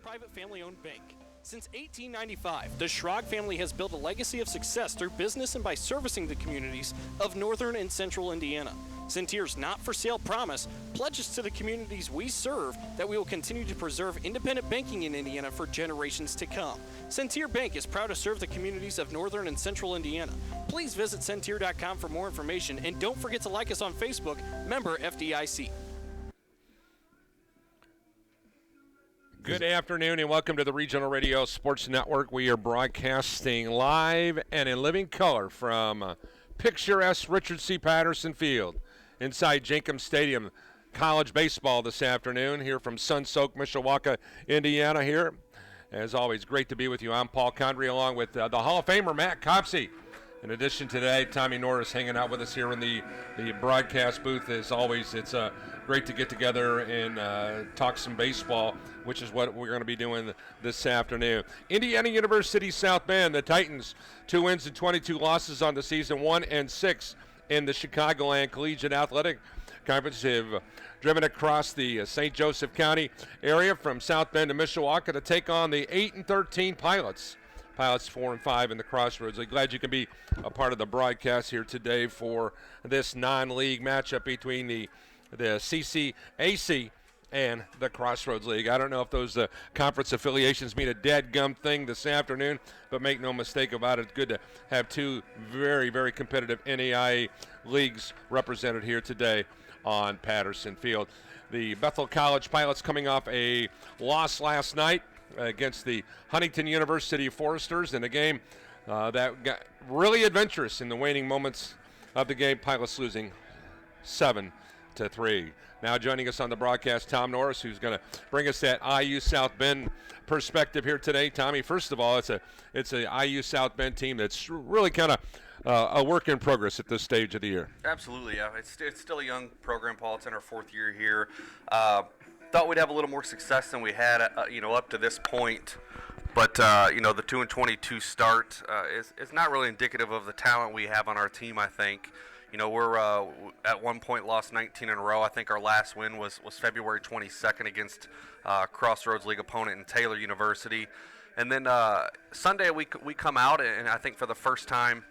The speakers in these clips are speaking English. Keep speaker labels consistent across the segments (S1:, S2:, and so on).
S1: private family-owned bank. Since 1895, the Schrag family has built a legacy of success through business and by servicing the communities of northern and central Indiana. Centier's not-for-sale promise pledges to the communities we serve that we will continue to preserve independent banking in Indiana for generations to come. Centier Bank is proud to serve the communities of northern and central Indiana. Please visit Centier.com for more information, and don't forget to like us on Facebook, member FDIC.
S2: Good afternoon and welcome to the Regional Radio Sports Network. We are broadcasting live and in living color from picturesque Richard C. Patterson Field inside Jenkins Stadium. College baseball this afternoon here from sun-soaked Mishawaka, Indiana here. As always, great to be with you. I'm Paul Condry along with the Hall of Famer Matt Copsey. In addition today, Tommy Norris hanging out with us here in the broadcast booth. As always, it's great to get together and talk some baseball, which is what we're going to be doing this afternoon. Indiana University South Bend, the Titans, 2 wins and 22 losses on the season, 1-6 in the Chicagoland Collegiate Athletic Conference, have driven across the St. Joseph County area from South Bend to Mishawaka to take on the 8-13 Pilots. Pilots 4-5 in the Crossroads. I'm glad you can be a part of the broadcast here today for this non-league matchup between the CCAC and the Crossroads League. I don't know if those conference affiliations mean a dadgum thing this afternoon, but make no mistake about it, it's good to have two very, very competitive NAIA leagues represented here today on Patterson Field. The Bethel College Pilots coming off a loss last night against the Huntington University Foresters in a game that got really adventurous in the waning moments of the game. Pilots losing 7-3. Now joining us on the broadcast, Tom Norris, who's going to bring us that IU South Bend perspective here today. Tommy, first of all, it's a IU South Bend team that's really kind of a work in progress at this stage of the year.
S3: Absolutely, yeah. It's still a young program, Paul. It's in our 4th year here. Thought we'd have a little more success than we had, up to this point. But, the 2-22 start is not really indicative of the talent we have on our team, I think. We're at one point lost 19 in a row. I think our last win was February 22nd against Crossroads League opponent in Taylor University. And then Sunday we come out, and I think for the first time,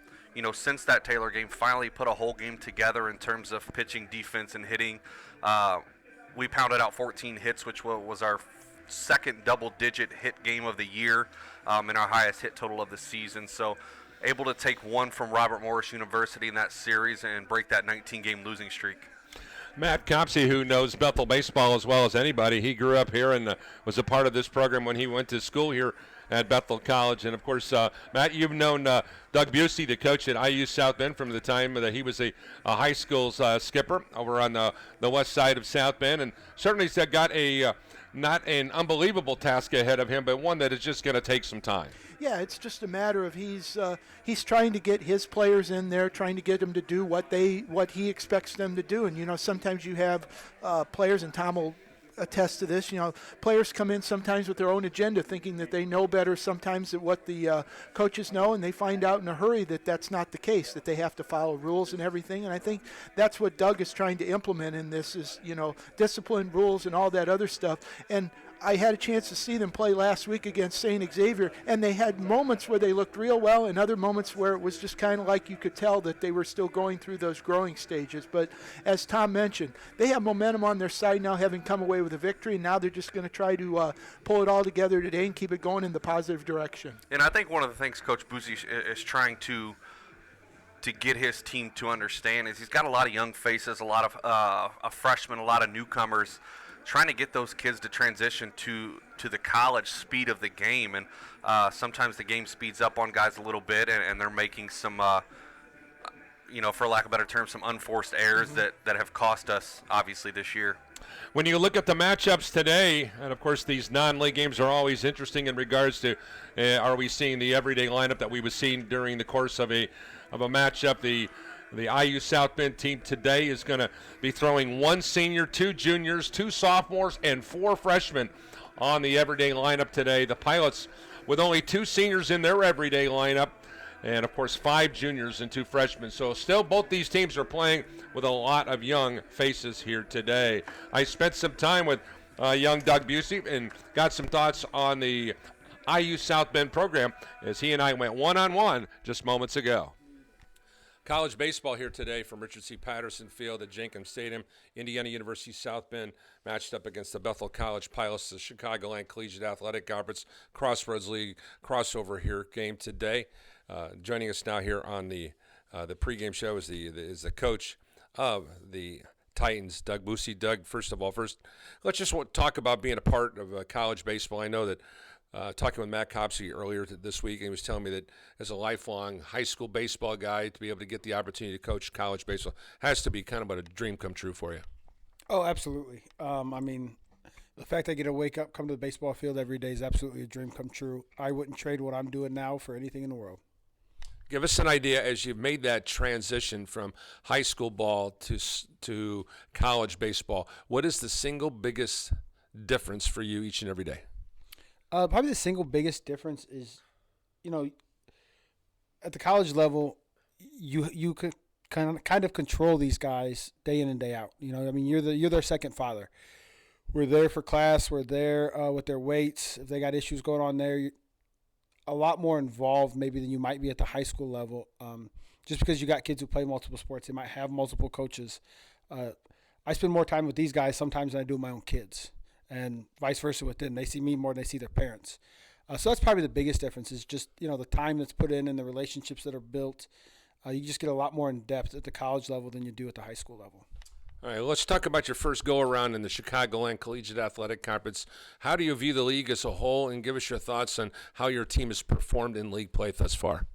S3: since that Taylor game, finally put a whole game together in terms of pitching, defense, and hitting. We pounded out 14 hits, which was our second double-digit hit game of the year and our highest hit total of the season. So able to take one from Robert Morris University in that series and break that 19-game losing streak.
S2: Matt Copsey, who knows Bethel baseball as well as anybody, he grew up here and was a part of this program when he went to school here at Bethel College. And, of course, Matt, you've known Doug Busey, the coach at IU South Bend, from the time that he was a high school skipper over on the west side of South Bend. And certainly he's got not an unbelievable task ahead of him, but one that is just going to take some time.
S4: Yeah, it's just a matter of he's trying to get his players in there, trying to get them to do what he expects them to do. And, sometimes you have players, and Tom will attest to this, players come in sometimes with their own agenda thinking that they know better sometimes than what the coaches know, and they find out in a hurry that that's not the case, that they have to follow rules and everything. And I think that's what Doug is trying to implement in this is, discipline, rules, and all that other stuff. And I had a chance to see them play last week against St. Xavier, and they had moments where they looked real well and other moments where it was just kind of like you could tell that they were still going through those growing stages. But as Tom mentioned, they have momentum on their side now, having come away with a victory, and now they're just going to try to pull it all together today and keep it going in the positive direction.
S3: And I think one of the things Coach Busey is trying to get his team to understand is he's got a lot of young faces, a lot of freshmen, a lot of newcomers, trying to get those kids to transition to the college speed of the game. And sometimes the game speeds up on guys a little bit, and they're making some, for lack of a better term, some unforced errors that have cost us, obviously, this year.
S2: When you look at the matchups today, and of course these non-league games are always interesting in regards to are we seeing the everyday lineup that we was seeing during the course of a matchup. The IU South Bend team today is going to be throwing 1 senior, 2 juniors, 2 sophomores, and 4 freshmen on the everyday lineup today. The Pilots with only 2 seniors in their everyday lineup, and, of course, 5 juniors and 2 freshmen. So still both these teams are playing with a lot of young faces here today. I spent some time with young Doug Busey, and got some thoughts on the IU South Bend program as he and I went one-on-one just moments ago. College baseball here today from Richard C. Patterson Field at Jenkins Stadium. Indiana University South Bend matched up against the Bethel College Pilots, the Chicagoland Collegiate Athletic Conference Crossroads League crossover here game today. Joining us now here on the pregame show is the coach of the Titans, Doug Busey. Doug, first, let's just talk about being a part of college baseball. I know that talking with Matt Copsey earlier this week, and he was telling me that as a lifelong high school baseball guy, to be able to get the opportunity to coach college baseball has to be kind of a dream come true for you.
S5: Oh, absolutely. I mean, the fact I get to wake up, come to the baseball field every day is absolutely a dream come true. I wouldn't trade what I'm doing now for anything in the world.
S2: Give us an idea as you've made that transition from high school ball to college baseball. What is the single biggest difference for you each and every day?
S5: Probably the single biggest difference is, at the college level, you could kind of control these guys day in and day out. You're their second father. We're there for class. We're there with their weights. If they got issues going on there, you're a lot more involved maybe than you might be at the high school level. Just because you got kids who play multiple sports, they might have multiple coaches. I spend more time with these guys sometimes than I do with my own kids. And vice versa with them. They see me more than they see their parents. So that's probably the biggest difference is just, the time that's put in and the relationships that are built. You just get a lot more in depth at the college level than you do at the high school level.
S2: All right, let's talk about your first go-around in the Chicagoland Collegiate Athletic Conference. How do you view the league as a whole, and give us your thoughts on how your team has performed in league play thus far?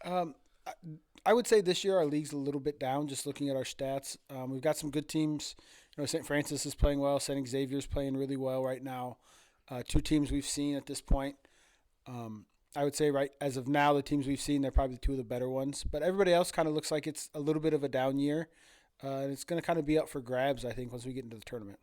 S5: I would say this year our league's a little bit down, just looking at our stats. We've got some good teams. St. Francis is playing well. St. Xavier's playing really well right now. Two teams we've seen at this point. I would say right as of now, the teams we've seen, they're probably two of the better ones. But everybody else kind of looks like it's a little bit of a down year. And it's going to kind of be up for grabs, I think, once we get into the tournament.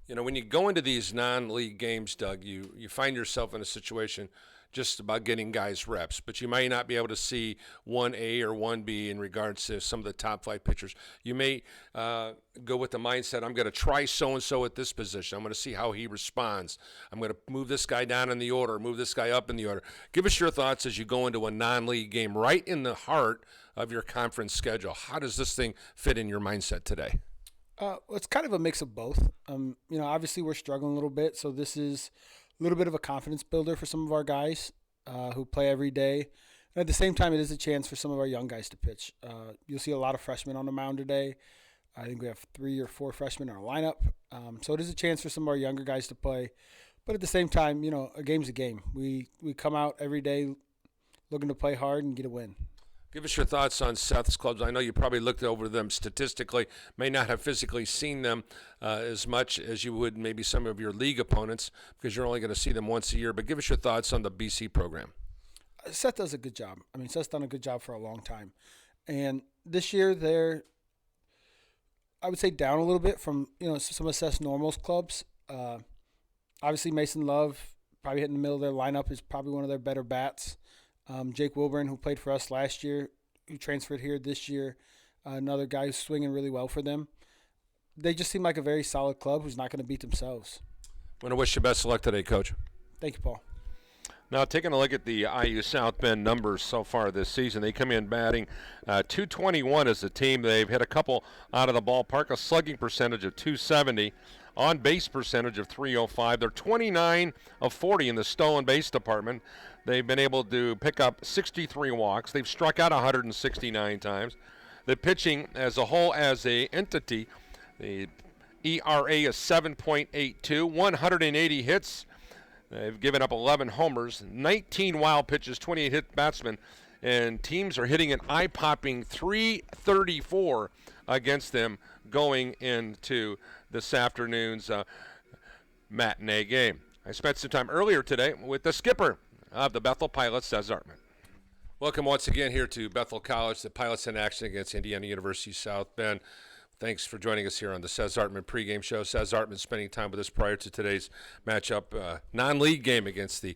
S2: When you go into these non-league games, Doug, you find yourself in a situation just about getting guys reps, but you may not be able to see 1A or 1B in regards to some of the top flight pitchers. You may go with the mindset, I'm going to try so-and-so at this position. I'm going to see how he responds. I'm going to move this guy down in the order, move this guy up in the order. Give us your thoughts as you go into a non-league game right in the heart of your conference schedule. How does this thing fit in your mindset today?
S5: It's kind of a mix of both. Obviously we're struggling a little bit, so this is a little bit of a confidence builder for some of our guys who play every day. And at the same time, it is a chance for some of our young guys to pitch. You'll see a lot of freshmen on the mound today. I think we have 3 or 4 freshmen in our lineup. So it is a chance for some of our younger guys to play. But at the same time, a game's a game. We come out every day looking to play hard and get a win.
S2: Give us your thoughts on Seth's clubs. I know you probably looked over them statistically, may not have physically seen them as much as you would maybe some of your league opponents because you're only going to see them once a year. But give us your thoughts on the BC program.
S5: Seth does a good job. Seth's done a good job for a long time. And this year they're, I would say, down a little bit from, some of Seth's normals clubs. Obviously, Mason Love, probably hitting the middle of their lineup, is probably one of their better bats. Jake Wilburn, who played for us last year, who transferred here this year, another guy who's swinging really well for them. They just seem like a very solid club who's not going to beat themselves.
S2: I want to wish you best of luck today, Coach.
S5: Thank you, Paul.
S2: Now, taking a look at the IU South Bend numbers so far this season, they come in batting 221 as a team. They've hit a couple out of the ballpark, a slugging percentage of 270, on-base percentage of 305. They're 29 of 40 in the stolen base department. They've been able to pick up 63 walks. They've struck out 169 times. The pitching as a whole, as a entity, the ERA is 7.82, 180 hits. They've given up 11 homers, 19 wild pitches, 28 hit batsmen, and teams are hitting an eye-popping 334 against them going into this afternoon's matinee game. I spent some time earlier today with the skipper of the Bethel Pilots, Seth Zartman. Welcome once again here to Bethel College, the Pilots in action against Indiana University South Bend. Thanks for joining us here on the Seth Zartman pregame show. Seth Zartman spending time with us prior to today's matchup, non-league game against the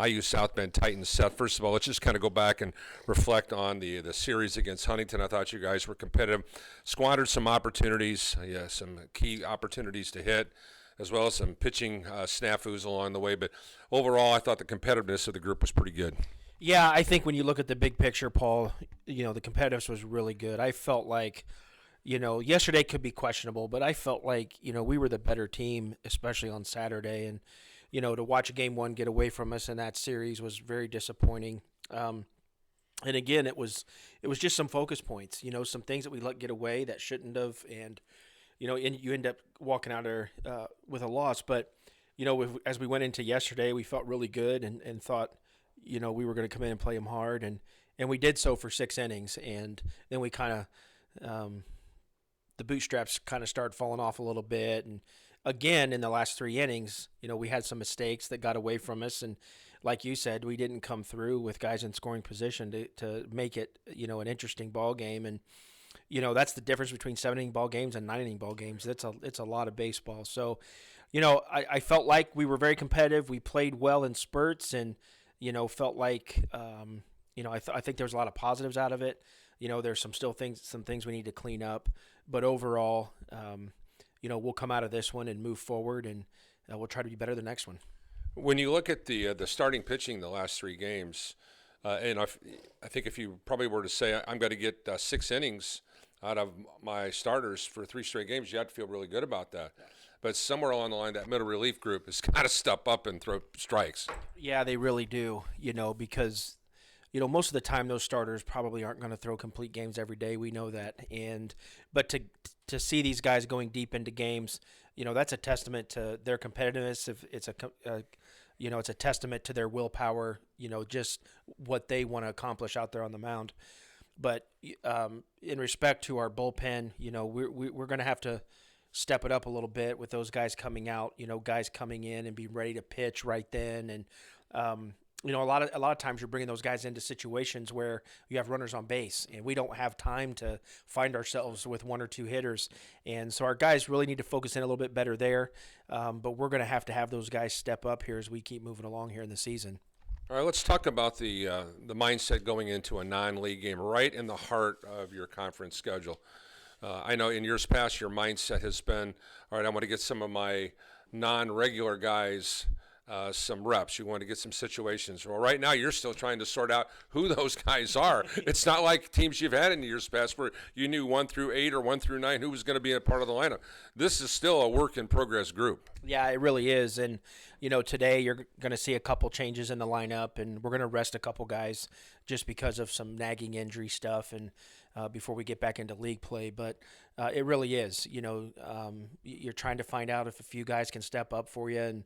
S2: IU South Bend Titans. Seth, first of all, let's just kind of go back and reflect on the series against Huntington. I thought you guys were competitive, squandered some opportunities, some key opportunities to hit. as well as some pitching snafus along the way. But overall, I thought the competitiveness of the group was pretty good.
S6: Yeah, I think when you look at the big picture, Paul, the competitiveness was really good. I felt like, yesterday could be questionable, but I felt like, we were the better team, especially on Saturday. And, to watch Game 1 get away from us in that series was very disappointing. And again, it was just some focus points, some things that we let get away that shouldn't have. And, you end up walking out there with a loss. But, as we went into yesterday, we felt really good and thought, we were going to come in and play them hard. And we did so for 6 innings. And then we kind of the bootstraps kind of started falling off a little bit. And again, in the last 3 innings, we had some mistakes that got away from us. And like you said, we didn't come through with guys in scoring position to make it, an interesting ball game. And, that's the difference between 7-inning ball games and 9-inning ball games. It's a lot of baseball. So, I felt like we were very competitive. We played well in spurts and, felt like, I think there was a lot of positives out of it. There's some things we need to clean up. But overall, we'll come out of this one and move forward, and we'll try to be better the next one.
S2: When you look at the starting pitching the last 3 games, and I think if you probably were to say I'm going to get 6 innings out of my starters for 3 straight games, you have to feel really good about that. But somewhere along the line, that middle relief group has got to step up and throw strikes.
S6: Yeah, they really do, because most of the time those starters probably aren't going to throw complete games every day. We know that. But to see these guys going deep into games, that's a testament to their competitiveness. It's a testament to their willpower, just what they want to accomplish out there on the mound. But in respect to our bullpen, we're going to have to step it up a little bit with those guys coming out, guys coming in and be ready to pitch right then. And, a lot of times you're bringing those guys into situations where you have runners on base, and we don't have time to find ourselves with 1 or 2 hitters. And so our guys really need to focus in a little bit better there. But we're going to have those guys step up here as we keep moving along here in the season.
S2: All right, let's talk about the mindset going into a non-league game, right in the heart of your conference schedule. I know in years past your mindset has been, all right, I want to get some of my non-regular guys some reps. You want to get some situations. Well, right now you're still trying to sort out who those guys are. It's not like teams you've had in years past where you knew 1 through 8 or 1 through 9 who was going to be a part of the lineup. This is still a work in progress group.
S6: Yeah, it really is. And, today you're going to see a couple changes in the lineup, and we're going to rest a couple guys just because of some nagging injury stuff and before we get back into league play. But it really is. You're trying to find out if a few guys can step up for you and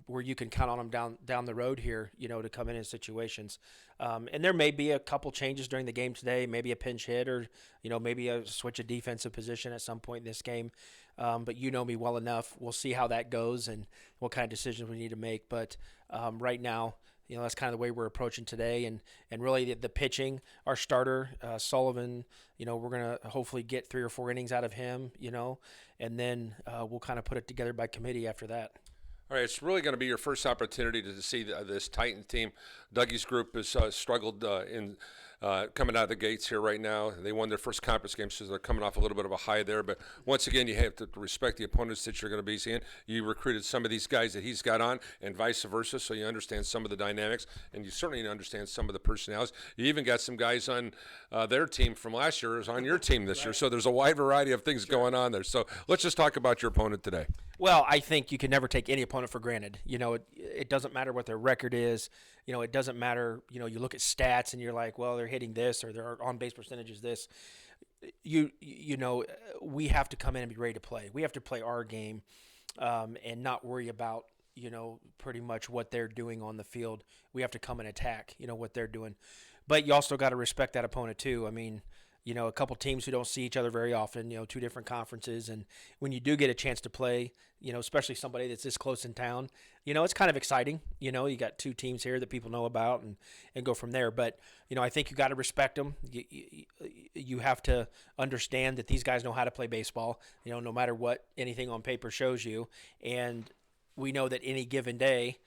S6: where you can count on them down the road here, to come in situations. And there may be a couple changes during the game today, maybe a pinch hit or, maybe a switch of defensive position at some point in this game. But you know me well enough. We'll see how that goes and what kind of decisions we need to make. But right now, that's kind of the way we're approaching today. And really the pitching, our starter, Sullivan, we're going to hopefully get 3 or 4 innings out of him, and then we'll kind of put it together by committee after that.
S2: All right, it's really going to be your first opportunity to see this Titan team. Dougie's group has struggled in coming out of the gates here right now. They won their first conference game, so they're coming off a little bit of a high there. But once again, you have to respect the opponents that you're going to be seeing. You recruited some of these guys that he's got on and vice versa, so you understand some of the dynamics, and you certainly understand some of the personalities. You even got some guys on their team from last year is on your team this year, so there's a wide variety of things going on there. So let's just talk about your opponent today.
S6: Well, I think you can never take any opponent for granted. It doesn't matter what their record is. It doesn't matter, you look at stats and you're like, well, they're hitting this or their on-base percentage is this. We have to come in and be ready to play. We have to play our game and not worry about, pretty much what they're doing on the field. We have to come and attack, what they're doing. But you also got to respect that opponent too. I mean, a couple teams who don't see each other very often, 2 different conferences. And when you do get a chance to play, especially somebody that's this close in town, it's kind of exciting. You got 2 teams here that people know about and go from there. But, I think you got to respect them. You have to understand that these guys know how to play baseball, no matter what anything on paper shows you. And we know that any given day,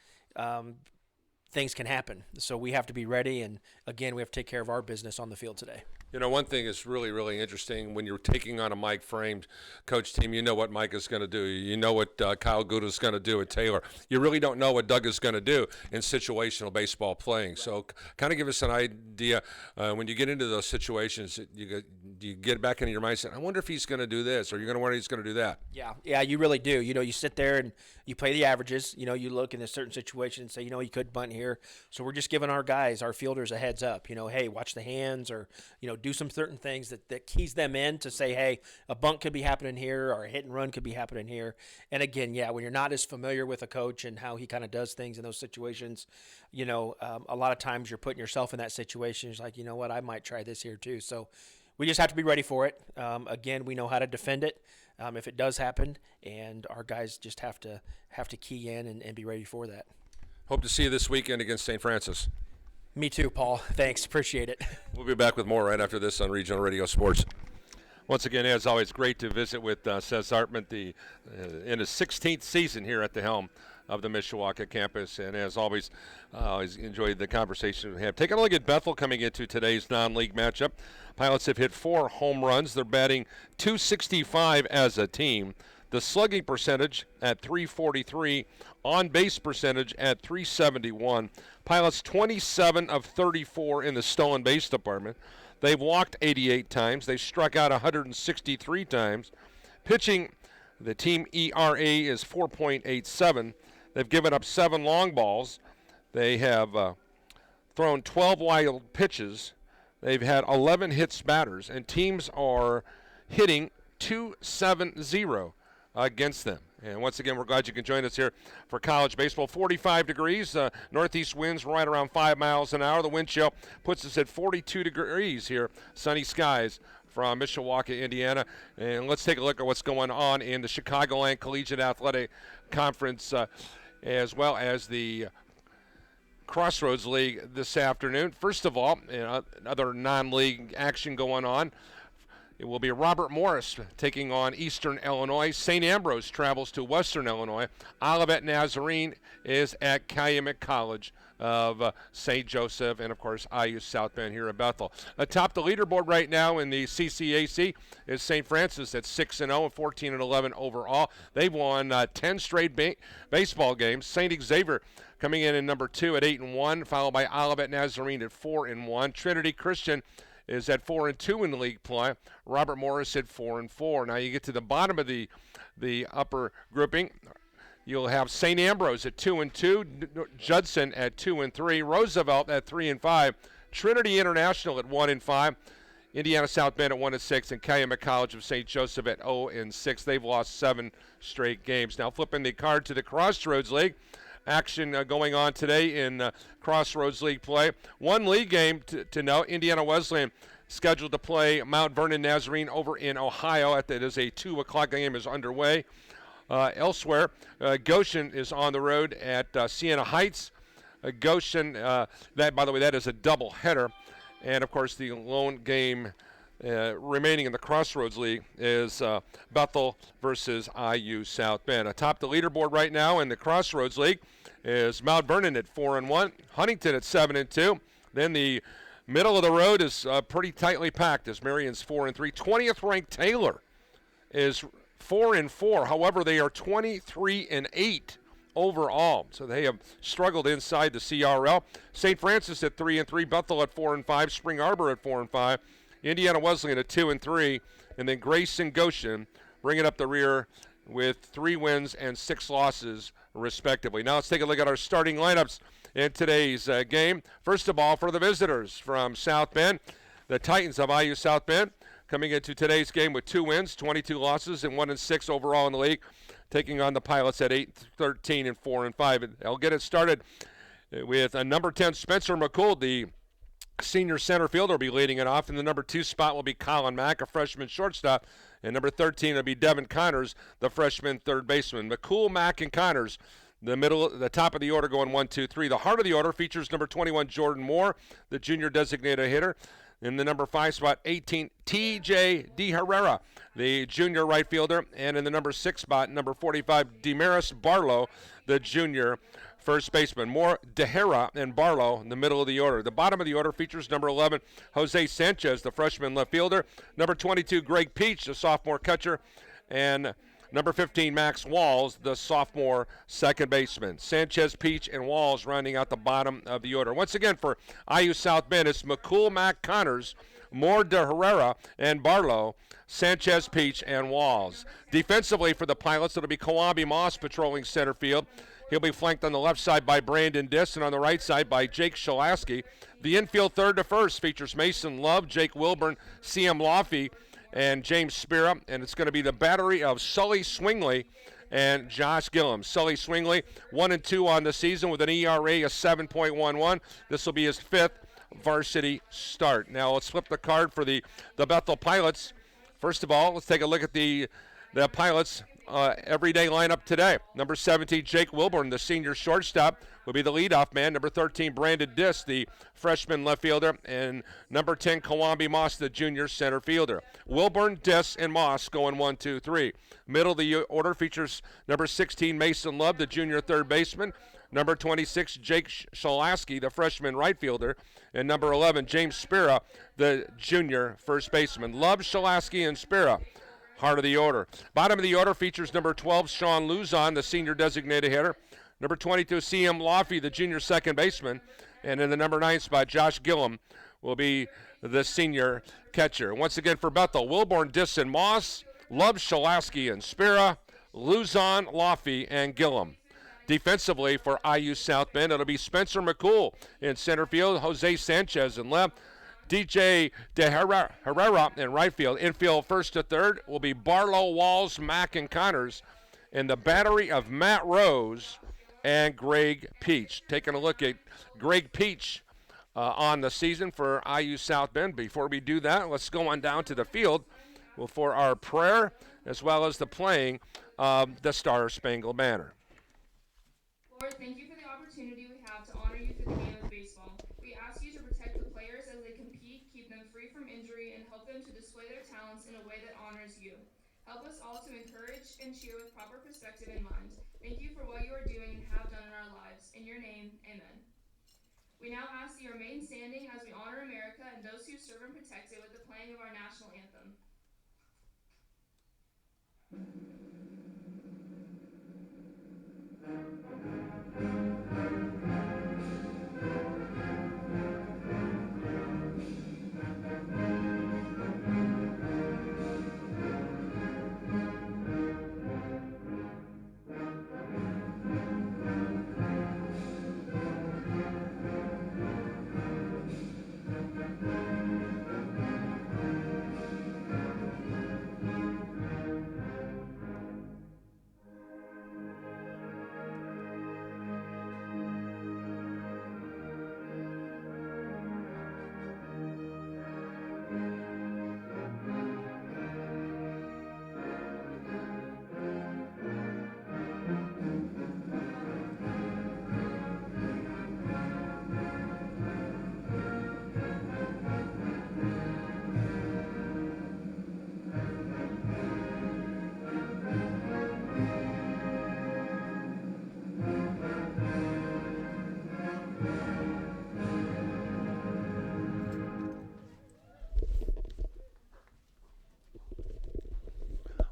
S6: things can happen. So we have to be ready. And, again, we have to take care of our business on the field today.
S2: You know, one thing is really, really interesting when you're taking on a Mike Framed coach team. You know what Mike is going to do. You know what Kyle Gouda is going to do at Taylor. You really don't know what Doug is going to do in situational baseball playing. So kind of give us an idea when you get into those situations, you get back into your mindset, I wonder if he's going to do this, or you're going to wonder if he's going to do that.
S6: Yeah, you really do. You know, you sit there and you play the averages. You know, you look in a certain situation and say, you know, you could bunt here. So we're just giving our guys, our fielders, a heads up. You know, hey, watch the hands, or, you know, do some certain things that keys them in to say, hey, a bunt could be happening here, or a hit and run could be happening here. And again, when you're not as familiar with a coach and how he kind of does things in those situations, you know, a lot of times you're putting yourself in that situation. It's like, you know what, I might try this here too. So we just have to be ready for it. Again, we know how to defend it if it does happen, and our guys just have to key in and be ready for that.
S2: Hope to see you this weekend against St. Francis.
S6: Me too, Paul. Thanks. Appreciate it.
S2: We'll be back with more right after this on Regional Radio Sports. Once again, as always, great to visit with Seth Zartman in his 16th season here at the helm of the Mishawaka campus. And as always, always enjoyed the conversation we have. Taking a look at Bethel coming into today's non-league matchup. Pilots have hit 4 home runs. They're batting .265 as a team. The slugging percentage at .343, on-base percentage at .371. Pilots 27 of 34 in the stolen base department. They've walked 88 times. They struck out 163 times. Pitching, the team ERA is 4.87. They've given up 7 long balls. They have thrown 12 wild pitches. They've had 11 hits batters, and teams are hitting .270 against them. And once again, we're glad you can join us here for college baseball. 45 degrees, northeast winds right around 5 miles an hour. The wind chill puts us at 42 degrees here, sunny skies from Mishawaka, Indiana. And let's take a look at what's going on in the Chicagoland Collegiate Athletic Conference, as well as the Crossroads League this afternoon. First of all, another non-league action going on. It will be Robert Morris taking on Eastern Illinois. St. Ambrose travels to Western Illinois. Olivet Nazarene is at Calumet College of St. Joseph, and of course IU South Bend here at Bethel. Atop the leaderboard right now in the CCAC is St. Francis at 6-0 and 14-11 overall. They've won 10 straight baseball games. St. Xavier coming in number 2 at 8-1, followed by Olivet Nazarene at 4-1. Trinity Christian is at 4-2 in league play. Robert Morris at 4-4. Now you get to the bottom of the upper grouping. You'll have St. Ambrose at 2-2, Judson at 2-3, Roosevelt at 3-5, Trinity International at 1-5, Indiana South Bend at 1-6, and Calumet College of St. Joseph at 0-6. They've lost 7 straight games. Now flipping the card to the Crossroads League. Action going on today in Crossroads League play. One league game to note, Indiana Wesleyan scheduled to play Mount Vernon Nazarene over in Ohio. That is a 2 o'clock game is underway. Elsewhere, Goshen is on the road at Siena Heights. Goshen, that by the way, that is a double header. And of course, the lone game remaining in the Crossroads League is Bethel versus IU South Bend. Atop the leaderboard right now in the Crossroads League is Mount Vernon at 4-1, Huntington at 7-2. Then the middle of the road is pretty tightly packed as Marion's 4-3. 20th ranked Taylor is 4-4. However, they are 23-8 overall, so they have struggled inside the CRL. St. Francis at 3-3, Bethel at 4-5, Spring Arbor at 4-5. Indiana Wesleyan at 2-3, and then Grace and Goshen bringing up the rear with 3 wins and 6 losses, respectively. Now let's take a look at our starting lineups in today's game. First of all, for the visitors from South Bend, the Titans of IU South Bend coming into today's game with 2 wins, 22 losses, and 1-6 overall in the league, taking on the Pilots at 8-13 and 4-5. And they'll get it started with number 10 Spencer McCool, the senior center fielder, will be leading it off. In the number 2 spot will be Colin Mack, a freshman shortstop. And number 13 will be Devin Connors, the freshman third baseman. McCool, Mack, and Connors, the top of the order going 1, 2, 3. The heart of the order features number 21 Jordan Moore, the junior designated hitter. In the number 5 spot, 18 T.J. De Herrera, the junior right fielder. And in the number 6 spot, number 45 Demaris Barlow, the junior first baseman. Moore, DeHera, and Barlow in the middle of the order. The bottom of the order features number 11, Jose Sanchez, the freshman left fielder. Number 22, Greg Peach, the sophomore catcher. And number 15, Max Walls, the sophomore second baseman. Sanchez, Peach, and Walls rounding out the bottom of the order. Once again, for IU South Bend, it's McCool, Mac Connors, Moore, de Herrera, and Barlow, Sanchez, Peach, and Walls. Defensively for the Pilots, it'll be Kawambi Moss patrolling center field. He'll be flanked on the left side by Brandon Diss and on the right side by Jake Shalaski. The infield third to first features Mason Love, Jake Wilburn, C.M. Laffey, and James Spira. And it's going to be the battery of Sully Swingley and Josh Gillum. Sully Swingley, 1-2 on the season with an ERA of 7.11. This will be his fifth varsity start. Now let's flip the card for the Bethel Pilots. First of all, let's take a look at the Pilots' everyday lineup today. Number 17, Jake Wilburn, the senior shortstop, will be the leadoff man. Number 13, Brandon Diss, the freshman left fielder. And number 10, Kawambi Moss, the junior center fielder. Wilburn, Diss, and Moss going 1, 2, 3. Middle of the order features number 16, Mason Love, the junior third baseman. Number 26, Jake Shalaski, the freshman right fielder. And number 11, James Spira, the junior first baseman. Love, Shalaski, and Spira, heart of the order. Bottom of the order features number 12, Sean Luzon, the senior designated hitter. Number 22, C.M. Laffey, the junior second baseman. And in the number 9 spot, Josh Gillum will be the senior catcher. Once again for Bethel, Wilburn, Diss, and Moss. Love, Shalaski, and Spira. Luzon, Laffey, and Gillum. Defensively for IU South Bend, it'll be Spencer McCool in center field, Jose Sanchez in left, DJ de Herrera in right field. Infield first to third will be Barlow, Walls, Mack, and Connors, and the battery of Matt Rose and Greg Peach. Taking a look at Greg Peach on the season for IU South Bend. Before we do that, let's go on down to the field for our prayer as well as the playing of the Star Spangled Banner.
S7: Lord, thank you for the opportunity we have to honor you through the game of baseball. We ask you to protect the players as they compete, keep them free from injury, and help them to display their talents in a way that honors you. Help us all to encourage and cheer with proper perspective in mind. Thank you for what you are doing and have done in our lives. In your name, amen. We now ask that you remain standing as we honor America and those who serve and protect it with the playing of our national anthem.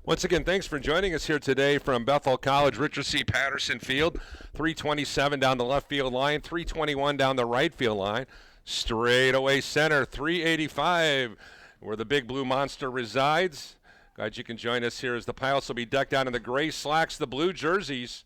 S2: Once again, thanks for joining us here today from Bethel College, Richard C. Patterson Field. 327 down the left field line, 321 down the right field line. Straight away center, 385, where the big blue monster resides. Glad you can join us here as the Pilots will be decked out in the gray slacks, the blue jerseys,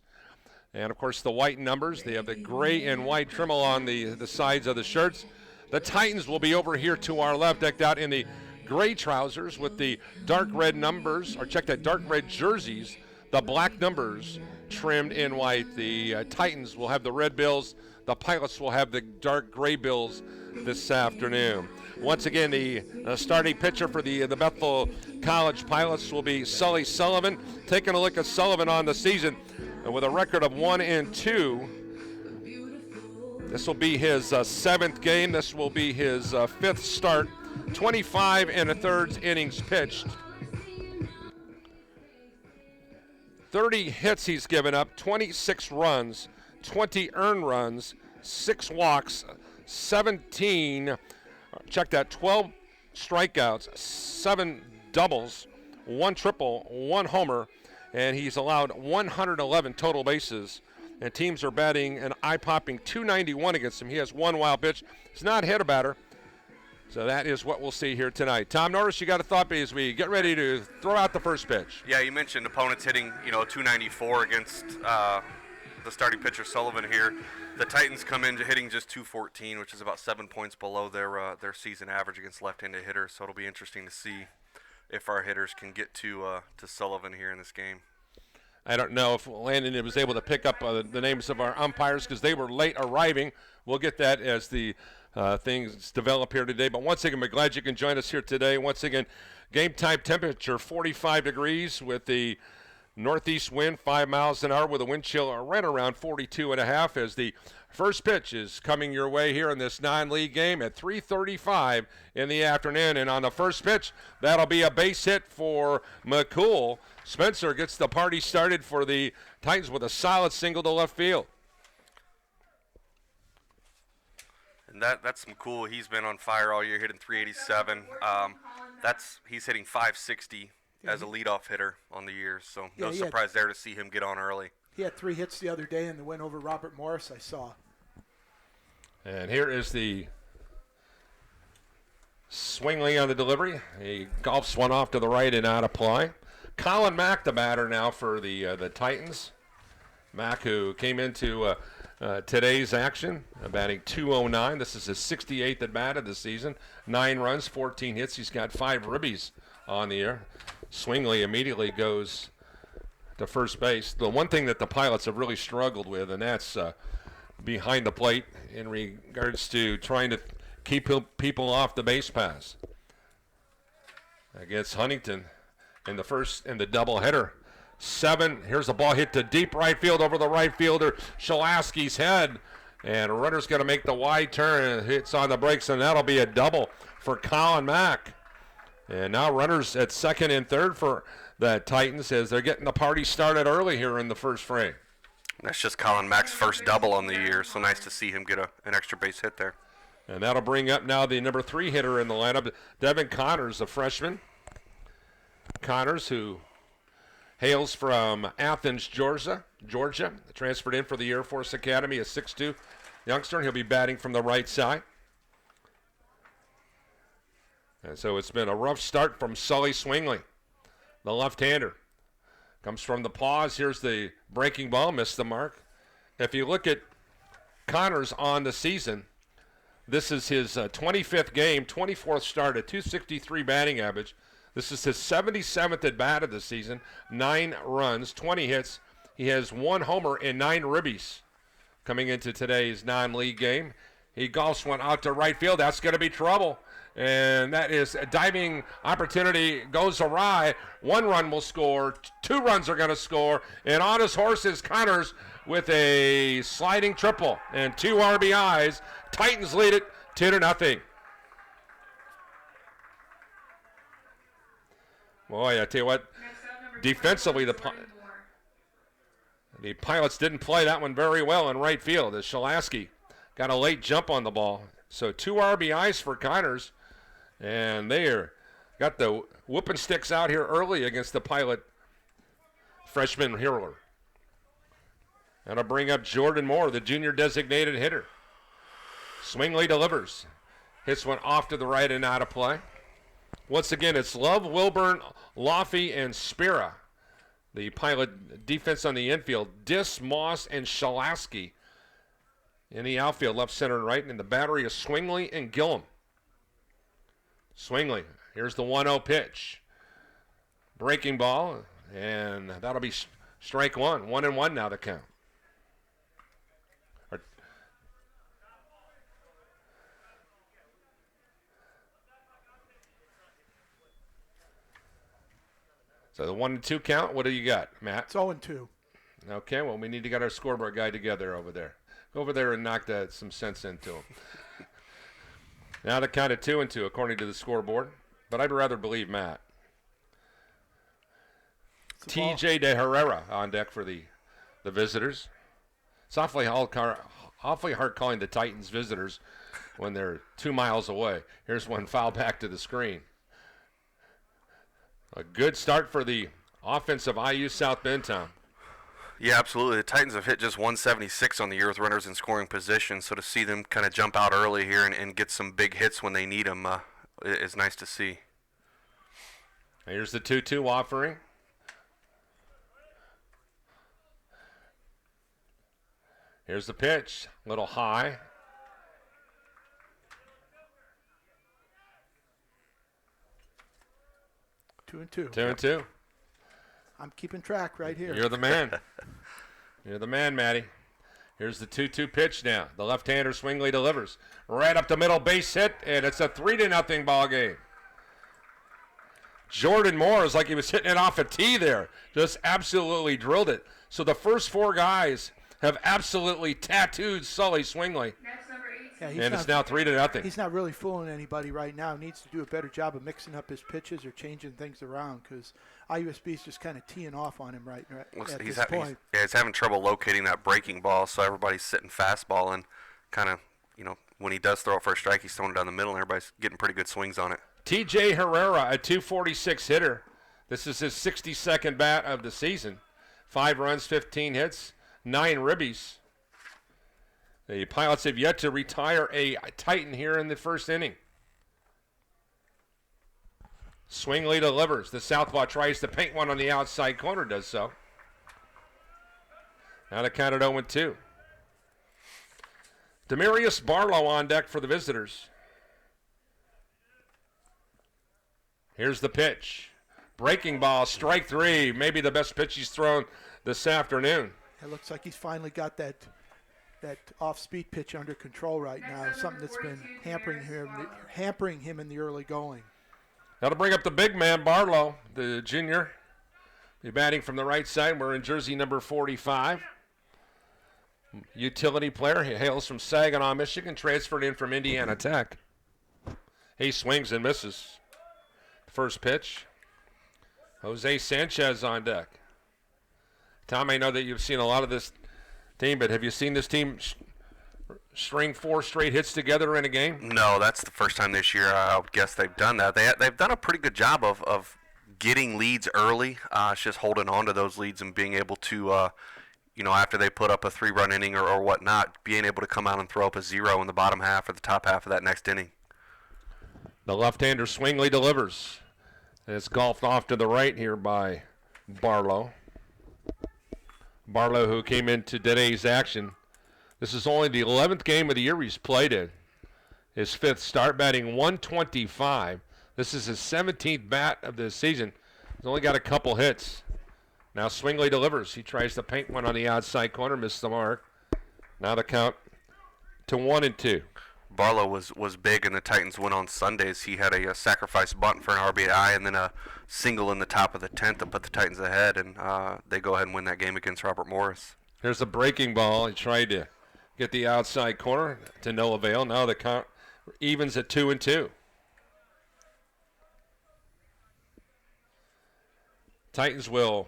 S2: and, of course, the white numbers. They have the gray and white trim along the sides of the shirts. The Titans will be over here to our left, decked out in the gray trousers with the dark red numbers, or check that, dark red jerseys, the black numbers trimmed in white. The Titans will have the red bills. The Pilots will have the dark gray bills this afternoon. Once again, the starting pitcher for the Bethel College Pilots will be Sully Sullivan. Taking a look at Sullivan on the season, and with a record of 1-2. This will be his seventh game. This will be his fifth start. 25 1/3 innings pitched. 30 hits he's given up, 26 runs, 20 earned runs, 6 walks, 17, check that, 12 strikeouts, 7 doubles, 1 triple, 1 homer, and he's allowed 111 total bases. And teams are batting an eye-popping .291 against him. He has 1 wild pitch. He's not hit a batter. So that is what we'll see here tonight. Tom Norris, you got a thought as we get ready to throw out the first pitch.
S3: Yeah, you mentioned opponents hitting, 294 against the starting pitcher Sullivan here. The Titans come in hitting just 214, which is about 7 points below their season average against left-handed hitters. So it'll be interesting to see if our hitters can get to Sullivan here in this game.
S2: I don't know if Landon was able to pick up the names of our umpires because they were late arriving. We'll get that as the things develop here today. But once again, we're glad you can join us here today. Once again, game time temperature 45 degrees with the northeast wind 5 miles an hour with a wind chill right around 42.5 as the first pitch is coming your way here in this non-league game at 3:35 in the afternoon. And on the first pitch, that'll be a base hit for McCool. Spencer gets the party started for the Titans with a solid single to left field.
S3: And that's McCool. He's been on fire all year, hitting 387. He's hitting 560 as a leadoff hitter on the year. So no surprise there to see him get on early.
S4: He had 3 hits the other day in the win over Robert Morris, I saw.
S2: And here is the Swingley on the delivery. He golfs one off to the right and out of play. Colin Mack, the batter now for the Titans. Mack, who came into today's action, batting .209. This is his 68th at bat of the season. 9 runs, 14 hits. He's got 5 ribbies on the air. Swingley immediately goes to first base. The one thing that the Pilots have really struggled with, and that's behind the plate in regards to trying to keep people off the base paths. Against Huntington in the first, in the doubleheader. 7, here's the ball hit to deep right field over the right fielder, Shalaski's head. And a runner's going to make the wide turn and hits on the brakes, and that'll be a double for Colin Mack. And now runners at second and third for the Titans as they're getting the party started early here in the first frame.
S3: That's just Colin Mack's first double on the year, so nice to see him get an extra base hit there.
S2: And that'll bring up now the number 3 hitter in the lineup, Devin Connors, a freshman. Connors, who hails from Athens, Georgia, transferred in for the Air Force Academy, a 6'2" youngster, and he'll be batting from the right side. And so it's been a rough start from Sully Swingley, the left-hander. Comes from the pause. Here's the breaking ball, missed the mark. If you look at Connors on the season, this is his 25th game, 24th start, a .263 batting average. This is his 77th at bat of the season, 9 runs, 20 hits. He has 1 homer and 9 ribbies coming into today's non-league game. He golfs one out to right field. That's going to be trouble. And that is a diving opportunity goes awry. 1 run will score. 2 runs are going to score. And on his horse is Connors with a sliding triple and 2 RBIs. Titans lead it 2-0. Boy, I tell you what, defensively the Pilots didn't play that one very well in right field as Shalaski got a late jump on the ball. So 2 RBIs for Connors, and they got the whooping sticks out here early against the Pilot freshman hurler. And I'll bring up Jordan Moore, the junior designated hitter. Swingley delivers. Hits one off to the right and out of play. Once again, it's Love, Wilburn, Laffey, and Spira. The Pilot defense on the infield, Dis, Moss, and Shalaski. In the outfield, left, center, and right. And in the battery is Swingley and Gillum. Swingley, here's the 1-0 pitch. Breaking ball, and that'll be strike 1. 1-1 now the count. So the 1-2 count, what do you got, Matt?
S4: It's 0-2.
S2: Okay, well, we need to get our scoreboard guy together over there. Go over there and knock some sense into him. Now the count of 2-2 according to the scoreboard, but I'd rather believe Matt. TJ De Herrera on deck for the visitors. It's awfully hard calling the Titans visitors when they're 2 miles away. Here's one foul back to the screen. A good start for the offense of IU South Bend Town.
S3: Yeah, absolutely. The Titans have hit just 176 on the year with runners in scoring position, so to see them kind of jump out early here and get some big hits when they need them is nice to see.
S2: Here's the 2-2 offering. Here's the pitch, a little high.
S4: Two and two.
S2: 2-2.
S4: I'm keeping track right here.
S2: You're the man. You're the man, Matty. Here's the 2-2 pitch now. The left-hander Swingley delivers. Right up the middle, base hit, and it's a 3-0 ball game. Jordan Moore is like he was hitting it off a tee there. Just absolutely drilled it. So the first 4 guys have absolutely tattooed Sully Swingley.
S7: Next, number 18.
S4: Yeah,
S2: And it's now 3-0.
S4: He's not really fooling anybody right now. He needs to do a better job of mixing up his pitches or changing things around because IUSB is just kind of teeing off on him right at this point.
S3: He's having trouble locating that breaking ball, so everybody's sitting fastball and kind of, when he does throw it for a strike, he's throwing it down the middle, and everybody's getting pretty good swings on it.
S2: TJ Herrera, a 246 hitter. This is his 62nd bat of the season. 5 runs, 15 hits, 9 ribbies. The Pilots have yet to retire a Titan here in the first inning. Swingley delivers. The southpaw tries to paint one on the outside corner, does so. Now the count at 0-2. Demarius Barlow on deck for the visitors. Here's the pitch. Breaking ball, strike 3. Maybe the best pitch he's thrown this afternoon.
S4: It looks like he's finally got that off-speed pitch under control right now, something that's been hampering him in the early going.
S2: That'll bring up the big man, Barlow, the junior. Be batting from the right side. We're in jersey number 45. Utility player. He hails from Saginaw, Michigan, transferred in from Indiana Tech. He swings and misses. First pitch. Jose Sanchez on deck. Tom, I know that you've seen a lot of this team, but have you seen this team string 4 straight hits together in a game?
S3: No, that's the first time this year I would guess they've done that. They've done a pretty good job of getting leads early. It's just holding on to those leads and being able to, after they put up a 3-run inning or whatnot, being able to come out and throw up a 0 in the bottom half or the top half of that next inning.
S2: The left-hander Swingley delivers. And it's golfed off to the right here by Barlow. Barlow, who came into today's action. This is only the 11th game of the year he's played in. His 5th start, batting 125. This is his 17th bat of the season. He's only got a couple hits. Now Swingley delivers. He tries to paint one on the outside corner, missed the mark. Now the count to 1-2.
S3: Barlow was big in the Titans win on Sundays. He had a sacrifice bunt for an RBI and then a single in the top of the 10th to put the Titans ahead, and they go ahead and win that game against Robert Morris.
S2: Here's a breaking ball. He tried to get the outside corner to no avail. Now the count evens at 2-2. Titans will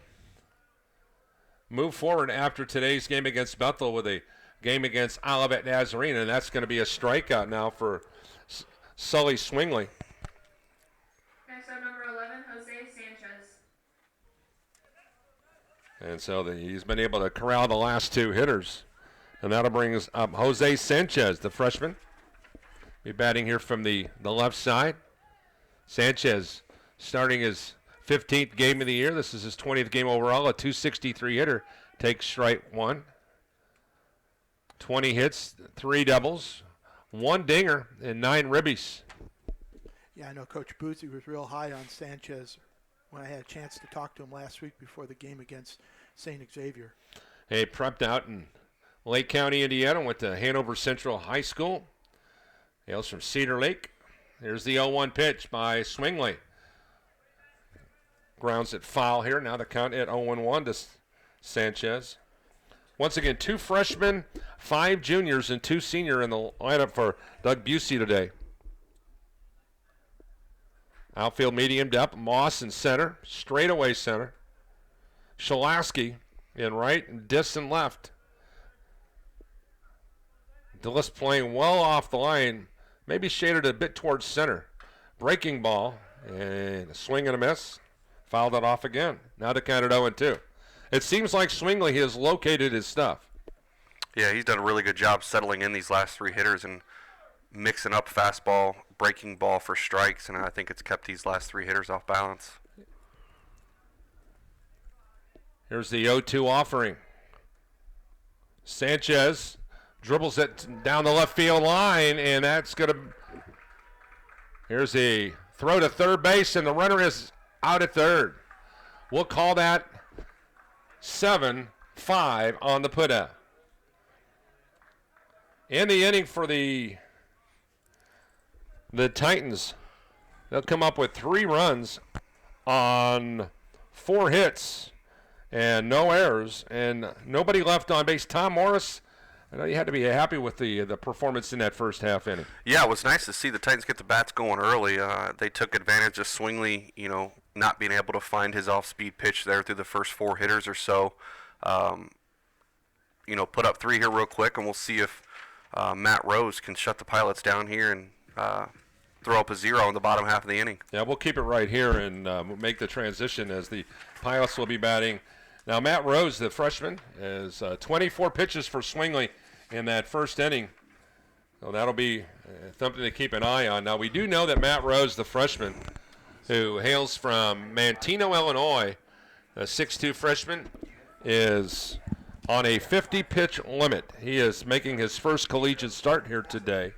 S2: move forward after today's game against Bethel with a game against Olivet Nazarene, and that's going to be a strikeout now for Sully Swingley.
S7: Next up, number 11, Jose Sanchez.
S2: And so he's been able to corral the last 2 hitters. And that'll bring us up Jose Sanchez, the freshman. Be batting here from the left side. Sanchez starting his 15th game of the year. This is his 20th game overall, a 263 hitter. Takes strike 1. 20 hits, 3 doubles, 1 dinger, and 9 ribbies.
S4: Yeah, I know Coach Bootsy was real high on Sanchez when I had a chance to talk to him last week before the game against St. Xavier.
S2: He prepped out in Lake County, Indiana, went to Hanover Central High School. Hails from Cedar Lake. Here's the 0-1 pitch by Swingley. Grounds it foul here. Now the count at 0-1 to Sanchez. Once again, 2 freshmen, 5 juniors, and 2 senior in the lineup for Doug Busey today. Outfield medium depth, Moss in center, straightaway center. Shalaski in right and Dis in left. DeList playing well off the line, maybe shaded a bit towards center. Breaking ball, and a swing and a miss. Fouled it off again. Now to count it 0-2. It seems like Swingley has located his stuff.
S3: Yeah, he's done a really good job settling in these last 3 hitters and mixing up fastball, breaking ball for strikes, and I think it's kept these last 3 hitters off balance.
S2: Here's the 0-2 offering. Sanchez dribbles it down the left field line, and that's going to... Here's a throw to third base, and the runner is out at third. We'll call that 7-5 on the putout. In the inning for the Titans, they'll come up with 3 runs on 4 hits and no errors and nobody left on base. Tom Morris, I know you had to be happy with the performance in that first half inning.
S3: Yeah, it was nice to see the Titans get the bats going early. They took advantage of Swingley, not being able to find his off-speed pitch there through the first 4 hitters or so. Put up 3 here real quick, and we'll see if Matt Rose can shut the Pilots down here and throw up a 0 in the bottom half of the inning.
S2: Yeah, we'll keep it right here and we'll make the transition as the Pilots will be batting. Now, Matt Rose, the freshman, is 24 pitches for Swingley in that first inning. So that'll be something to keep an eye on. Now, we do know that Matt Rose, the freshman, who hails from Manteno, Illinois, a 6'2 freshman, is on a 50-pitch limit. He is making his first collegiate start here today.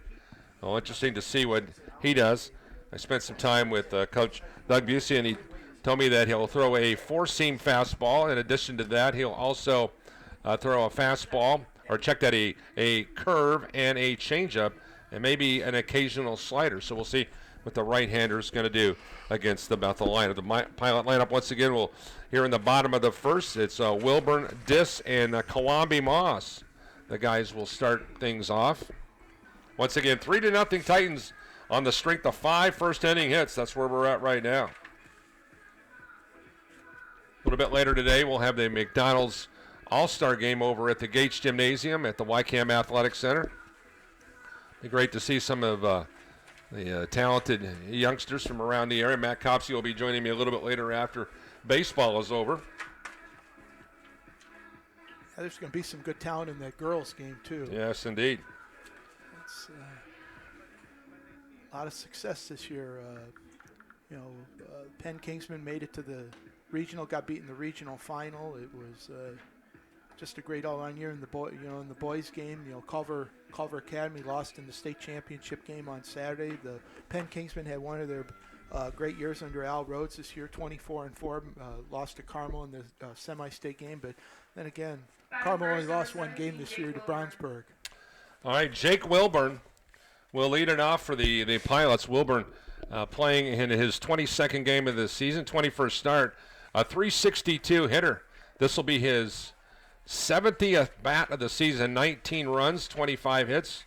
S2: Well, interesting to see what he does. I spent some time with Coach Doug Busey, and he told me that he'll throw a 4-seam fastball. In addition to that, he'll also throw a fastball, or check that a curve and a changeup, and maybe an occasional slider. So we'll see what the right-hander is going to do against the Bethel lineup. The Pilot lineup, once again, will here in the bottom of the first. It's Wilburn, Dis, and Kawambi Moss. The guys will start things off. Once again, 3-0 Titans on the strength of 5 first-inning hits. That's where we're at right now. A little bit later today, we'll have the McDonald's All-Star Game over at the Gates Gymnasium at the YCAM Athletic Center. Be great to see some of the talented youngsters from around the area. Matt Copsey will be joining me a little bit later after baseball is over.
S4: Yeah, there's going to be some good talent in that girls game, too.
S2: Yes, indeed.
S4: It's a lot of success this year. Penn Kingsman made it to the regional, got beat in the regional final. It was just a great all-around year in the boys game. Culver Academy lost in the state championship game on Saturday. The Penn Kingsmen had one of their great years under Al Rhodes this year, 24-4. Lost to Carmel in the semi-state game, but then again, Carmel only lost 1 game this year to Brownsburg.
S2: All right, Jake Wilburn will lead it off for the Pilots. Wilburn playing in his 22nd game of the season, 21st start, a .362 hitter. This will be his 70th bat of the season, 19 runs, 25 hits,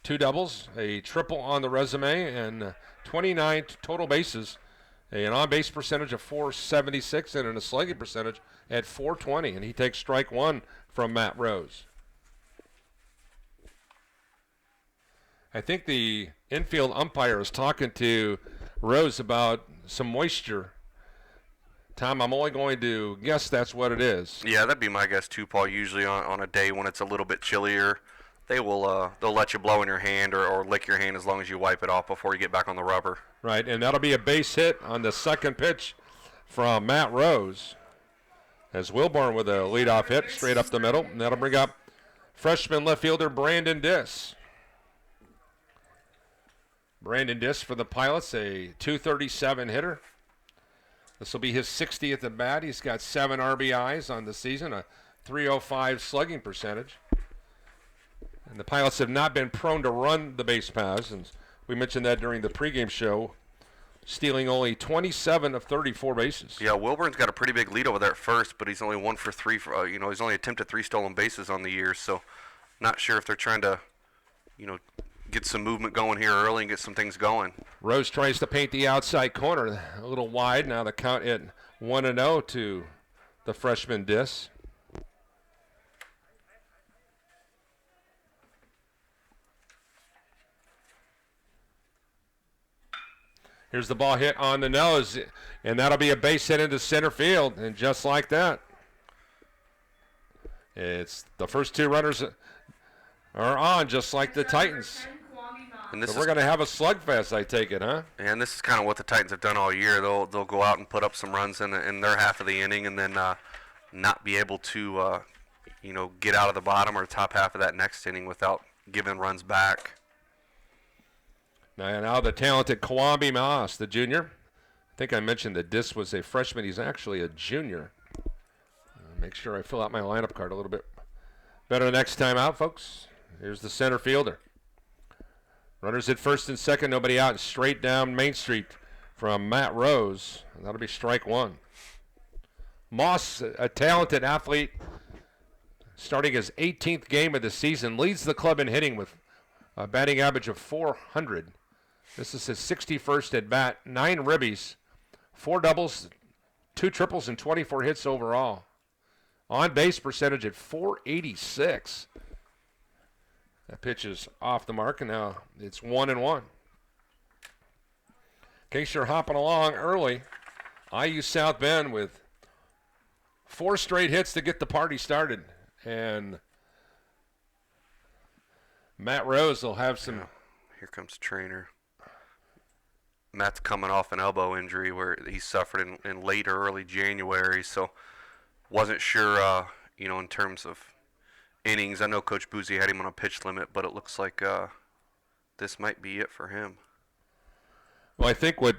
S2: 2 doubles, a triple on the resume, and 29 total bases, an on-base percentage of .476 and a slugging percentage at .420, and he takes strike 1 from Matt Rose. I think the infield umpire is talking to Rose about some moisture. Tom, I'm only going to guess that's what it is.
S3: Yeah, that'd be my guess too, Paul. Usually on a day when it's a little bit chillier, they'll let you blow in your hand or lick your hand as long as you wipe it off before you get back on the rubber.
S2: Right, and that'll be a base hit on the second pitch from Matt Rose. As Wilburn with a leadoff hit straight up the middle, and that'll bring up freshman left fielder Brandon Dis. Brandon Dis for the Pilots, a .237 hitter. This will be his 60th at bat. He's got 7 RBIs on the season, a .305 slugging percentage. And the Pilots have not been prone to run the base paths, and we mentioned that during the pregame show, stealing only 27 of 34 bases.
S3: Yeah, Wilburn's got a pretty big lead over there at first, but he's only 1 for 3. He's only attempted 3 stolen bases on the year, so not sure if they're trying to, get some movement going here early and get some things going.
S2: Rose tries to paint the outside corner a little wide. Now the count at 1-0 to the freshman Dis. Here's the ball hit on the nose, and that'll be a base hit into center field, and just like that. It's the first two runners are on, just like the Titans.
S3: And this
S2: so we're going to have a slugfest, I take it, huh?
S3: And this is kind of what the Titans have done all year. They'll go out and put up some runs in their half of the inning, and then not be able to get out of the bottom or top half of that next inning without giving runs back.
S2: Now the talented Kawambi Moss, the junior. I think I mentioned that Dis was a freshman. He's actually a junior. Make sure I fill out my lineup card a little bit better next time out, folks. Here's the center fielder. Runners at first and second, nobody out, and straight down Main Street from Matt Rose. That'll be strike one. Moss, a talented athlete, starting his 18th game of the season, leads the club in hitting with a batting average of .400. This is his 61st at bat, 9 ribbies, 4 doubles, 2 triples, and 24 hits overall. On base percentage at .486. That pitch is off the mark, and now it's 1-1. In case you're hopping along early, IU South Bend with 4 straight hits to get the party started. And Matt Rose will have some.
S3: Here comes the trainer. Matt's coming off an elbow injury where he suffered in late or early January, so wasn't sure, in terms of innings. I know Coach Boozy had him on a pitch limit, but it looks like this might be it for him.
S2: Well, I think what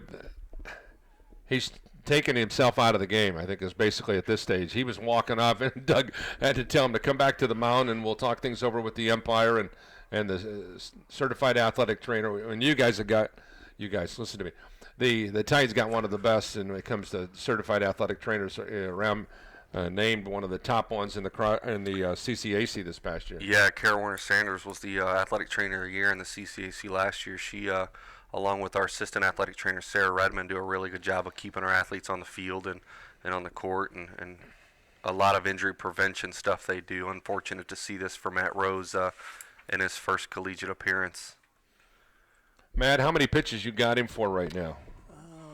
S2: he's taken himself out of the game, I think, is basically at this stage. He was walking off, and Doug had to tell him to come back to the mound, and we'll talk things over with the umpire and the certified athletic trainer. And you guys, listen to me. The Titans got one of the best, and when it comes to certified athletic trainers around. Named one of the top ones in the CCAC this past year.
S3: Yeah, Kara Warner-Sanders was the athletic trainer of the year in the CCAC last year. She, along with our assistant athletic trainer, Sarah Redmond, do a really good job of keeping our athletes on the field and on the court, and a lot of injury prevention stuff they do. Unfortunate to see this for Matt Rose in his first collegiate appearance.
S2: Matt, how many pitches you got him for right now?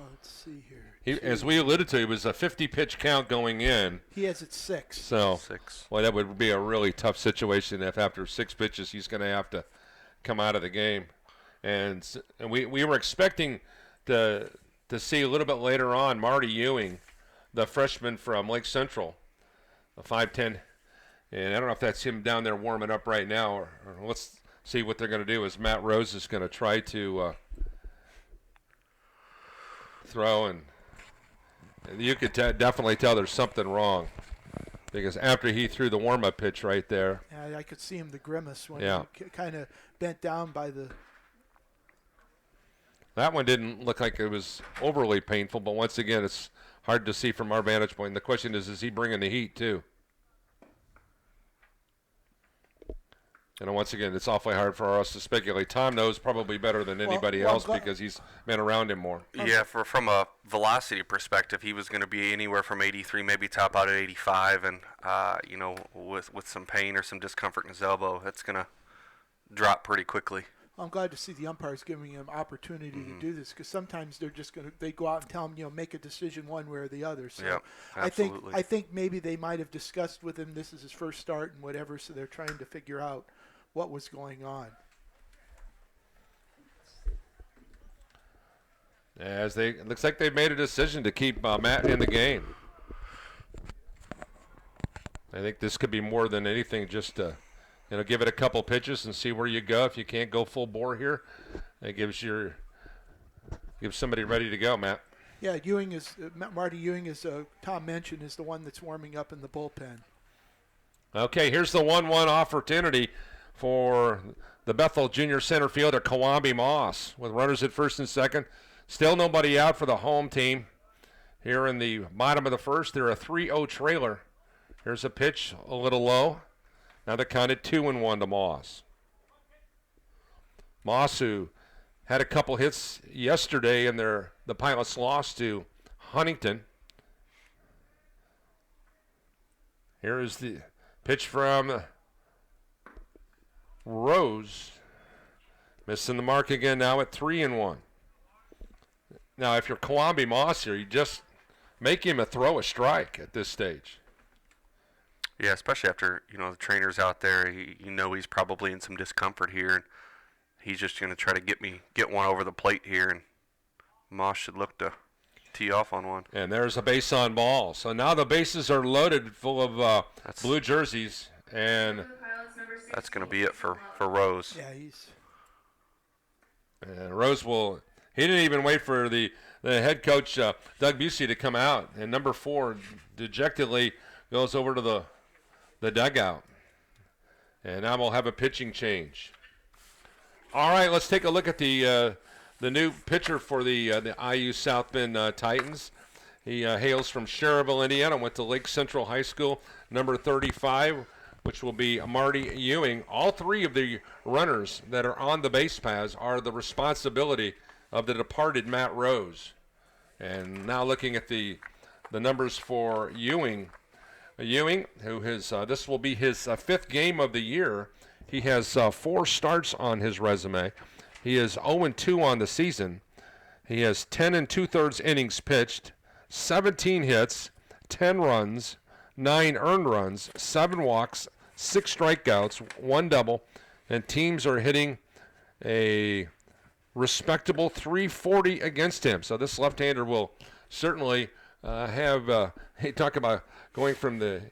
S4: Let's see here.
S2: As we alluded to, it was a 50-pitch count going in.
S4: He has it 6.
S2: So,
S3: 6.
S2: Well, that would be a really tough situation if after 6 pitches he's going to have to come out of the game. And we were expecting to see a little bit later on Marty Ewing, the freshman from Lake Central, a 5'10", and I don't know if that's him down there warming up right now, or let's see what they're going to do. Is Matt Rose is going to try to throw, and you could definitely tell there's something wrong, because after he threw the warm-up pitch right there.
S4: Yeah, I could see him, the grimace, when he kind of bent down by the.
S2: That one didn't look like it was overly painful, but once again, it's hard to see from our vantage point. And the question is he bringing the heat too? And once again, it's awfully hard for us to speculate. Tom knows probably better than anybody else because he's been around him more.
S3: Yeah, from a velocity perspective, he was going to be anywhere from 83, maybe top out at 85, and with some pain or some discomfort in his elbow, that's going to drop pretty quickly.
S4: I'm glad to see the umpires giving him opportunity to do this, because sometimes they're just they go out and tell him, make a decision one way or the other. So
S3: yep, absolutely.
S4: I think maybe they might have discussed with him, this is his first start and whatever, so they're trying to figure out what was going on.
S2: It looks like they've made a decision to keep Matt in the game. I think this could be more than anything just to give it a couple pitches and see where you go. If you can't go full bore here, it gives somebody ready to go, Matt.
S4: Yeah, Marty Ewing, as Tom mentioned, is the one that's warming up in the bullpen.
S2: Okay, here's the 1-1 opportunity for the Bethel junior center fielder, Kawambi Moss, with runners at first and second. Still nobody out for the home team. Here in the bottom of the first, they're a 3-0 trailer. Here's a pitch, a little low. Now they're counted 2-1 to Moss. Moss, who had a couple hits yesterday in the Pilots lost to Huntington. Here is the pitch from Rose. Missing the mark again now at 3-1. Now, if you're Kwame Moss here, you just make him throw a strike at this stage.
S3: Yeah, especially after, the trainer's out there. He's probably in some discomfort here. And he's just going to try to get one over the plate here. And Moss should look to tee off on one.
S2: And there's a base on ball. So now the bases are loaded full of blue jerseys. And
S3: that's going to be it for Rose.
S4: Yeah,
S2: Rose will – he didn't even wait for the head coach, Doug Busey, to come out. And number 4 dejectedly goes over to the dugout. And now we'll have a pitching change. All right, let's take a look at the new pitcher for the IU South Bend Titans. He hails from Cherryville, Indiana, went to Lake Central High School, number 35, which will be Marty Ewing. All 3 of the runners that are on the base paths are the responsibility of the departed Matt Rose. And now looking at the numbers for Ewing, who has this will be his 5th game of the year. He has 4 starts on his resume. He is 0-2 on the season. He has 10 2/3 innings pitched, 17 hits, 10 runs, 9 earned runs, 7 walks, 6 strikeouts, 1 double, and teams are hitting a respectable .340 against him. So this left-hander will certainly have talk about going from the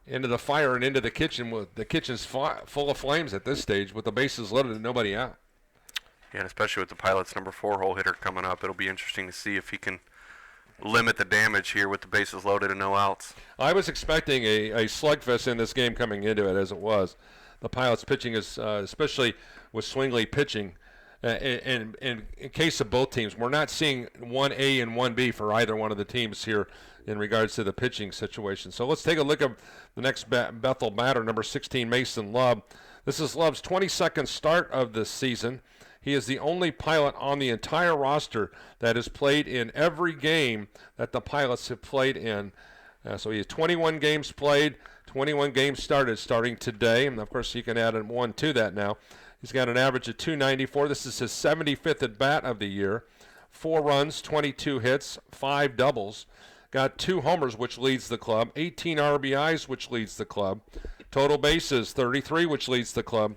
S2: into the fire and into the kitchen. With the kitchen's full of flames at this stage with the bases loaded and nobody out.
S3: Yeah, and especially with the Pilots' number 4 hole hitter coming up, it'll be interesting to see if he can limit the damage here with the bases loaded and no outs.
S2: I was expecting a slugfest in this game coming into it, as it was. The Pilots pitching is, especially with Swingley pitching, in case of both teams, we're not seeing 1A and 1B for either one of the teams here in regards to the pitching situation. So let's take a look at the next Bethel batter, number 16, Mason Love. This is Love's 22nd start of this season. He is the only Pilot on the entire roster that has played in every game that the Pilots have played in. So he has 21 games played, 21 games starting today. And, of course, you can add 1 to that now. He's got an average of .294. This is his 75th at-bat of the year. 4 runs, 22 hits, 5 doubles. Got 2 homers, which leads the club. 18 RBIs, which leads the club. Total bases, 33, which leads the club.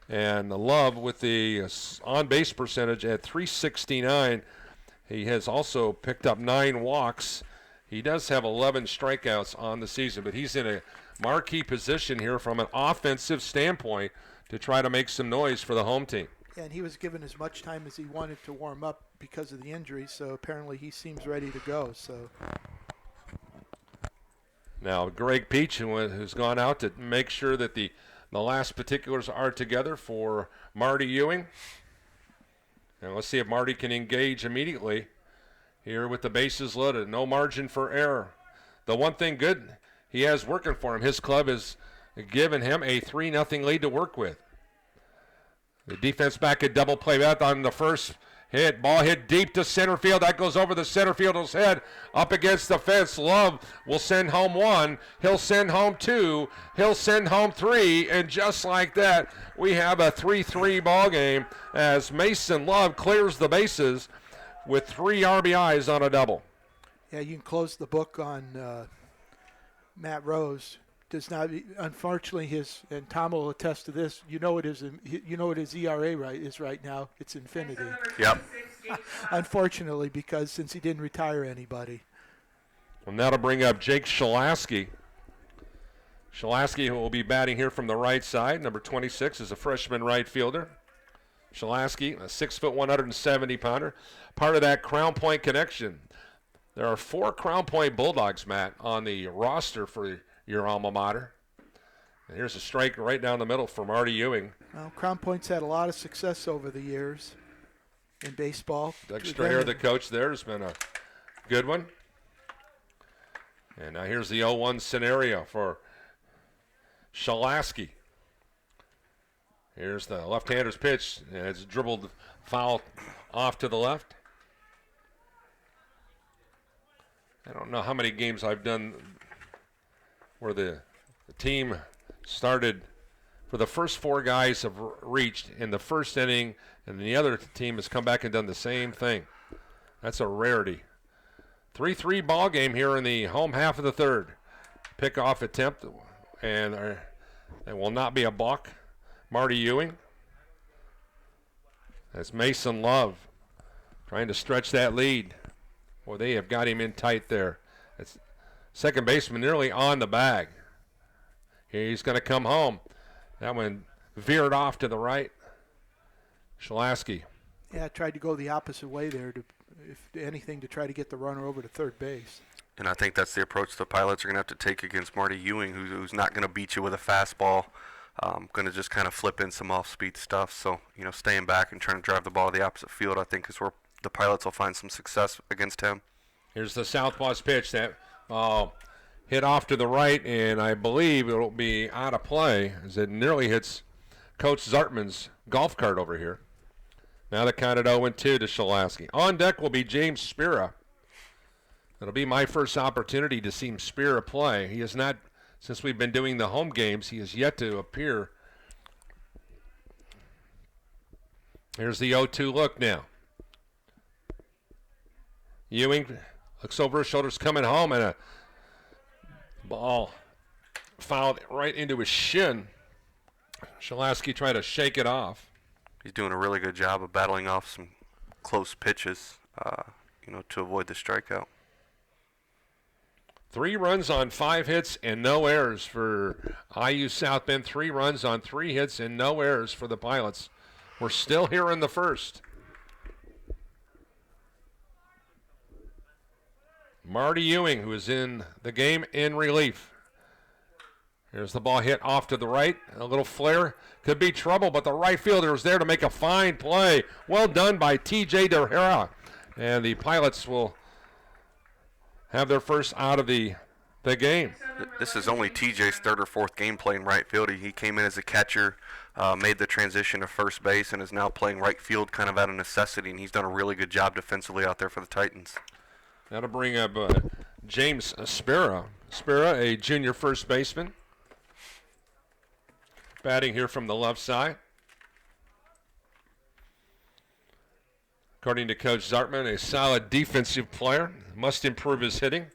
S2: And Love with the on-base percentage at .369. He has also picked up 9 walks. He does have 11 strikeouts on the season, but he's in a marquee position here from an offensive standpoint to try to make some noise for the home team.
S4: And he was given as much time as he wanted to warm up because of the injury, so apparently he seems ready to go. So
S2: now Greg Peach, who's gone out to make sure that the last particulars are together for Marty Ewing. And let's see if Marty can engage immediately here with the bases loaded. No margin for error. The one thing good he has working for him, his club has given him a 3-0 lead to work with. The defense back at double play back on the first hit. Ball hit deep to center field. That goes over the center fielder's head up against the fence. Love will send home 1. He'll send home 2. He'll send home 3. And just like that, we have a 3-3 ball game as Mason Love clears the bases with 3 RBIs on a double.
S4: Yeah, you can close the book on Matt Rose. Does not, unfortunately, and Tom will attest to this. You know what his ERA is right now. It's infinity.
S3: Yep.
S4: Unfortunately, because since he didn't retire anybody.
S2: And that'll bring up Jake Shalaski. Shalaski, who will be batting here from the right side. Number 26 is a freshman right fielder. Shalaski, a 6', 170-pounder. Part of that Crown Point connection. There are 4 Crown Point Bulldogs, Matt, on the roster for your alma mater. And here's a strike right down the middle for Marty Ewing.
S4: Well, Crown Point's had a lot of success over the years in baseball.
S2: Doug Strayer, the coach there, has been a good one. And now here's the 0-1 scenario for Shalaski. Here's the left-hander's pitch, and it's dribbled foul off to the left. I don't know how many games I've done where the team started, for the first 4 guys have reached in the first inning, and the other team has come back and done the same thing. That's a rarity. 3-3 ball game here in the home half of the third. Pickoff attempt, and it will not be a balk. Marty Ewing. That's Mason Love trying to stretch that lead. Boy, they have got him in tight there. It's second baseman nearly on the bag. He's going to come home. That one veered off to the right. Shalaski.
S4: Yeah, tried to go the opposite way there, if anything, to try to get the runner over to third base.
S3: And I think that's the approach the Pilots are going to have to take against Marty Ewing, who's not going to beat you with a fastball. Going to just kind of flip in some off-speed stuff. So, staying back and trying to drive the ball to the opposite field, I think, is where the Pilots will find some success against him.
S2: Here's the southpaw's pitch. That ball hit off to the right, and I believe it will be out of play as it nearly hits Coach Zartman's golf cart over here. Now the count at 0-2 to Shalaski. On deck will be James Spira. It'll be my first opportunity to see Spira play. He has not, since we've been doing the home games, he has yet to appear. Here's the 0-2 look now. Ewing looks over his shoulders coming home, and a ball fouled right into his shin. Shalaski tried to shake it off.
S3: He's doing a really good job of battling off some close pitches, to avoid the strikeout.
S2: 3 runs on 5 hits and no errors for IU South Bend. 3 runs on 3 hits and no errors for the Pilots. We're still here in the first. Marty Ewing, who is in the game in relief. Here's the ball hit off to the right. A little flare. Could be trouble, but the right fielder is there to make a fine play. Well done by T.J. DeHera. And the Pilots will have their first out of the game.
S3: This is only TJ's third or fourth game playing right field. He came in as a catcher, made the transition to first base, and is now playing right field kind of out of necessity, and he's done a really good job defensively out there for the Titans.
S2: That'll bring up James Spira. Spira, a junior first baseman. Batting here from the left side. According to Coach Zartman, a solid defensive player. Must improve his hitting.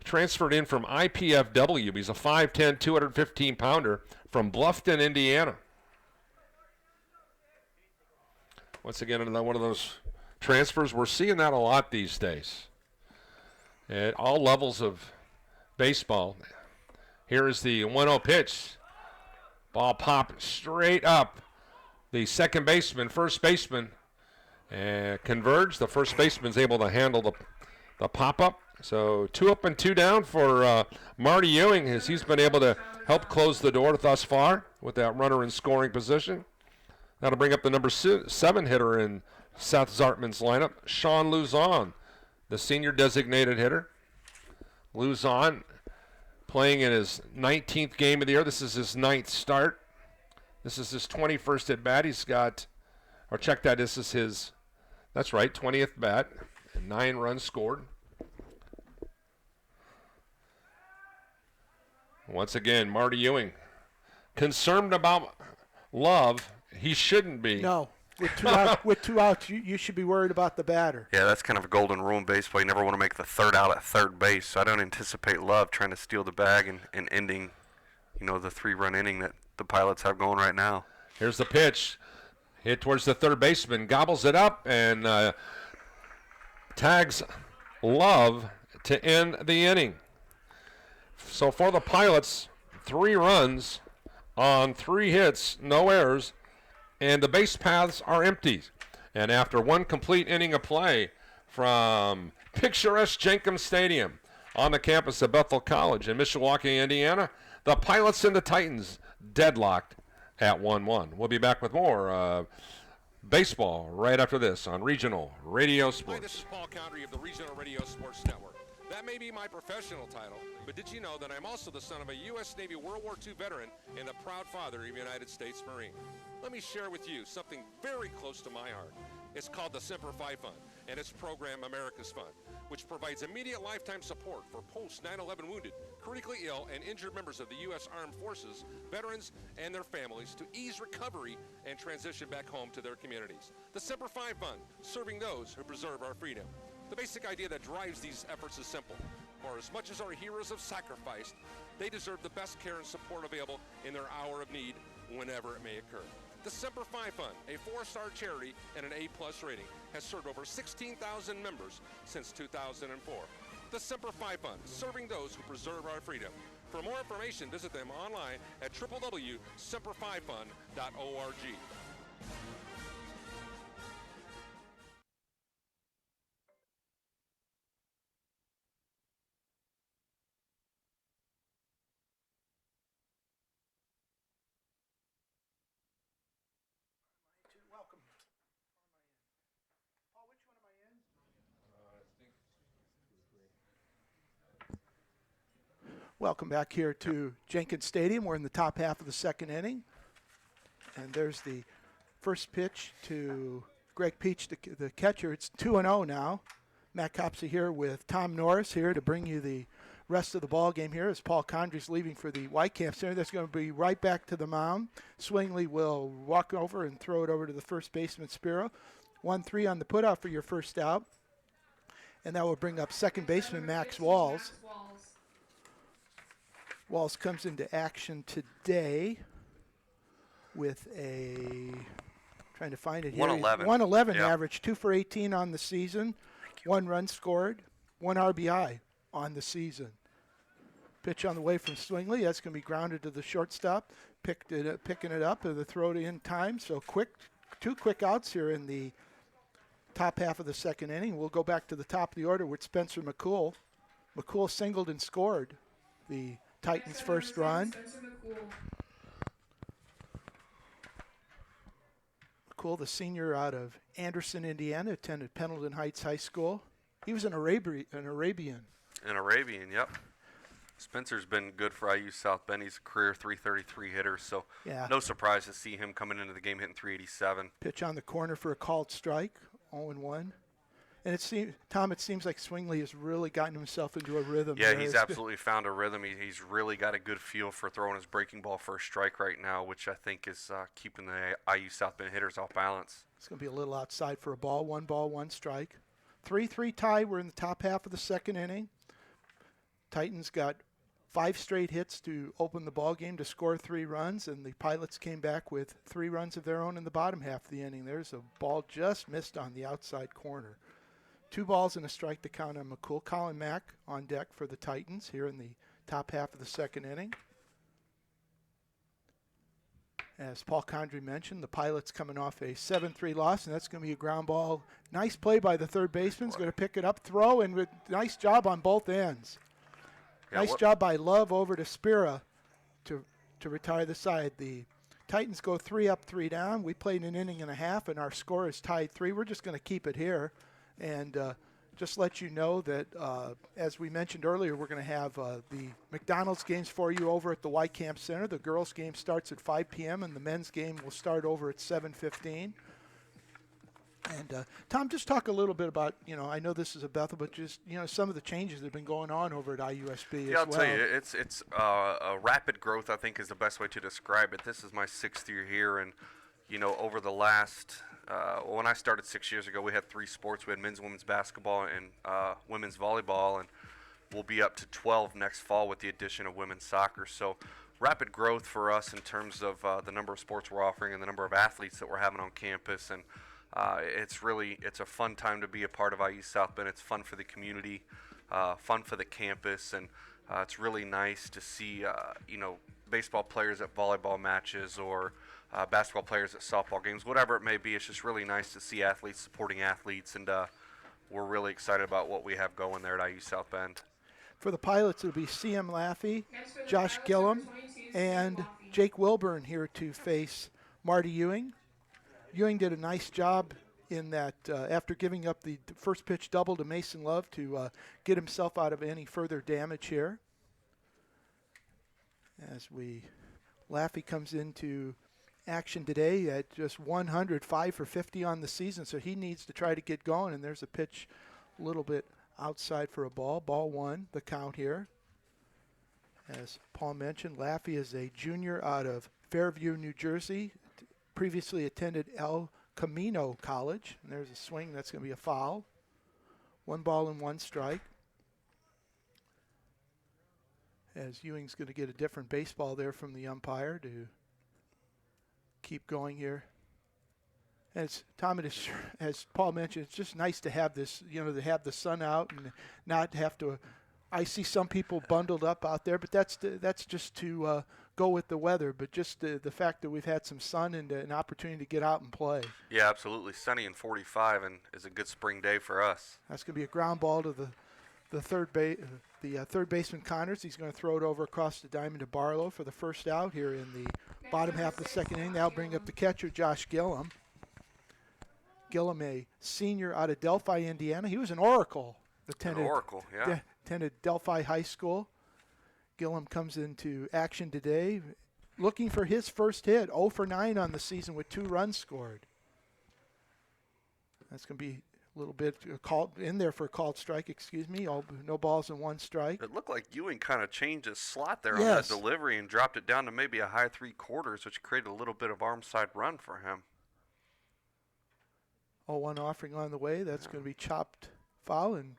S2: Transferred in from IPFW. He's a 5'10", 215-pounder from Bluffton, Indiana. Once again, another one of those transfers. We're seeing that a lot these days at all levels of baseball. Here is the 1-0 pitch. Ball popped straight up. The second baseman, first baseman, converged. The first baseman's able to handle the pop-up. So 2 up and 2 down for Marty Ewing, as he's been able to help close the door thus far with that runner in scoring position. That'll bring up the number 7 hitter in Seth Zartman's lineup, Sean Luzon, the senior designated hitter. Luzon playing in his 19th game of the year. This is his 9th start. This is his 21st at bat. He's got, or check that, this is his, that's right, 20th bat, and 9 runs scored. Once again, Marty Ewing, concerned about Love. He shouldn't be.
S4: No. With two outs, you should be worried about the batter.
S3: Yeah, that's kind of a golden rule in baseball. You never want to make the third out at third base. So I don't anticipate Love trying to steal the bag and ending, the 3-run inning that the Pilots have going right now.
S2: Here's the pitch. Hit towards the third baseman. Gobbles it up and tags Love to end the inning. So for the Pilots, 3 runs on 3 hits, no errors, and the base paths are empty. And after 1 complete inning of play from picturesque Jenkins Stadium on the campus of Bethel College in Mishawaka, Indiana, the Pilots and the Titans deadlocked at 1-1. We'll be back with more baseball right after this on Regional Radio Sports.
S8: Hi, this is Paul Condry of the Regional Radio Sports Network. That may be my professional title, but did you know that I'm also the son of a U.S. Navy World War II veteran and the proud father of a United States Marine? Let me share with you something very close to my heart. It's called the Semper Fi Fund, and its program America's Fund. which provides immediate lifetime support for post 9/11 wounded, critically ill, and injured members of the U.S. Armed Forces, veterans, and their families to ease recovery and transition back home to their communities. The Semper Fi Fund, serving those who preserve our freedom. The basic idea that drives these efforts is simple. For as much as our heroes have sacrificed, they deserve the best care and support available in their hour of need, whenever it may occur. The Semper Fi Fund, a 4-star charity and an A+ rating, has served over 16,000 members since 2004. The Semper Fi Fund, serving those who preserve our freedom. For more information, visit them online at www.semperfifund.org.
S4: Welcome. Paul, which one am I in? Welcome back here to Jenkins Stadium. We're in the top half of the second inning. And there's the first pitch to Greg Peach, the catcher. It's 2-0 now. Matt Copsey here with Tom Norris here to bring you the rest of the ball game here as Paul Condry's leaving for the Whitecamp Center. That's going to be right back to the mound. Swingley will walk over and throw it over to the first baseman, Spiro. 1-3 on the putout for your first out. And that will bring up second baseman, Max Walls. Walls comes into action today with a, trying to find it here.
S3: 111.
S4: 111
S3: Yep.
S4: average, 2 for 18 on the season. 1 run scored, 1 RBI on the season. Pitch on the way from Swingley. That's going to be grounded to the shortstop. Picking it up and the throw in time. So two quick outs here in the top half of the second inning. We'll go back to the top of the order with Spencer McCool. McCool singled and scored the Titans' first run. McCool, the senior out of Anderson, Indiana, attended Pendleton Heights High School. He was an Arabian.
S3: An Arabian, yep. Spencer's been good for IU South Bend. He's a career .333 hitter, so
S4: Yeah.
S3: no surprise to see him coming into the game hitting .387.
S4: Pitch on the corner for a called strike, 0-1. And it seems like Swingley has really gotten himself into a rhythm.
S3: Yeah,
S4: there.
S3: he's
S4: It's
S3: absolutely found a rhythm. He's really got a good feel for throwing his breaking ball for a strike right now, which I think is keeping the IU South Bend hitters off balance.
S4: It's going to be a little outside for a ball. 1 strike. 3-3 tie. We're in the top half of the second inning. Titans got 5 straight hits to open the ball game to score 3 runs, and the Pilots came back with 3 runs of their own in the bottom half of the inning. There's a ball just missed on the outside corner. 2 balls and a strike to count on McCool. Colin Mack on deck for the Titans here in the top half of the second inning. As Paul Condry mentioned, the Pilots coming off a 7-3 loss, and that's going to be a ground ball. Nice play by the third baseman. He's going to pick it up, throw, and nice job on both ends.
S3: Yeah,
S4: Nice job by Love over to Spira to retire the side. The Titans go 3 up, 3 down. We played an inning and a half, and our score is tied 3. We're just going to keep it here. And just let you know that, as we mentioned earlier, we're going to have the McDonald's games for you over at the Whitecamp Center. The girls' game starts at 5 p.m., and the men's game will start over at 7:15. And, Tom, just talk a little bit about, I know this is a Bethel, but just, some of the changes that have been going on over at IUSB
S3: Yeah, I'll tell you, it's a rapid growth, I think, is the best way to describe it. This is my 6th year here, and, over the last when I started 6 years ago, we had 3 sports. We had men's, women's basketball, and women's volleyball, and we'll be up to 12 next fall with the addition of women's soccer. So rapid growth for us in terms of the number of sports we're offering and the number of athletes that we're having on campus. And it's a fun time to be a part of IU South Bend. It's fun for the community, fun for the campus, and it's really nice to see baseball players at volleyball matches or basketball players at softball games, whatever it may be. It's just really nice to see athletes supporting athletes, and we're really excited about what we have going there at IU South Bend.
S4: For the Pilots, it'll be C.M. Laffey, Josh Gillum, and Jake Wilburn here to face Marty Ewing. Ewing did a nice job in that after giving up the first pitch double to Mason Love to get himself out of any further damage here. As Laffey comes into action today at just 105 for 50 on the season, so he needs to try to get going, and there's a pitch a little bit outside for a ball. Ball 1, the count here. As Paul mentioned, Laffey is a junior out of Fairview, New Jersey. Previously attended El Camino College. And there's a swing. That's going to be a foul. 1 ball and 1 strike. As Ewing's going to get a different baseball there from the umpire to keep going here. As Tom, as Paul mentioned, it's just nice to have this, to have the sun out and not have to. I see some people bundled up out there, but that's just to go with the weather. But just the fact that we've had some sun and an opportunity to get out and play.
S3: Yeah, absolutely. Sunny and 45, and is a good spring day for us.
S4: That's going to be a ground ball to the third baseman Connors. He's going to throw it over across the diamond to Barlow for the first out here in the bottom half of the second inning. That'll bring up the catcher, Josh Gillum. Gillum, a senior out of Delphi, Indiana. He was an Oracle. Attended Delphi High School. Gillum comes into action today looking for his first hit. 0 for 9 on the season with 2 runs scored. That's going to be a little bit called in there for a called strike, no balls and 1 strike.
S3: It looked like Ewing kind of changed his slot there on that delivery and dropped it down to maybe a high 3/4, which created a little bit of arm side run for him.
S4: 0-1 offering on the way. That's going to be chopped foul. And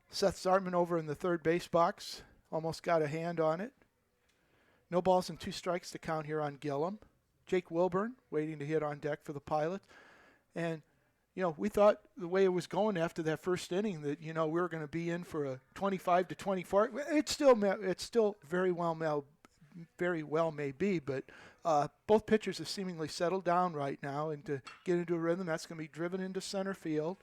S4: Seth Zartman over in the third base box almost got a hand on it. No balls and 2 strikes to count here on Gillum. Jake Wilburn waiting to hit on deck for the Pilots. And, we thought the way it was going after that first inning that, we were going to be in for a 25-24. It's still very well may be, but both pitchers have seemingly settled down right now, and to get into a rhythm, that's going to be driven into center field.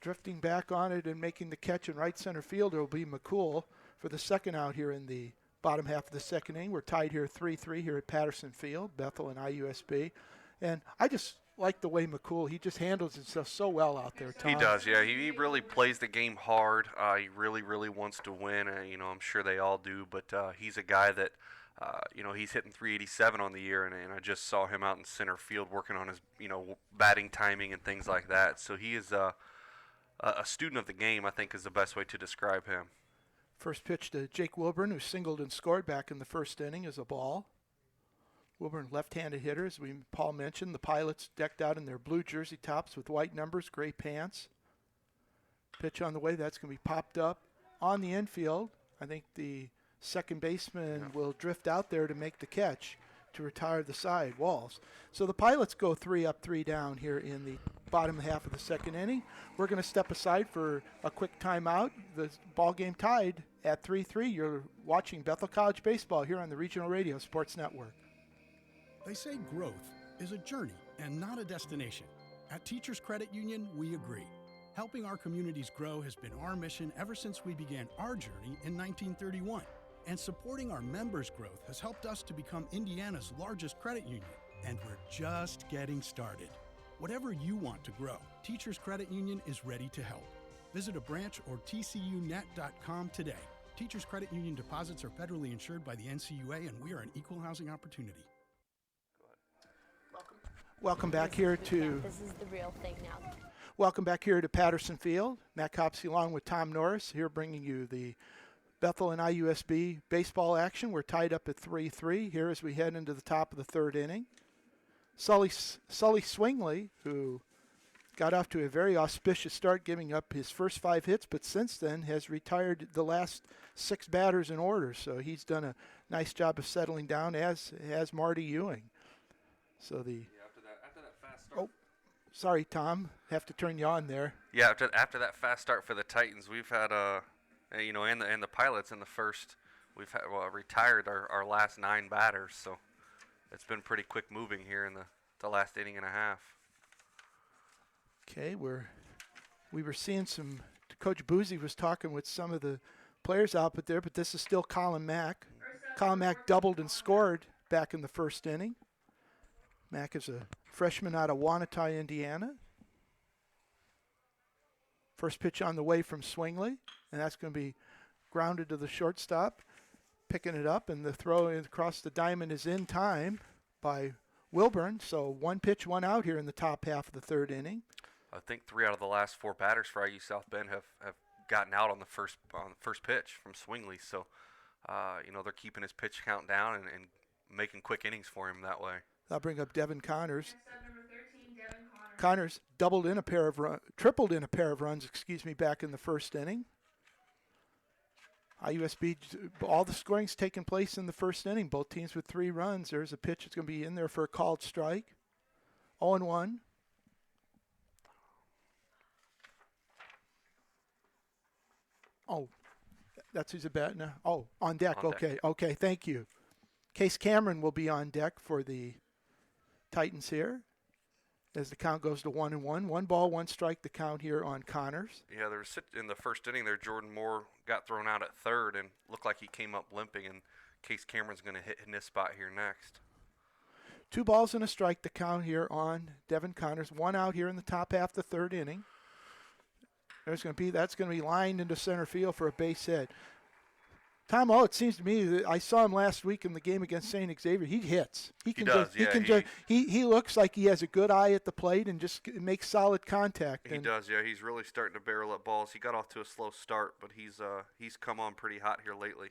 S4: Drifting back on it and making the catch in right center field will be McCool for the second out here in the bottom half of the second inning. We're tied here 3-3 here at Patterson Field, Bethel and IUSB. And I just like the way McCool, he just handles himself so well out there, Tom.
S3: He does, yeah. He really plays the game hard. He really, really wants to win. I'm sure they all do, but he's a guy that, he's hitting 387 on the year, and I just saw him out in center field working on his, batting timing and things like that. So he is a student of the game, I think, is the best way to describe him.
S4: First pitch to Jake Wilburn, who singled and scored back in the first inning, is a ball. Wilburn, left-handed hitter, as Paul mentioned. The Pilots decked out in their blue jersey tops with white numbers, gray pants. Pitch on the way. That's going to be popped up on the infield. I think the second baseman will drift out there to make the catch to retire the side walls. So the Pilots go 3 up, 3 down here in the bottom half of the second inning. We're going to step aside for a quick timeout. The ball game tied at 3-3. You're watching Bethel College Baseball here on the Regional Radio Sports Network.
S9: They say growth is a journey and not a destination. At Teachers Credit Union, we agree. Helping our communities grow has been our mission ever since we began our journey in 1931. And supporting our members' growth has helped us to become Indiana's largest credit union. And we're just getting started. Whatever you want to grow, Teachers Credit Union is ready to help. Visit a branch or tcunet.com today. Teachers Credit Union deposits are federally insured by the NCUA, and we are an equal housing opportunity.
S4: Welcome back here to.
S10: This is the real thing now.
S4: Welcome back here to Patterson Field. Matt Copsey along with Tom Norris here bringing you the Bethel and IUSB baseball action. We're tied up at 3-3 here as we head into the top of the third inning. Sully Swingley, who got off to a very auspicious start, giving up his first 5 hits, but since then has retired the last 6 batters in order. So he's done a nice job of settling down, as has Marty Ewing. So
S3: after that fast start.
S4: Oh, sorry, Tom. Have to turn you on there.
S3: Yeah, after that fast start for the Titans, we've had and the Pilots in the first, we've had retired our last 9 batters. So it's been pretty quick moving here in the last inning and a half.
S4: Okay, we were seeing some. Coach Boozy was talking with some of the players out there, but this is still Colin Mack. Colin Mack doubled and scored back in the first inning. Mack is a freshman out of Wanata, Indiana. First pitch on the way from Swingley, and that's going to be grounded to the shortstop. Picking it up, and the throw across the diamond is in time by Wilburn. So 1 pitch, 1 out here in the top half of the third inning.
S3: I think 3 out of the last 4 batters for IU South Bend have gotten out on the first pitch from Swingley. So, they're keeping his pitch count down and making quick innings for him that way.
S4: I'll bring up Devin Connors.
S7: Next up, number 13, Devin Connors.
S4: Connors tripled in a pair of runs, back in the first inning. IUSB, all the scoring's taken place in the first inning. Both teams with 3 runs. There's a pitch that's going to be in there for a called strike. 0-1. Oh, that's who's a bat now. Oh, on deck. Okay, thank you. Case Cameron will be on deck for the Titans here as the count goes to 1-1. 1 ball, 1 strike, the count here on Connors.
S3: Yeah, there was in the first inning there, Jordan Moore got thrown out at third and looked like he came up limping, and Case Cameron's going to hit in this spot here next.
S4: 2 balls and a strike, the count here on Devin Connors. 1 out here in the top half of the third inning. That's going to be lined into center field for a base hit. Tom, it seems to me that I saw him last week in the game against St. Xavier. He hits. He looks like he has a good eye at the plate and just makes solid contact.
S3: He does, yeah. He's really starting to barrel up balls. He got off to a slow start, but he's come on pretty hot here lately.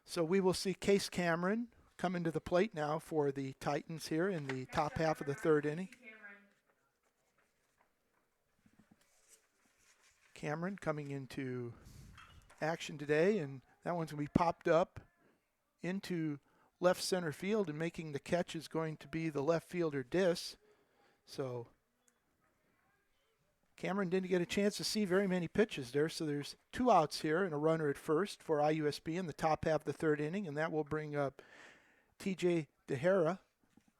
S4: So we will see Case Cameron come into the plate now for the Titans here in the top half of the third inning. Cameron coming into action today, and that one's going to be popped up into left center field, and making the catch is going to be the left fielder Diss. So Cameron didn't get a chance to see very many pitches there, so there's 2 outs here and a runner at first for IUSB in the top half of the third inning, and that will bring up TJ DeHera.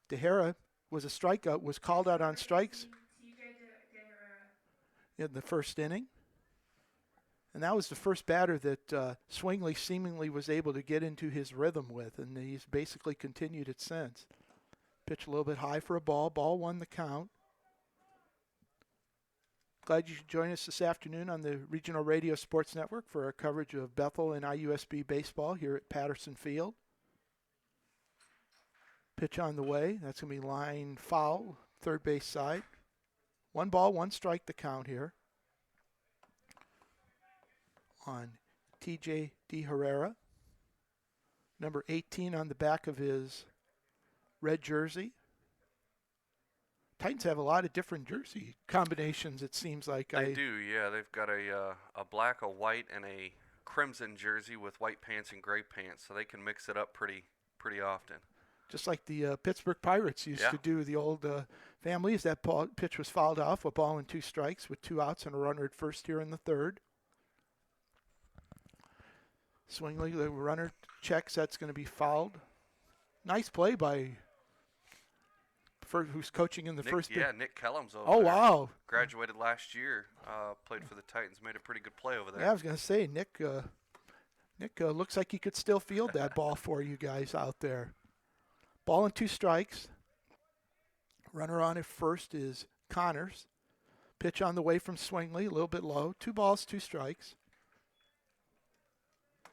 S4: DeHera was a strikeout, was called out on strikes in the first inning. And that was the first batter that Swingley seemingly was able to get into his rhythm with, and he's basically continued it since. Pitch a little bit high for a ball. Ball 1 the count. Glad you could join us this afternoon on the Regional Radio Sports Network for our coverage of Bethel and IUSB baseball here at Patterson Field. Pitch on the way. That's going to be line foul, third base side. 1 ball, 1 strike the count here on TJ D. Herrera, number 18 on the back of his red jersey. Titans have a lot of different jersey combinations, it seems like.
S3: They do, yeah. They've got a black, a white, and a crimson jersey with white pants and gray pants, so they can mix it up pretty often.
S4: Just like the Pittsburgh Pirates used to do, the old families. That pitch was fouled off, a ball and 2 strikes with 2 outs and a runner at first here in the third. Swingley, the runner checks, that's going to be fouled. Nice play by who's coaching in the first.
S3: Yeah, Nick Kellums over
S4: there.
S3: Oh,
S4: wow.
S3: Graduated last year, played for the Titans, made a pretty good play over there.
S4: Yeah, I was going to say, Nick looks like he could still field that ball for you guys out there. Ball and 2 strikes. Runner on at first is Connors. Pitch on the way from Swingley, a little bit low. 2 balls, 2 strikes.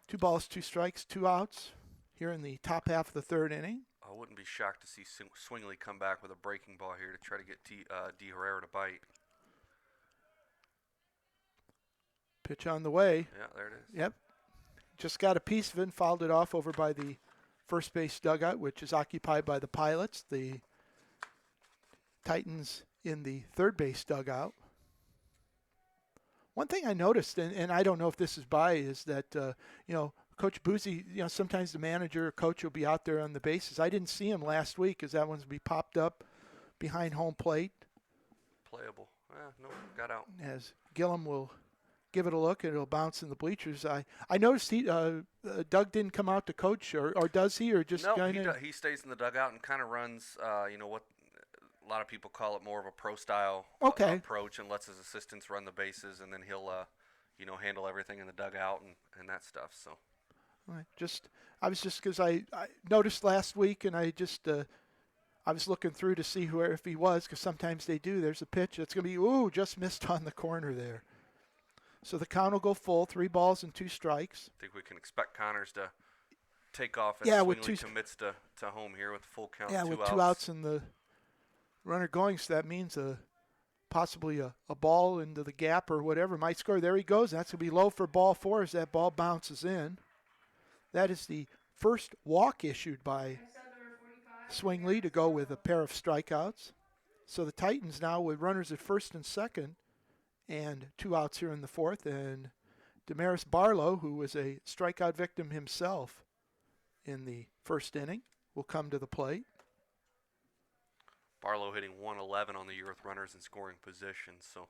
S4: 2 balls, 2 strikes, 2 outs here in the top half of the third inning.
S3: I wouldn't be shocked to see Swingley come back with a breaking ball here to try to get D. Herrera to bite.
S4: Pitch on the way.
S3: Yeah, there it is.
S4: Yep. Just got a piece of it and fouled it off over by the first base dugout, which is occupied by the Pilots. The Titans in the third base dugout. One thing I noticed, and I don't know if this is by, is that, Coach Boozy, sometimes the manager or coach will be out there on the bases. I didn't see him last week as that one's be popped up behind home plate.
S3: Playable. No, got out.
S4: As Gillum will give it a look, and it'll bounce in the bleachers. I noticed Doug didn't come out to coach, or does he, or just
S3: no, he stays in the dugout and kind of runs, what a lot of people call it more of a pro-style approach, and lets his assistants run the bases, and then he'll, handle everything in the dugout and that stuff. So,
S4: I was just because I noticed last week, and I was looking through to see if he was, because sometimes they do. There's a pitch that's going to be just missed on the corner there. So the count will go full, 3 balls and 2 strikes.
S3: I think we can expect Connors to take off as Swingley commits to home here with the full count.
S4: Yeah,
S3: 2
S4: with
S3: outs.
S4: 2 outs and the runner going, so that means a possibly a ball into the gap or whatever might score. There he goes. That's going to be low for ball 4 as that ball bounces in. That is the first walk issued by Swingley to go with a pair of strikeouts. So the Titans now with runners at first and second and 2 outs here in the 4th. And Damaris Barlow, who was a strikeout victim himself in the first inning, will come to the plate.
S3: Barlow hitting 111 on the year with runners in scoring position, so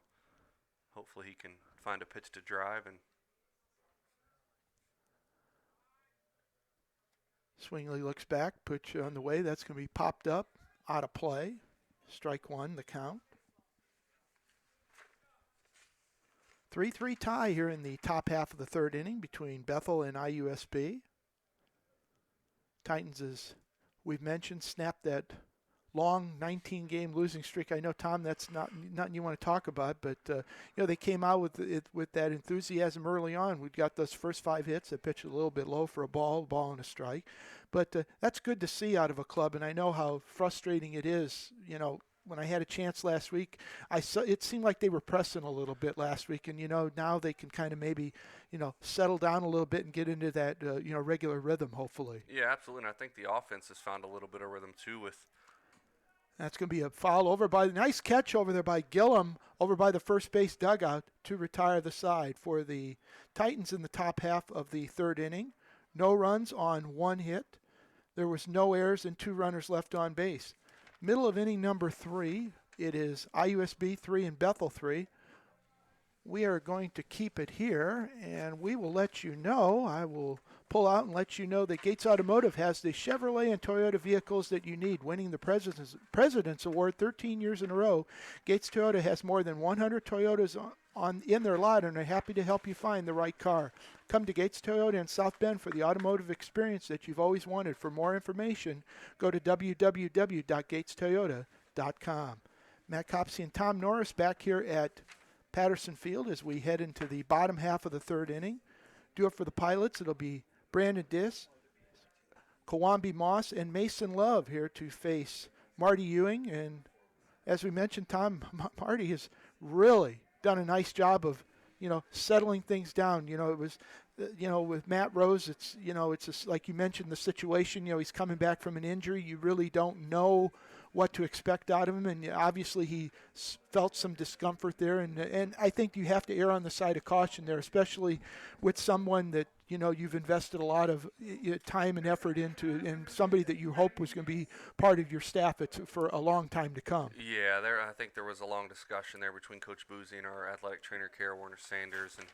S3: hopefully he can find a pitch to drive. And
S4: Swingley looks back, pitch on the way. That's going to be popped up, out of play. Strike 1, the count. 3-3 tie here in the top half of the 3rd inning between Bethel and IUSB. Titans, as we've mentioned, snapped that long 19-game losing streak. I know, Tom, that's not nothing you want to talk about, but they came out with that enthusiasm early on. We got those first 5 hits. They pitched a little bit low for a ball and a strike, but that's good to see out of a club. And I know how frustrating it is. When I had a chance last week, it seemed like they were pressing a little bit last week, and now they can kind of maybe settle down a little bit and get into that regular rhythm, hopefully.
S3: Yeah, absolutely. And I think the offense has found a little bit of rhythm too with.
S4: That's going to be a foul over by nice catch over there by Gillum over by the first base dugout to retire the side for the Titans in the top half of the 3rd inning. No runs on 1 hit. There was no errors and 2 runners left on base. Middle of inning number 3, it is IUSB 3 and Bethel 3. We are going to keep it here, and we will let you know. I will pull out and let you know that Gates Automotive has the Chevrolet and Toyota vehicles that you need, winning the President's Award 13 years in a row. Gates Toyota has more than 100 Toyotas in their lot, and are happy to help you find the right car. Come to Gates Toyota in South Bend for the automotive experience that you've always wanted. For more information, go to www.gatestoyota.com. Matt Copsey and Tom Norris back here at Patterson Field as we head into the bottom half of the 3rd inning. Do it for the Pilots. It'll be Brandon Diss, Kawambi Moss, and Mason Love here to face Marty Ewing. And as we mentioned, Tom, Marty has really done a nice job of, settling things down. It was, with Matt Rose, it's just like you mentioned the situation. He's coming back from an injury. You really don't know what to expect out of him, and obviously he felt some discomfort there, and I think you have to err on the side of caution there, especially with someone that you've invested a lot of time and effort into, and somebody that you hope was going to be part of your staff for a long time to come.
S3: Yeah, I think there was a long discussion there between Coach Boozy and our athletic trainer, Kara Warner Sanders, and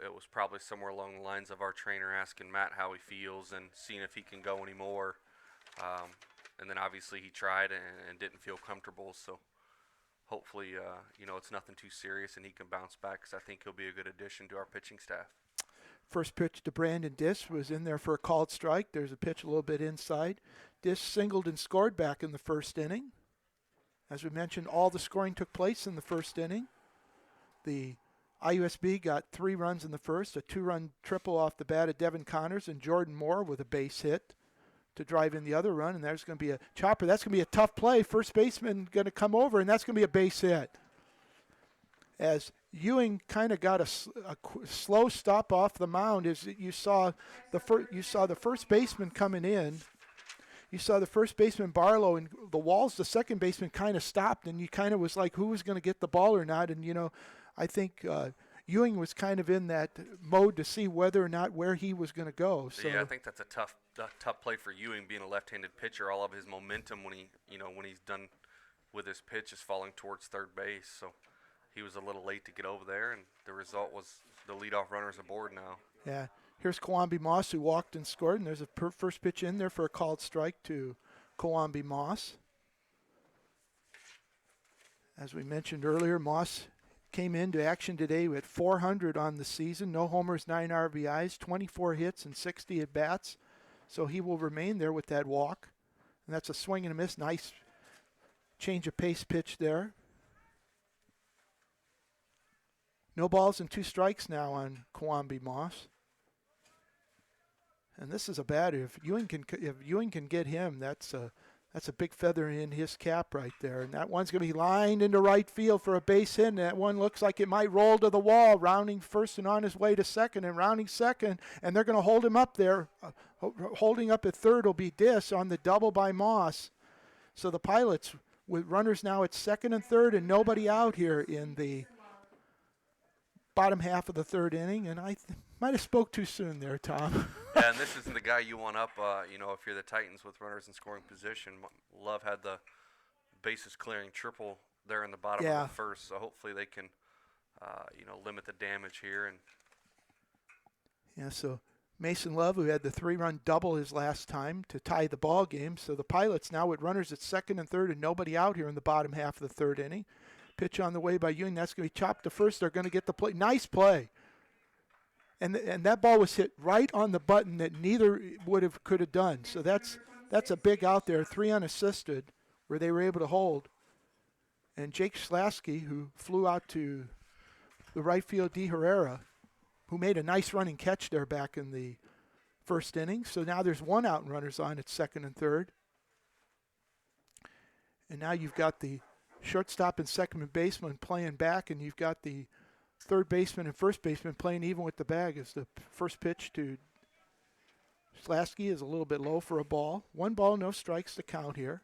S3: it was probably somewhere along the lines of our trainer asking Matt how he feels and seeing if he can go anymore. And then obviously he tried and didn't feel comfortable, so hopefully, it's nothing too serious and he can bounce back, because I think he'll be a good addition to our pitching staff.
S4: First pitch to Brandon Diss was in there for a called strike. There's a pitch a little bit inside. Diss singled and scored back in the 1st inning. As we mentioned, all the scoring took place in the 1st inning. The IUSB got 3 runs in the 1st, a 2-run triple off the bat of Devin Connors and Jordan Moore with a base hit to drive in the other run, and there's going to be a chopper. That's going to be a tough play. First baseman going to come over, and that's going to be a base hit. As Ewing kind of got a slow stop off the mound, as you saw the first baseman coming in. You saw the first baseman Barlow and the Walls, the second baseman, kind of stopped, and you kind of was like, who was going to get the ball or not? And I think Ewing was kind of in that mode to see whether or not where he was going to go. So
S3: yeah, I think that's a tough play for Ewing, being a left-handed pitcher. All of his momentum when he's done with his pitch is falling towards third base. So he was a little late to get over there, and the result was the leadoff runner's aboard now.
S4: Yeah. Here's Kawambi Moss, who walked and scored, and there's a first pitch in there for a called strike to Kawambi Moss. As we mentioned earlier, Moss came into action today with 400 on the season, no homers, 9 RBIs, 24 hits, and 60 at-bats. So he will remain there with that walk. And that's a swing and a miss. Nice change of pace pitch there. No balls and 2 strikes now on Kawambi Moss. And this is a batter. If Ewing can get him, that's That's a big feather in his cap right there. And that one's going to be lined into right field for a base hit. And that one looks like it might roll to the wall, rounding first and on his way to second and rounding second. And they're going to hold him up there. Holding up at third will be Dis on the double by Moss. So the Pilots with runners now at second and third and nobody out here in the bottom half of the third inning. And I might have spoke too soon there, Tom.
S3: Yeah, and this isn't the guy you want up, if you're the Titans with runners in scoring position. Love had the bases clearing triple there in the bottom of the first, so hopefully they can, limit the damage here. And
S4: yeah, so Mason Love, who had the 3-run double his last time to tie the ball game. So the Pilots now with runners at second and third and nobody out here in the bottom half of the third inning. Pitch on the way by Ewing. That's going to be chopped to first. They're going to get the play. Nice play. And that ball was hit right on the button that neither could have done. So that's a big out there, 3 unassisted, where they were able to hold. And Jake Slasky, who flew out to the right field, D. Herrera, who made a nice running catch there back in the first inning. So now there's 1 out and runners on at second and third. And now you've got the shortstop and second baseman playing back, and you've got the third baseman and first baseman playing even with the bag as the first pitch to Slasky is a little bit low for a ball. 1 ball, no strikes to count here.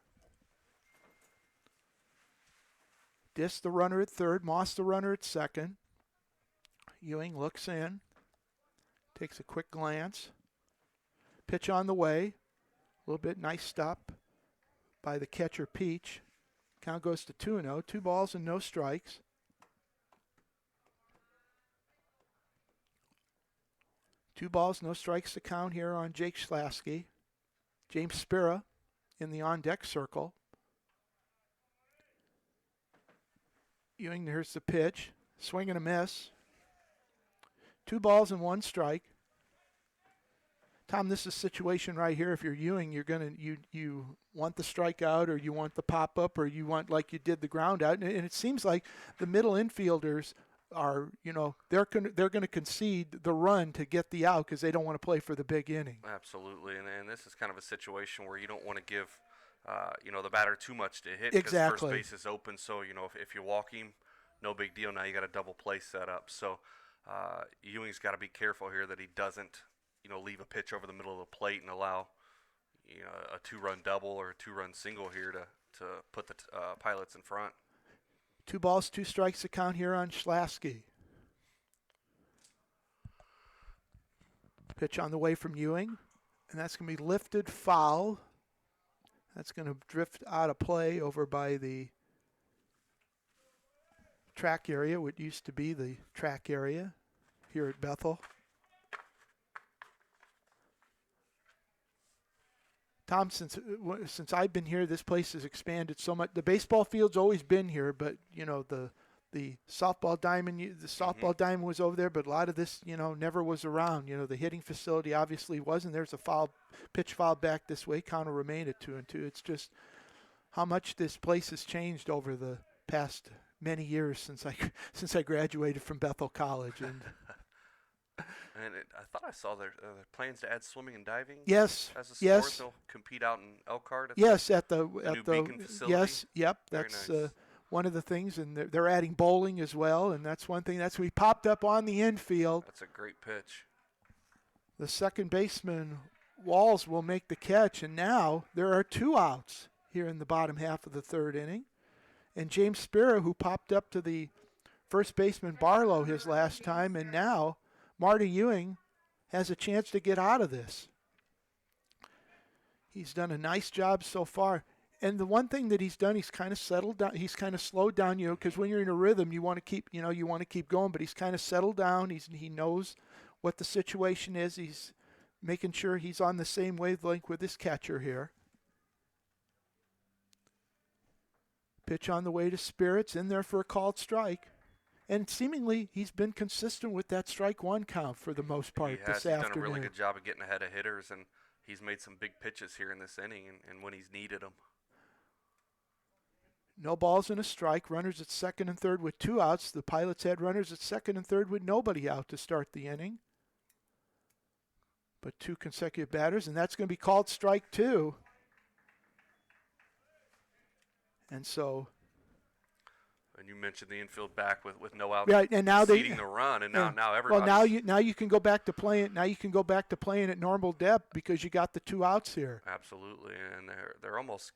S4: Dis the runner at third, Moss the runner at second. Ewing looks in, takes a quick glance. Pitch on the way. A little bit nice stop by the catcher Peach. Count goes to 2-0, 2 balls and no strikes. Two balls, no strikes to count here on Jake Slasky. James Spira in the on-deck circle. Ewing, here's the pitch. Swing and a miss. 2 balls and 1 strike. Tom, this is a situation right here. If you're Ewing, you're you want the strikeout, or you want the pop-up, or you want, like you did, the ground out. And it seems like the middle infielders are, they're going to concede the run to get the out because they don't want to play for the big inning.
S3: Absolutely, and this is kind of a situation where you don't want to give, the batter too much to hit because
S4: exactly.
S3: First base is open. So, if you walk him, no big deal. Now you got a double play set up. So Ewing's got to be careful here that he doesn't, leave a pitch over the middle of the plate and allow, a 2-run double or a 2-run single here to put the Pilots in front.
S4: 2 balls, 2 strikes to count here on Schlasky. Pitch on the way from Ewing, and that's going to be lifted foul. That's going to drift out of play over by the track area, what used to be the track area here at Bethel. Tom, since I've been here, this place has expanded so much. The baseball field's always been here, but the softball diamond, was over there, but a lot of this, never was around. The hitting facility obviously wasn't. There's a pitch foul back this way. Count will remain at 2-2. It's just how much this place has changed over the past many years since I graduated from Bethel College. And
S3: I thought I saw their plans to add swimming and diving.
S4: Yes.
S3: As a sport,
S4: yes.
S3: They'll compete out in Elkhart.
S4: At the
S3: new Beacon facility.
S4: Yes. Yep. That's nice. One of the things, and they're adding bowling as well, and that's one thing. We popped up on the infield.
S3: That's a great pitch.
S4: The second baseman Walls will make the catch, and now there are 2 outs here in the bottom half of the third inning, and James Spira, who popped up to the first baseman Barlow his last time, and now Marty Ewing has a chance to get out of this. He's done a nice job so far. And the one thing that he's done, he's kind of settled down. He's kind of slowed down, because when you're in a rhythm, you want to keep going. But he's kind of settled down. He knows what the situation is. He's making sure he's on the same wavelength with his catcher here. Pitch on the way to Spirits, in there for a called strike. And seemingly he's been consistent with that strike 1 count for the most part this afternoon.
S3: He's done a really good job of getting ahead of hitters, and he's made some big pitches here in this inning and when he's needed them.
S4: No balls and a strike. Runners at second and third with 2 outs. The Pilots had runners at second and third with nobody out to start the inning. But 2 consecutive batters, and that's going to be called strike 2. And so.
S3: And you mentioned the infield back with no out,
S4: right, and now
S3: conceding the run, and now everybody.
S4: Well, now you can go back to playing. Now you can go back to playing at normal depth because you got the 2 outs here.
S3: Absolutely, and they're almost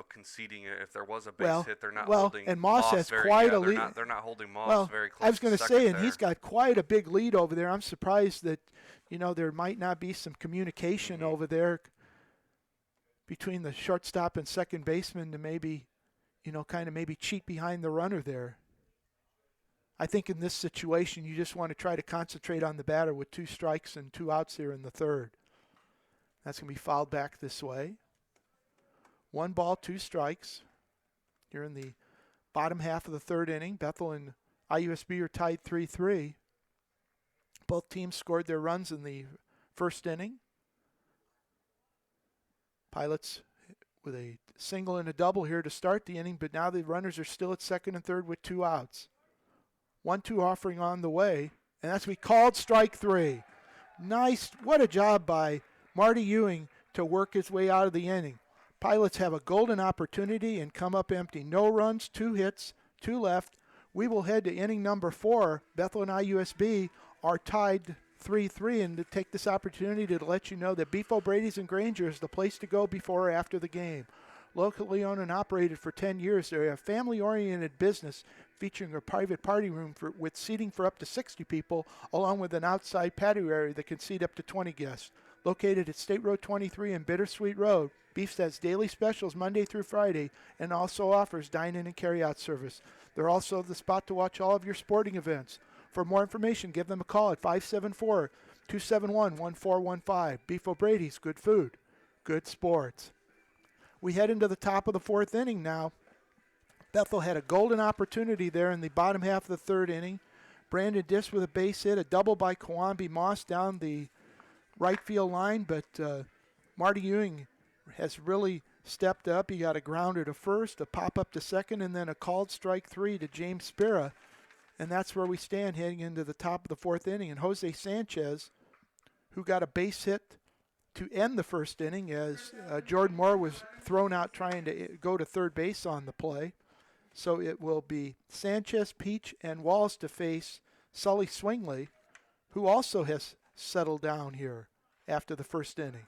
S3: conceding it. If there was a base hit, they're not holding.
S4: And Moss has
S3: very,
S4: quite a lead.
S3: They're not holding Moss very close.
S4: I was going to say, and
S3: there.
S4: he's got quite a big lead over there. I'm surprised that there might not be some communication over there between the shortstop and second baseman to maybe, kind of maybe cheat behind the runner there. I think in this situation, you just want to try to concentrate on the batter with 2 strikes and 2 outs here in the third. That's going to be fouled back this way. 1 ball, 2 strikes. You're in the bottom half of the third inning. Bethel and IUSB are tied 3-3. Both teams scored their runs in the first inning. Pilots with a single and a double here to start the inning, but now the runners are still at second and third with 2 outs. 1-2 offering on the way, and that's we called strike 3. Nice, what a job by Marty Ewing to work his way out of the inning. Pilots have a golden opportunity and come up empty. No runs, 2 hits, 2 left. We will head to inning number 4. Bethel and IUSB are tied 3-3, and to take this opportunity to let you know that Beef O'Brady's in Granger is the place to go before or after the game. Locally owned and operated for 10 years, they're a family-oriented business featuring a private party room with seating for up to 60 people, along with an outside patio area that can seat up to 20 guests. Located at State Road 23 and Bittersweet Road, Beef has daily specials Monday through Friday and also offers dine-in and carry-out service. They're also the spot to watch all of your sporting events. For more information, give them a call at 574-271-1415. Beef O'Brady's, good food, good sports. We head into the top of the 4th inning now. Bethel had a golden opportunity there in the bottom half of the 3rd inning. Brandon Diss with a base hit, a double by Kawambi Moss down the right field line, but Marty Ewing has really stepped up. He got a grounder to first, a pop up to second, and then a called strike 3 to James Spira. And that's where we stand heading into the top of the 4th inning. And Jose Sanchez, who got a base hit to end the first inning as Jordan Moore was thrown out trying to go to third base on the play. So it will be Sanchez, Peach, and Walls to face Sully Swingley, who also has settled down here after the first inning.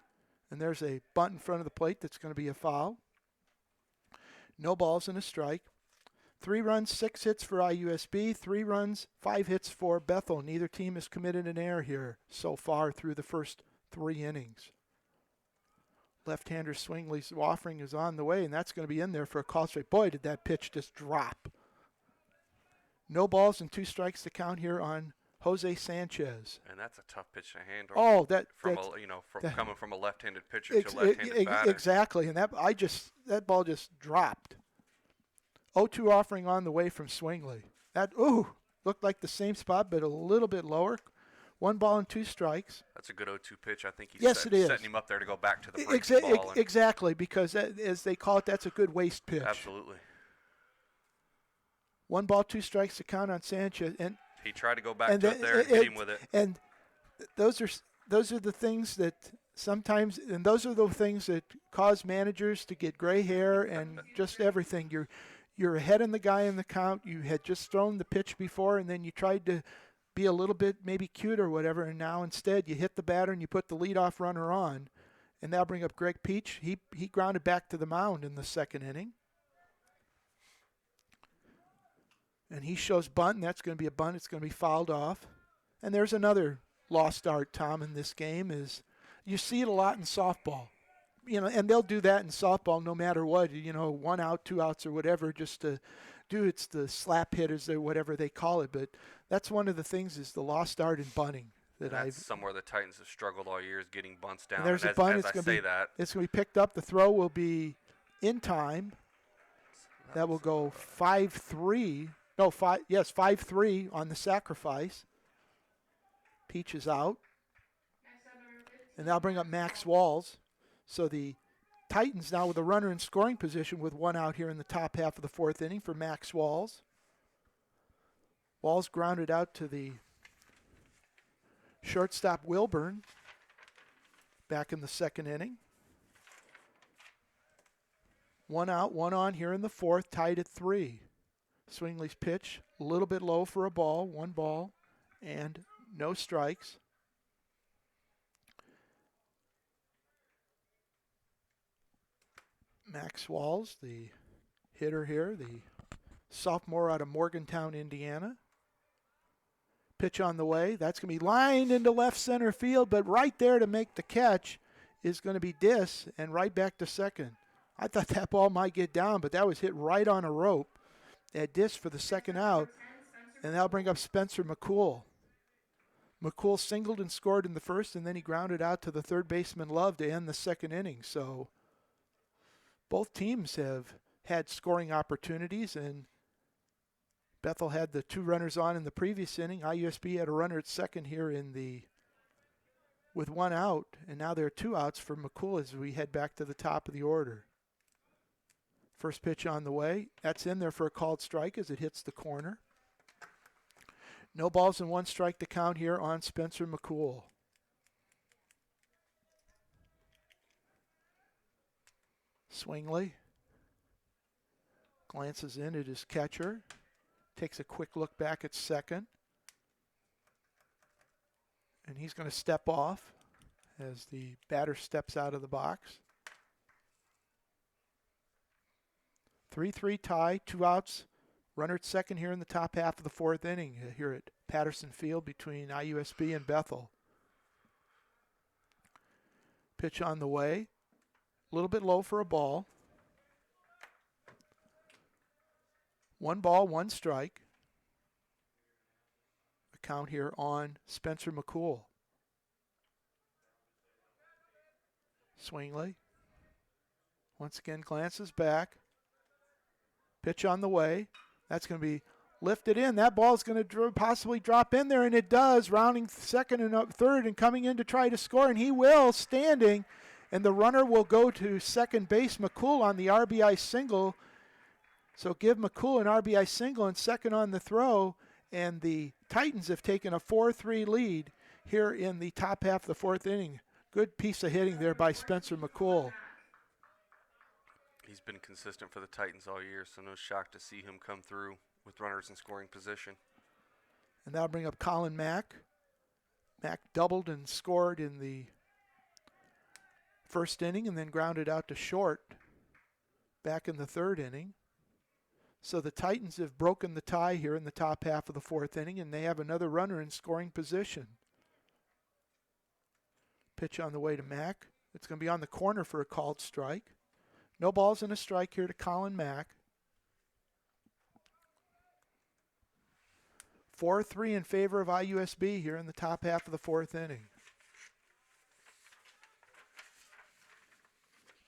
S4: And there's a bunt in front of the plate that's going to be a foul. No balls and a strike. 3 runs, 6 hits for IUSB, 3 runs, 5 hits for Bethel. Neither team has committed an error here so far through the first 3 innings. Left-hander Swingley's offering is on the way, and that's going to be in there for a call strike. Boy, did that pitch just drop. No balls and 2 strikes to count here on Jose Sanchez.
S3: And that's a tough pitch to handle.
S4: Oh,
S3: coming from a left-handed pitcher to a left-handed batter.
S4: Exactly, and that ball just dropped. 0-2 offering on the way from Swingley. That looked like the same spot, but a little bit lower. 1 ball and 2 strikes.
S3: That's a good 0-2 pitch. I think he's
S4: setting
S3: him up there to go back to the breaking ball.
S4: Exactly, because as they call it, that's a good waste pitch.
S3: Absolutely.
S4: 1 ball, 2 strikes to count on Sanchez, and
S3: he tried to go back to it there and hit him with it.
S4: And those are the things that sometimes, and those are the things that cause managers to get gray hair and just everything. You're ahead in the guy in the count. You had just thrown the pitch before, and then you tried to be a little bit maybe cute or whatever, and now instead you hit the batter and you put the leadoff runner on. And that'll bring up Greg Peach. He grounded back to the mound in the 2nd inning. And he shows bunt, and that's going to be a bunt. It's going to be fouled off. And there's another lost art, Tom, in this game is you see it a lot in softball. And they'll do that in softball no matter what, 1 out, 2 outs or whatever, just to do it's the slap hitters or whatever they call it. But that's one of the things is the lost art in bunting.
S3: That's somewhere the Titans have struggled all year is getting bunts down.
S4: And there's a bunt. It's going to be picked up. The throw will be in time. That will go 5-3. 5-3 on the sacrifice. Peach is out. And that'll bring up Max Walls. So the Titans now with a runner in scoring position with 1 out here in the top half of the 4th inning for Max Walls. Walls grounded out to the shortstop Wilburn back in the 2nd inning. 1 out, 1 on here in the fourth, tied at 3. Swingley's pitch, a little bit low for a ball, 1 ball, and no strikes. Max Walls, the hitter here, the sophomore out of Morgantown, Indiana. Pitch on the way. That's going to be lined into left center field, but right there to make the catch is going to be Dis, and right back to second. I thought that ball might get down, but that was hit right on a rope at Dis for the second out, and that'll bring up Spencer McCool. McCool singled and scored in the first, and then he grounded out to the third baseman Love to end the second inning. So both teams have had scoring opportunities, and Bethel had the 2 runners on in the previous inning. IUSB had a runner at second here with 1 out, and now there are 2 outs for McCool as we head back to the top of the order. First pitch on the way. That's in there for a called strike as it hits the corner. No balls and 1 strike to count here on Spencer McCool. Swingley glances in at his catcher. Takes a quick look back at second. And he's going to step off as the batter steps out of the box. 3-3 tie, 2 outs. Runner at second here in the top half of the fourth inning here at Patterson Field between IUSB and Bethel. Pitch on the way. A little bit low for a ball. 1 ball, 1 strike. A count here on Spencer McCool. Swingley once again glances back. Pitch on the way. That's going to be lifted in. That ball is going to possibly drop in there, and it does, rounding second and up third and coming in to try to score, and he will, standing, and the runner will go to second base. McCool on the RBI single. So give McCool an RBI single and second on the throw, and the Titans have taken a 4-3 lead here in the top half of the fourth inning. Good piece of hitting there by Spencer McCool.
S3: He's been consistent for the Titans all year, so no shock to see him come through with runners in scoring position.
S4: And that'll bring up Colin Mack. Mack doubled and scored in the first inning and then grounded out to short back in the third inning. So the Titans have broken the tie here in the top half of the fourth inning, and they have another runner in scoring position. Pitch on the way to Mack. It's going to be on the corner for a called strike. No balls and a strike here to Colin Mack. 4-3 in favor of IUSB here in the top half of the fourth inning.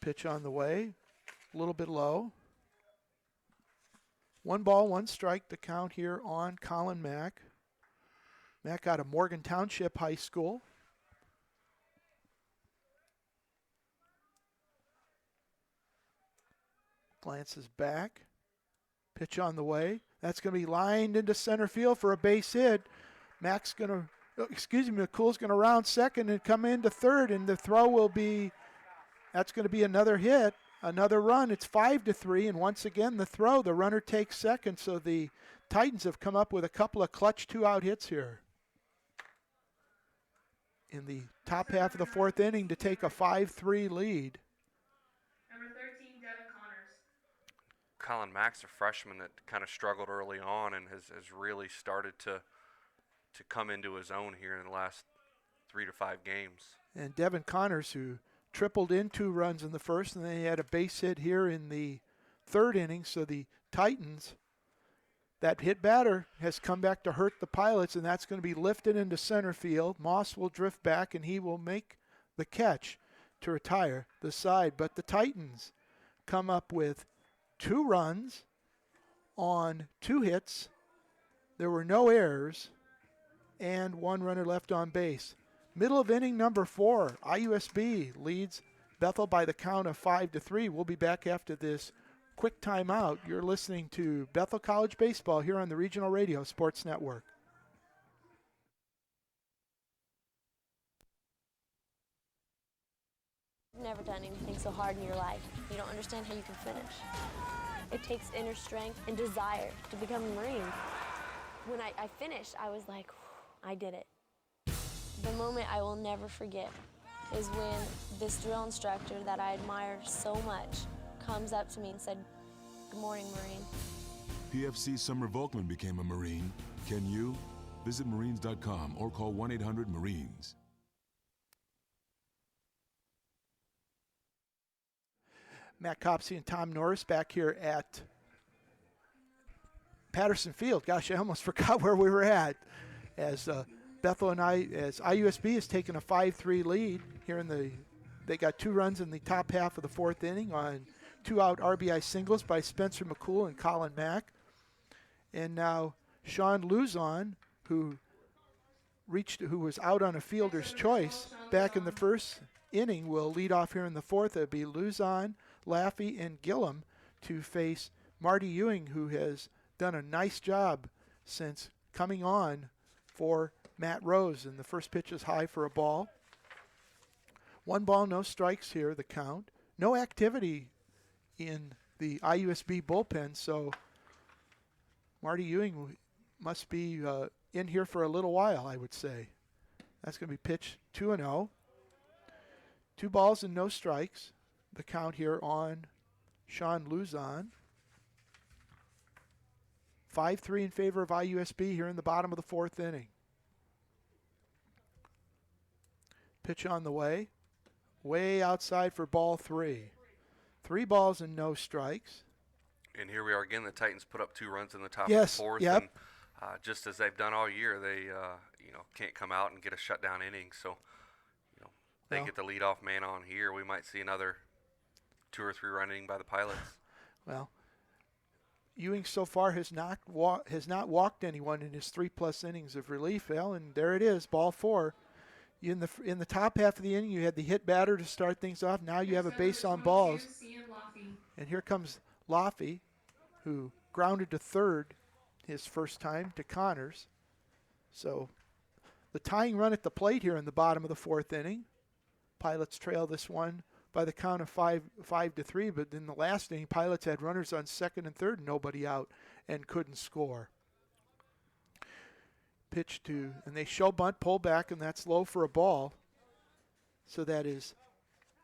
S4: Pitch on the way. A little bit low. 1 ball, 1 strike to count here on Colin Mack. Mack out of Morgan Township High School. Glances back. Pitch on the way. That's going to be lined into center field for a base hit. McCool's going to round second and come into third, and the throw will be, that's going to be another hit, another run. It's 5-3, and once again the throw, the runner takes second, so the Titans have come up with a couple of clutch 2-out hits here in the top half of the fourth inning to take a 5-3 lead.
S3: Colin Mack's a freshman that kind of struggled early on and has really started to come into his own here in the last 3 to 5 games.
S4: And Devin Connors, who tripled in 2 runs in the first, and then he had a base hit here in the third inning. So the Titans, that hit batter has come back to hurt the Pilots, and that's going to be lifted into center field. Moss will drift back, and he will make the catch to retire the side. But the Titans come up with 2 runs on 2 hits. There were no errors and 1 runner left on base. Middle of inning number 4, IUSB leads Bethel by the count of 5-3. We'll be back after this quick timeout. You're listening to Bethel College Baseball here on the Regional Radio Sports Network.
S10: Never never done anything so hard in your life. You don't understand how you can finish. It takes inner strength and desire to become a Marine. When I finished, I was like, I did it. The moment I will never forget is when this drill instructor that I admire so much comes up to me and said, "Good morning, Marine."
S11: PFC Summer Volkman became a Marine. Can you? Visit Marines.com or call 1-800-MARINES.
S4: Matt Copsey and Tom Norris back here at Patterson Field. Gosh, I almost forgot where we were at. As Bethel and as IUSB has taken a 5-3 lead here they got 2 runs in the top half of the 4th inning on 2-out RBI singles by Spencer McCool and Colin Mack. And now Sean Luzon, who was out on a fielder's choice back in the first inning, will lead off here in the 4th. It'll be Luzon, Laffey, and Gillum to face Marty Ewing, who has done a nice job since coming on for Matt Rose. And the first pitch is high for a ball. 1 ball, no strikes here, the count. No activity in the IUSB bullpen, so Marty Ewing must be in here for a little while, I would say. That's going to be pitch 2-0. 2 balls and no strikes. The count here on Sean Luzon. 5-3 in favor of IUSB here in the bottom of the 4th inning. Pitch on the way. Way outside for ball 3. 3 balls and no strikes.
S3: And here we are again. The Titans put up 2 runs in the top
S4: Yes,
S3: of the 4th.
S4: yep.
S3: And just as they've done all year, they can't come out and get a shutdown inning. So, they get the leadoff man on here. We might see another 2 or 3 run inning by the Pilots.
S4: Well, Ewing so far has not walked anyone in his 3+ innings of relief. Well, and there it is, ball 4. In the top half of the inning, you had the hit batter to start things off. Now you have a base on balls. And here comes Laffey, who grounded to third his first time to Connors. So the tying run at the plate here in the bottom of the 4th inning. Pilots trail this one by the count of 5-3, but in the last inning, Pilots had runners on second and third, nobody out, and couldn't score. Pitch and they show bunt, pull back, and that's low for a ball. So that is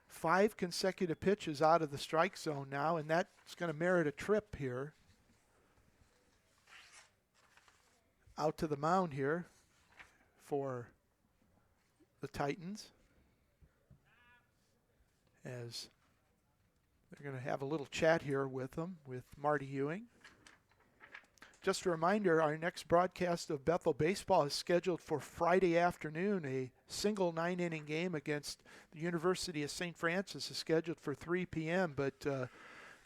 S4: 5 consecutive pitches out of the strike zone now, and that's going to merit a trip here. Out to the mound here for the Titans, as they're going to have a little chat here with Marty Ewing. Just a reminder, our next broadcast of Bethel baseball is scheduled for Friday afternoon. A single 9-inning game against the University of St. Francis is scheduled for 3 p.m., but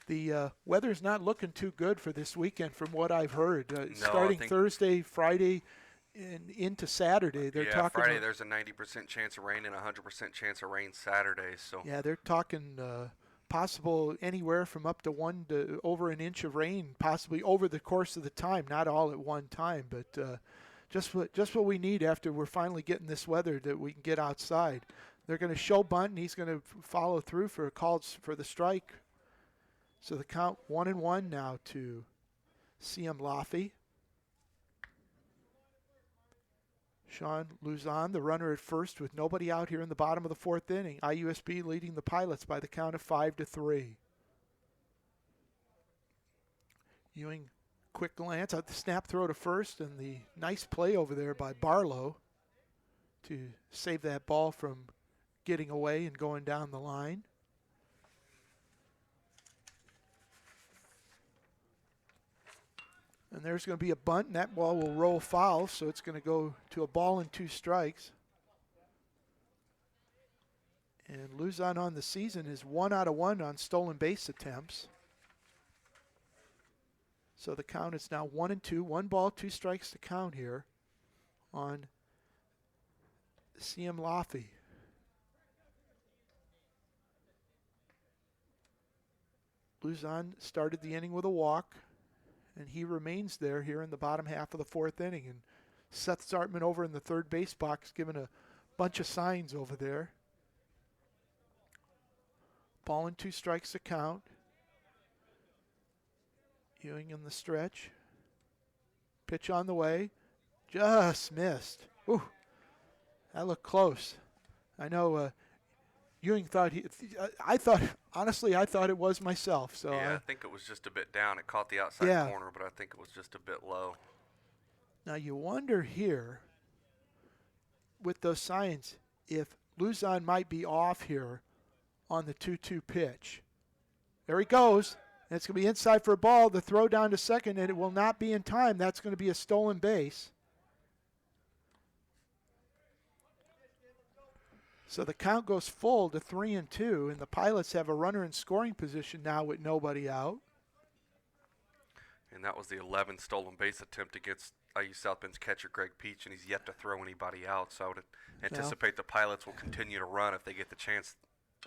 S4: the weather's not looking too good for this weekend from what I've heard. Starting Thursday, Friday, and into Saturday. They're talking
S3: Friday there's a 90% chance of rain and a 100% chance of rain Saturday. So
S4: yeah, they're talking possible anywhere from up to 1 to over an inch of rain, possibly over the course of the time, not all at one time, but just what we need after we're finally getting this weather that we can get outside. They're going to show bunt, and he's going to follow through for a call for the strike. So the count 1-1 now to CM Laffey. Sean Luzon, the runner at first, with nobody out here in the bottom of the 4th inning. IUSB leading the Pilots by the count of 5-3. Ewing, quick glance at the snap throw to first, and the nice play over there by Barlow to save that ball from getting away and going down the line. And there's going to be a bunt, and that ball will roll foul, so it's going to go to a ball and 2 strikes. And Luzon on the season is 1 out of 1 on stolen base attempts. So the count is now 1-2, 1 ball, 2 strikes to count here on CM Laffey. Luzon started the inning with a walk, and he remains there here in the bottom half of the 4th inning. And Seth Zartman over in the third base box giving a bunch of signs over there. Ball and 2 strikes to count. Ewing in the stretch. Pitch on the way. Just missed. Ooh, that looked close. I know Ewing thought honestly, I thought it was myself. So
S3: yeah, I think it was just a bit down. It caught the outside corner, but I think it was just a bit low.
S4: Now you wonder here, with those signs, if Luzon might be off here on the 2-2 pitch. There he goes. And it's going to be inside for a ball. The throw down to second, and it will not be in time. That's going to be a stolen base. So the count goes full to 3-2, and the Pilots have a runner in scoring position now with nobody out.
S3: And that was the 11th stolen base attempt against IU South Bend's catcher Greg Peach, and he's yet to throw anybody out. So I would anticipate the Pilots will continue to run if they get the chance.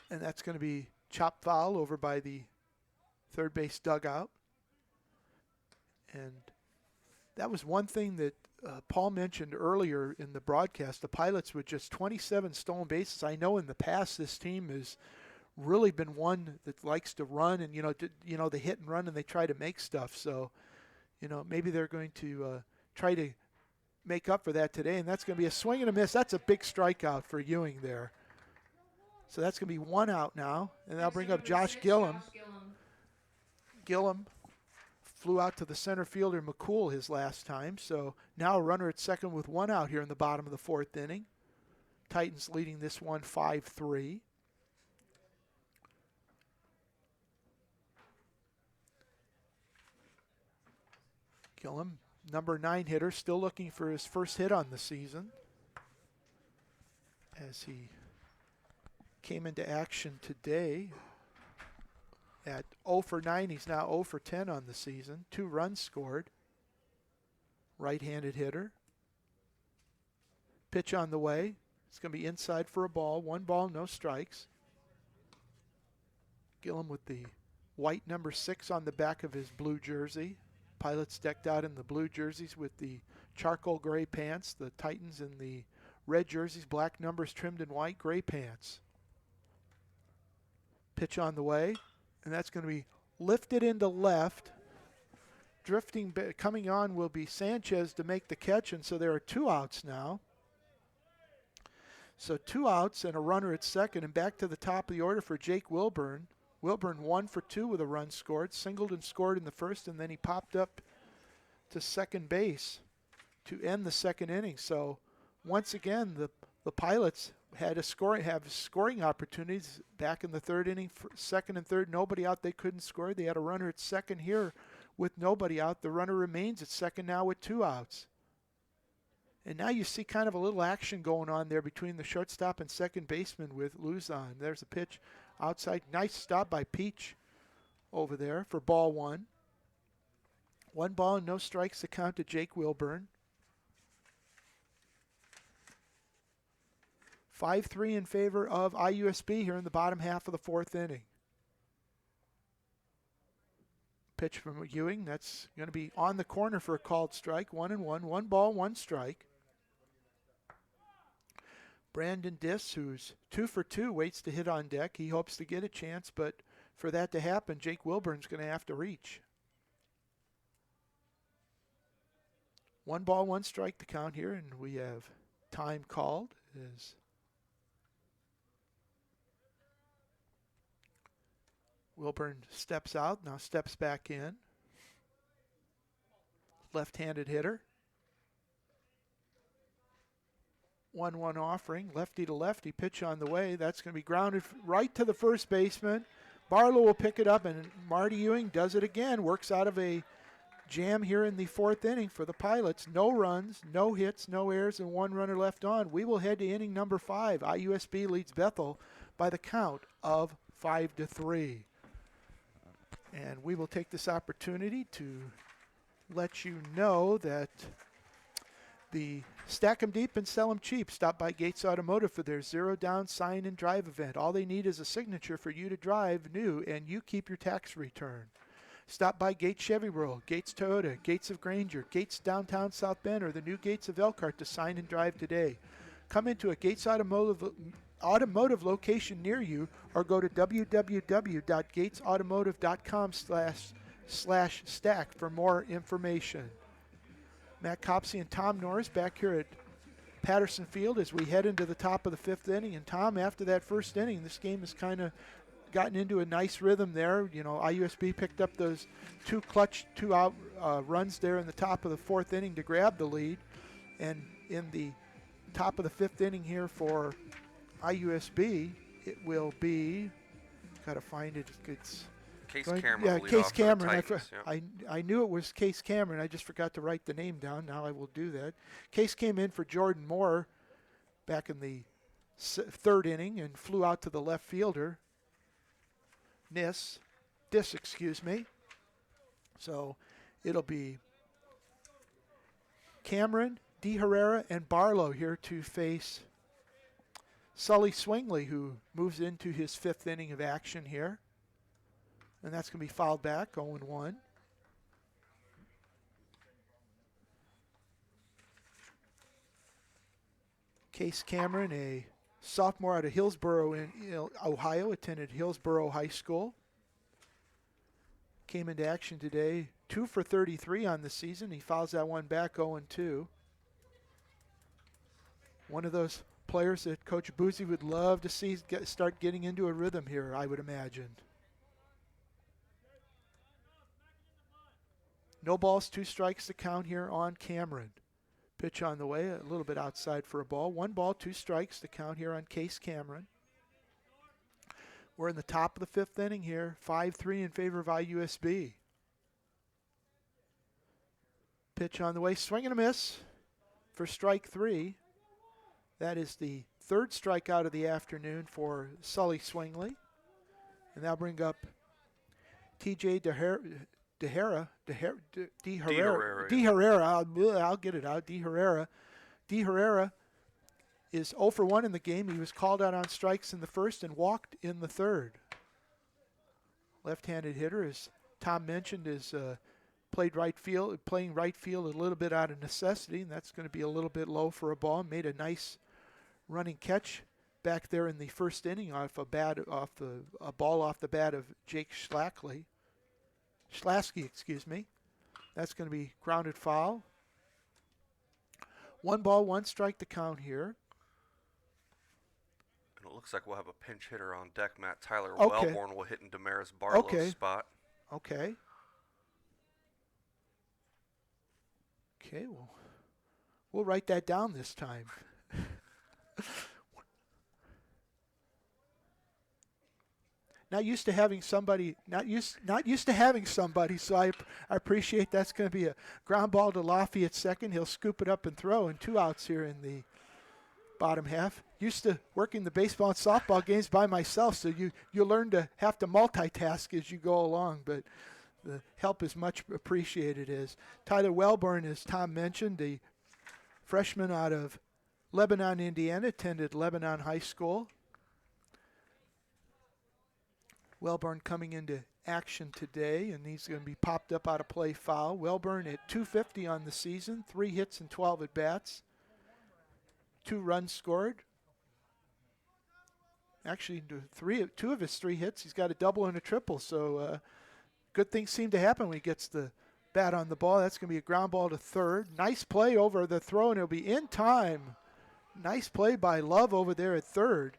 S4: And that's going to be chopped foul over by the third base dugout. And that was one thing that Paul mentioned earlier in the broadcast. The Pilots with just 27 stolen bases. I know in the past this team has really been one that likes to run, and they hit and run and they try to make stuff. So, maybe they're going to try to make up for that today, and that's going to be a swing and a miss. That's a big strikeout for Ewing there. So that's going to be 1 out now, and that'll bring up Josh Gillum. Gillum flew out to the center fielder McCool his last time, so now a runner at second with 1 out here in the bottom of the 4th inning. Titans leading this one 5-3. Gillum, number 9 hitter, still looking for his first hit on the season as he came into action today. At 0 for 9, he's now 0 for 10 on the season. 2 runs scored. Right-handed hitter. Pitch on the way. It's going to be inside for a ball. 1 ball, no strikes. Gillum with the white number 6 on the back of his blue jersey. Pilots decked out in the blue jerseys with the charcoal gray pants. The Titans in the red jerseys, black numbers trimmed in white, gray pants. Pitch on the way. And that's going to be lifted into left. Drifting, coming on will be Sanchez to make the catch, and so there are 2 outs now. So 2 outs and a runner at second, and back to the top of the order for Jake Wilburn. Wilburn 1 for 2 with a run scored. Singled and scored in the first, and then he popped up to second base to end the 2nd inning. So once again, the Pilots have scoring opportunities back in the 3rd inning. 2nd and 3rd, nobody out. They couldn't score. They had a runner at second here with nobody out. The runner remains at second now with 2 outs. And now you see kind of a little action going on there between the shortstop and second baseman with Luzon. There's a pitch outside. Nice stop by Peach over there for ball 1. 1 ball and no strikes to count to Jake Wilburn. 5-3 in favor of IUSB here in the bottom half of the 4th inning. Pitch from Ewing. That's going to be on the corner for a called strike. 1-1. 1 ball, 1 strike. Brandon Diss, who's 2 for 2, waits to hit on deck. He hopes to get a chance, but for that to happen, Jake Wilburn's going to have to reach. 1 ball, 1 strike to count here, and we have time called as Wilburn steps out, now steps back in. Left-handed hitter. 1-1 offering, lefty to lefty, pitch on the way. That's going to be grounded right to the first baseman. Barlow will pick it up, and Marty Ewing does it again. Works out of a jam here in the 4th inning for the Pilots. No runs, no hits, no errors, and 1 runner left on. We will head to inning number 5. IUSB leads Bethel by the count of 5-3. And we will take this opportunity to let you know that the Stack 'em Deep and Sell 'em Cheap. Stop by Gates Automotive for their Zero Down Sign and Drive event. All they need is a signature for you to drive new, and you keep your tax return. Stop by Gates Chevy World, Gates Toyota, Gates of Granger, Gates Downtown South Bend, or the new Gates of Elkhart to sign and drive today. Come into a Gates Automotive automotive location near you, or go to www.gatesautomotive.com/stack for more information. Matt Copsey and Tom Norris back here at Patterson Field as we head into the top of the 5th inning. And Tom, after that first inning, this game has kind of gotten into a nice rhythm there. You know, IUSB picked up those two out runs there in the top of the 4th inning to grab the lead. And in the top of the 5th inning here for IUSB, it will be, got to find it. It's
S3: Case Cameron.
S4: Yeah, Case Cameron.
S3: Titans,
S4: I knew it was Case Cameron. I just forgot to write the name down. Now I will do that. Case came in for Jordan Moore back in the 3rd inning and flew out to the left fielder. Dis, excuse me. So it'll be Cameron, De Herrera, and Barlow here to face Sully Swingley, who moves into his 5th inning of action here. And that's going to be fouled back, 0-1. Case Cameron, a sophomore out of Hillsboro in Ohio, attended Hillsboro High School. Came into action today, 2 for 33 on the season. He fouls that one back, 0-2. One of those players that Coach Boozy would love to see start getting into a rhythm here, I would imagine. No balls, 2 strikes to count here on Cameron. Pitch on the way, a little bit outside for a ball. 1 ball, 2 strikes to count here on Case Cameron. We're in the top of the 5th inning here, 5-3 in favor of IUSB. Pitch on the way, swing and a miss for strike 3. That is the 3rd strikeout of the afternoon for Sully Swingley. And that'll bring up TJ De Herrera, I'll get it out. De Herrera is 0 for 1 in the game. He was called out on strikes in the 1st and walked in the 3rd. Left-handed hitter, as Tom mentioned, is playing right field a little bit out of necessity, and that's going to be a little bit low for a ball. Made a nice running catch back there in the 1st inning off a ball off the bat of Jake Schlasky, excuse me. That's going to be grounded foul. 1 ball, 1 strike to count here.
S3: And it looks like we'll have a pinch hitter on deck. Matt Tyler
S4: Okay.
S3: Wellborn will hit in Damaris Barlow's spot.
S4: Okay, we'll write that down this time. Not used to having somebody, so I appreciate that's going to be a ground ball to Lafayette second. He'll scoop it up and throw, and 2 outs here in the bottom half. Used to working the baseball and softball games by myself, so you learn to have to multitask as you go along, but the help is much appreciated. As Tyler Wellborn, as Tom mentioned, the freshman out of Lebanon, Indiana, attended Lebanon High School. Wellborn coming into action today, and he's going to be popped up out of play foul. Wellborn at .250 on the season, 3 hits and 12 at-bats, 2 runs scored. Actually, 2 of his 3 hits, he's got a double and a triple, so good things seem to happen when he gets the bat on the ball. That's going to be a ground ball to 3rd. Nice play over the throw, and it'll be in time. Nice play by Love over there at 3rd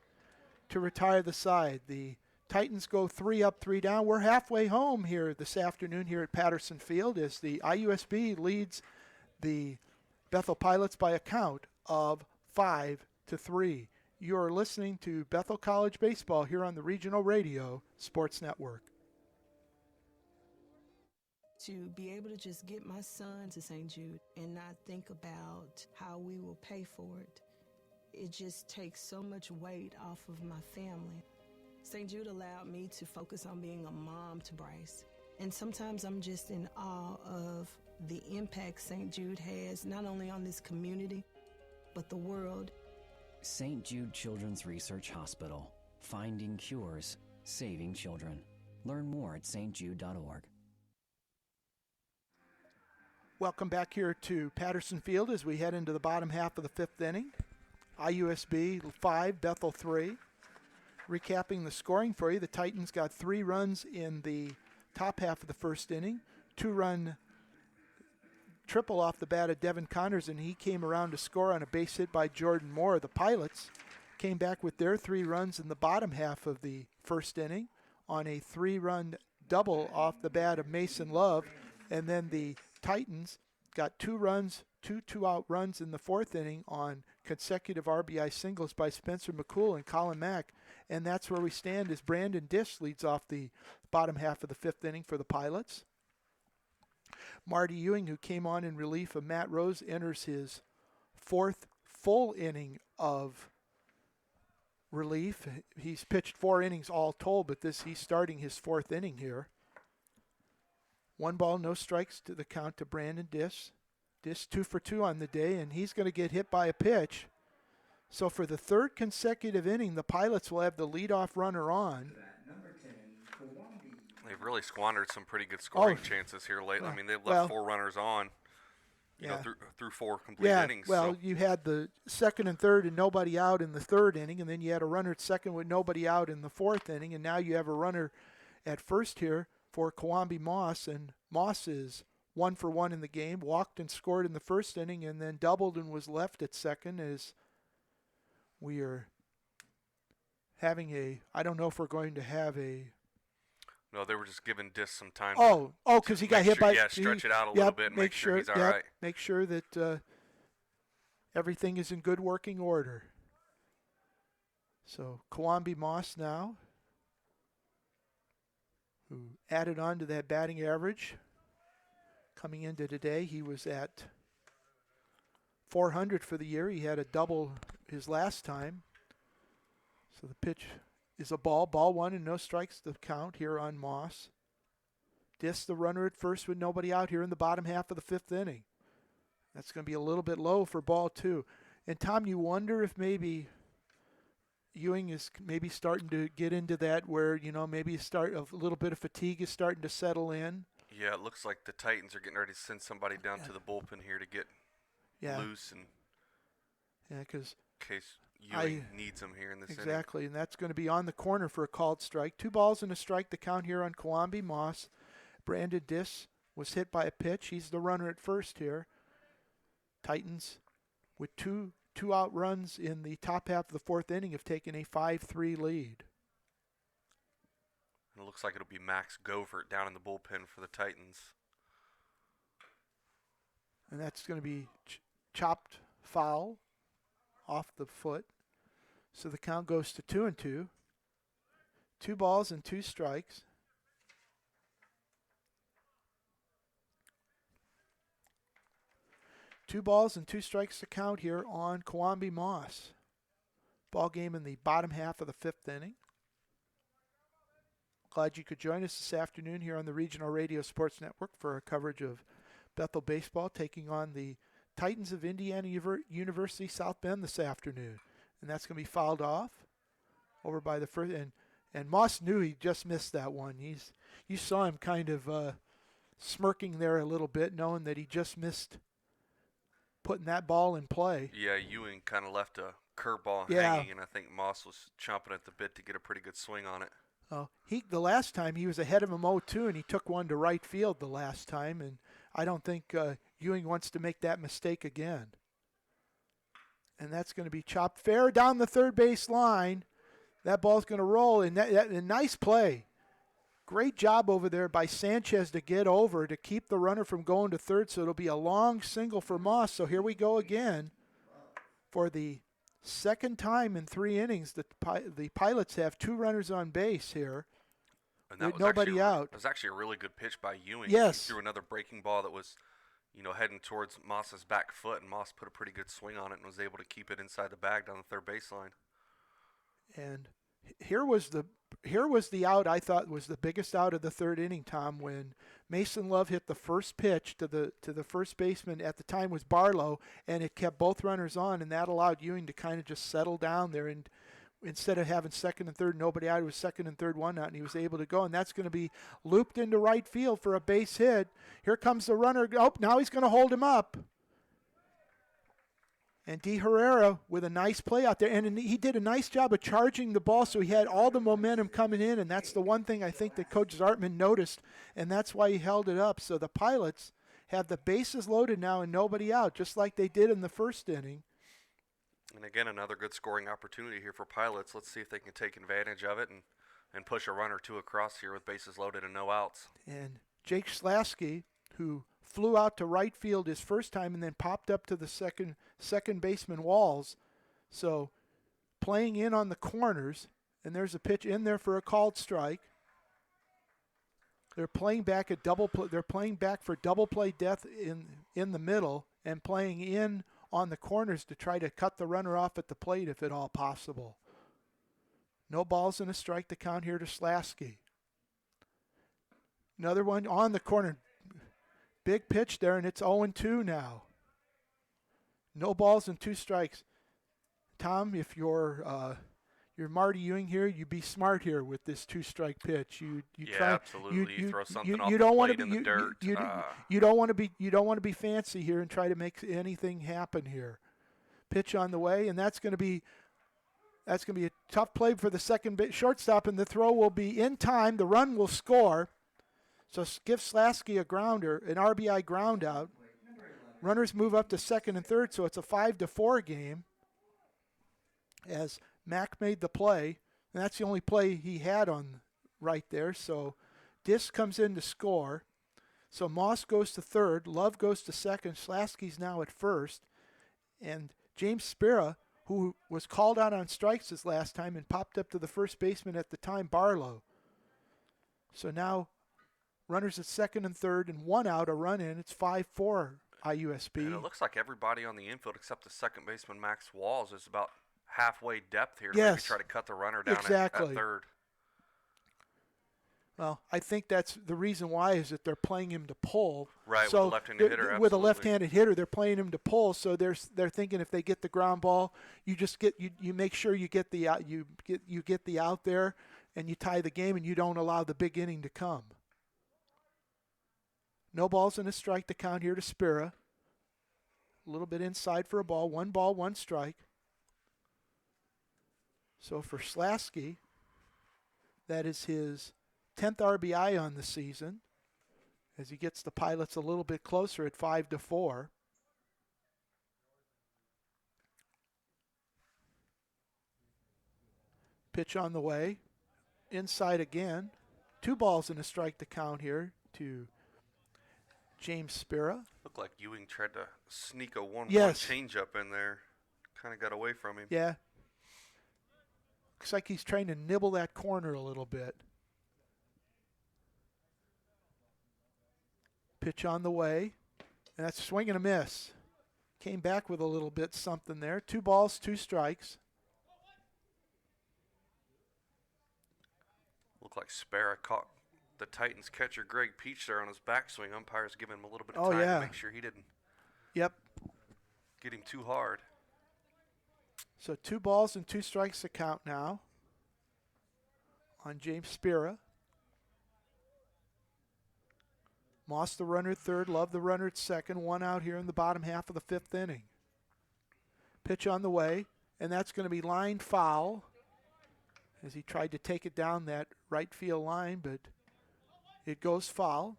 S4: to retire the side. The Titans go 3 up, 3 down. We're halfway home here this afternoon here at Patterson Field as the IUSB leads the Bethel Pilots by a count of 5-3. You're listening to Bethel College Baseball here on the Regional Radio Sports Network.
S12: To be able to just get my son to St. Jude and not think about how we will pay for it, it just takes so much weight off of my family. St. Jude allowed me to focus on being a mom to Bryce. And sometimes I'm just in awe of the impact St. Jude has, not only on this community, but the world.
S13: St. Jude Children's Research Hospital. Finding cures, saving children. Learn more at stjude.org.
S4: Welcome back here to Patterson Field as we head into the bottom half of the 5th inning. IUSB 5, Bethel 3. Recapping the scoring for you, the Titans got 3 runs in the top half of the first inning, 2-run triple off the bat of Devin Connors, and he came around to score on a base hit by Jordan Moore. The Pilots came back with their 3 runs in the bottom half of the first inning on a 3-run double off the bat of Mason Love, and then the Titans got 2 runs, 2 two-out runs in the fourth inning on consecutive RBI singles by Spencer McCool and Colin Mack, and that's where we stand as Brandon Dish leads off the bottom half of the fifth inning for the Pilots. Marty Ewing, who came on in relief of Matt Rose, enters his 4th full inning of relief. He's pitched 4 innings all told, but he's starting his 4th inning here. 1 ball, no strikes to the count to Brandon Dish. Dish 2 for 2 on the day, and he's going to get hit by a pitch. So for the 3rd consecutive inning, the Pilots will have the leadoff runner on.
S3: They've really squandered some pretty good scoring chances here lately. I mean, they've left 4 runners on, you know, through 4 complete innings.
S4: Well, you had the 2nd and 3rd and nobody out in the 3rd inning, and then you had a runner at 2nd with nobody out in the 4th inning, and now you have a runner at 1st here for Kawambi Moss, and Moss is 1 for 1 in the game, walked and scored in the 1st inning, and then doubled and was left at 2nd as we are having I don't know if we're going to have a...
S3: No, they were just giving Dish some time.
S4: Because he got hit by...
S3: Yeah, stretch it out a little bit and make sure he's all right.
S4: Make sure that everything is in good working order. So Kawambi Moss now, who added on to that batting average. Coming into today, he was at .400 for the year. He had a double his last time. So the pitch is a ball. Ball 1 and no strikes to count here on Moss. Dish the runner at first with nobody out here in the bottom half of the 5th inning. That's going to be a little bit low for ball 2. And Tom, you wonder if maybe Ewing is maybe starting to get into that where, you know, maybe a little bit of fatigue is starting to settle in.
S3: Yeah, it looks like the Titans are getting ready to send somebody down to the bullpen here to get loose and in case Ewing needs them here in this inning.
S4: Exactly, and that's going to be on the corner for a called strike. 2 balls and a strike to count here on Kawambi Moss. Brandon Dish was hit by a pitch. He's the runner at 1st here. Titans with 2 out runs in the top half of the 4th inning have taken a 5-3 lead.
S3: And it looks like it'll be Max Govert down in the bullpen for the Titans.
S4: And that's going to be chopped foul off the foot. So the count goes to 2-2. 2 balls and 2 strikes. Two balls and 2 strikes to count here on Kawambi Moss. Ball game in the bottom half of the 5th inning. Glad you could join us this afternoon here on the Regional Radio Sports Network for our coverage of Bethel baseball taking on the Titans of Indiana University South Bend this afternoon. And that's going to be fouled off over by the first. And Moss knew he just missed that one. You saw him kind of smirking there a little bit, knowing that he just missed putting that ball in play.
S3: Yeah, Ewing kind of left a curveball hanging, and I think Moss was chomping at the bit to get a pretty good swing on it.
S4: The last time he was ahead of him 0-2, and he took one to right field the last time, and I don't think Ewing wants to make that mistake again. And that's going to be chopped fair down the third base line. That ball's going to roll, and a nice play. Great job over there by Sanchez to get over to keep the runner from going to third, so it'll be a long single for Moss. So here we go again. For the 2nd time in 3 innings, the Pilots have 2 runners on base here with nobody out.
S3: It was actually a really good pitch by Ewing.
S4: Yes.
S3: He threw another breaking ball that was, heading towards Moss's back foot, and Moss put a pretty good swing on it and was able to keep it inside the bag down the third baseline.
S4: And here was the out I thought was the biggest out of the 3rd inning, Tom, when Mason Love hit the first pitch to the first baseman. At the time was Barlow, and it kept both runners on, and that allowed Ewing to kind of just settle down there. And instead of having 2nd and 3rd, nobody out, it was 2nd and 3rd, 1 out, and he was able to go. And that's going to be looped into right field for a base hit. Here comes the runner. Oh, now he's going to hold him up. And D. Herrera with a nice play out there. And he did a nice job of charging the ball, so he had all the momentum coming in. And that's the one thing I think that Coach Zartman noticed, and that's why he held it up. So the Pilots have the bases loaded now and nobody out, just like they did in the first inning.
S3: And again, another good scoring opportunity here for Pilots. Let's see if they can take advantage of it and push a run or two across here with bases loaded and no outs.
S4: And Jake Slasky, who flew out to right field his first time and then popped up to the second baseman Walls. So playing in on the corners, and there's a pitch in there for a called strike. They're playing back they're playing back for double play death in the middle and playing in on the corners to try to cut the runner off at the plate if at all possible. No balls and a strike to count here to Slasky. Another one on the corner. Big pitch there, and it's 0-2 now. No balls and 2 strikes. Tom, if you're Marty Ewing here, you be smart here with this 2-strike pitch. You try,
S3: absolutely. You throw something off
S4: you
S3: the
S4: don't
S3: plate
S4: want to
S3: in
S4: be
S3: the dirt.
S4: you don't want to be fancy here and try to make anything happen here. Pitch on the way, and that's going to be a tough play for the second shortstop, and the throw will be in time. The run will score. So give Slasky a grounder, an RBI ground out. Runners move up to second and third, so it's a 5-4 game as Mack made the play. And that's the only play he had on right there. So Dis comes in to score. So Moss goes to third. Love goes to second. Slasky's now at first. And James Spira, who was called out on strikes this last time and popped up to the first baseman at the time, Barlow. So now runners at second and third and 1 out, a run in. It's 5-4 IUSB.
S3: And it looks like everybody on the infield except the second baseman, Max Walls, is about halfway depth here to maybe try to cut the runner down at third.
S4: Well, I think that's the reason why is that they're playing him to pull.
S3: Right,
S4: so
S3: with a left-handed hitter,
S4: with a left-handed hitter, they're playing him to pull. So they're thinking if they get the ground ball, you just get you make sure you get the out, you get the out there, and you tie the game, and you don't allow the big inning to come. No balls and a strike to count here to Spira. A little bit inside for a ball. 1 ball, 1 strike. So for Slasky, that is his 10th RBI on the season as he gets the Pilots a little bit closer at 5-4. Pitch on the way. Inside again. 2 balls and a strike to count here to James Spira.
S3: Looked like Ewing tried to sneak a 1-1 changeup in there. Kind of got away from him.
S4: Yeah. Looks like he's trying to nibble that corner a little bit. Pitch on the way. And that's a swing and a miss. Came back with a little bit something there. 2 balls, 2 strikes.
S3: Looked like Sparrow caught the Titans catcher Greg Peach there on his backswing. Umpires giving him a little bit of time to make sure he didn't get him too hard.
S4: So 2 balls and 2 strikes to count now on James Spira. Moss the runner at third, Love the runner at second. 1 out here in the bottom half of the 5th inning. Pitch on the way, and that's going to be line foul as he tried to take it down that right field line, but it goes foul.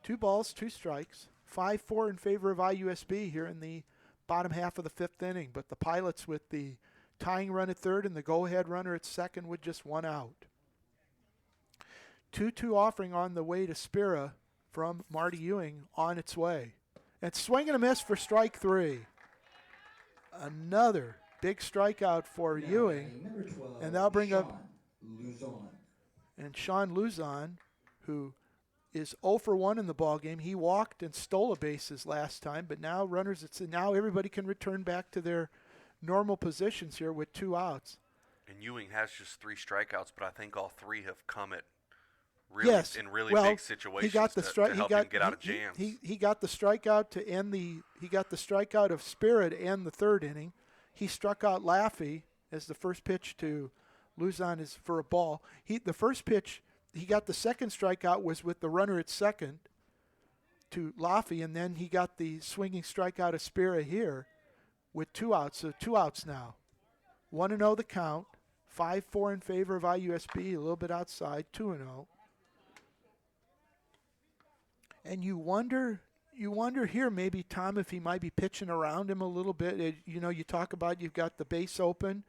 S4: 2 balls, 2 strikes. 5-4 in favor of IUSB here in the bottom half of the 5th inning. But the Pilots with the tying run at third and the go-ahead runner at second with just 1 out. 2-2 offering on the way to Spira from Marty Ewing on its way. And swing and a miss for strike 3. Another big strikeout for Ewing. And that'll bring up Sean Luzon, who is 0 for 1 in the ball game. He walked and stole a bases last time, but now now everybody can return back to their normal positions here with 2 outs.
S3: And Ewing has just 3 strikeouts, but I think all 3 have come at in really big situations to help him get out of jams.
S4: He got the strikeout to end he got the strikeout of Spirit to end the 3rd inning. He struck out Laffey as the first pitch to Luzon is for a ball. The first pitch he got, the second strikeout was with the runner at second to Laffey, and then he got the swinging strikeout of Spira here with 2 outs. So 2 outs now. 1-0 the count. 5-4 in favor of IUSB, a little bit outside, 2-0. And you wonder here maybe, Tom, if he might be pitching around him a little bit. You talk about you've got the base open.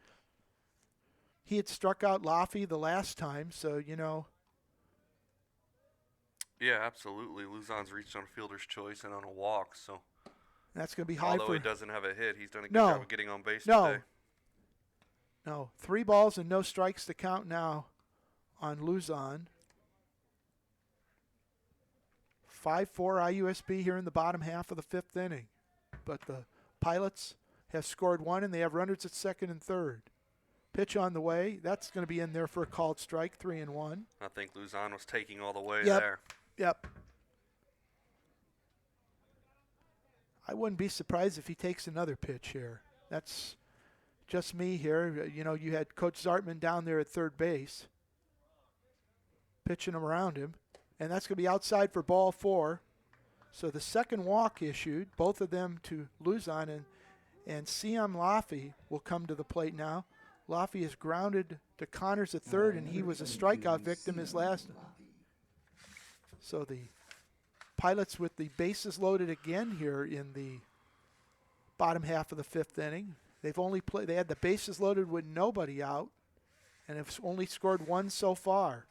S4: He had struck out Laffey the last time, so,
S3: Yeah, absolutely. Luzon's reached on a fielder's choice and on a walk, so.
S4: That's going to be high
S3: Although
S4: for.
S3: he doesn't have a hit, he's done a good job of getting on base today.
S4: No, 3 balls and no strikes to count now on Luzon. 5-4 IUSB here in the bottom half of the 5th inning. But the Pilots have scored 1, and they have runners at second and third. Pitch on the way. That's going to be in there for a called strike, 3-1.
S3: I think Luzon was taking all the way
S4: Yep.
S3: there.
S4: Yep. I wouldn't be surprised if he takes another pitch here. That's just me here. You had Coach Zartman down there at third base, pitching him around him. And that's going to be outside for ball 4. So the second walk issued, both of them to Luzon, and Siam Laffey will come to the plate now. Laffey is grounded to Connors at third, and he was a strikeout victim his last. So the Pilots with the bases loaded again here in the bottom half of the 5th inning. They had the bases loaded with nobody out, and have only scored 1 so far.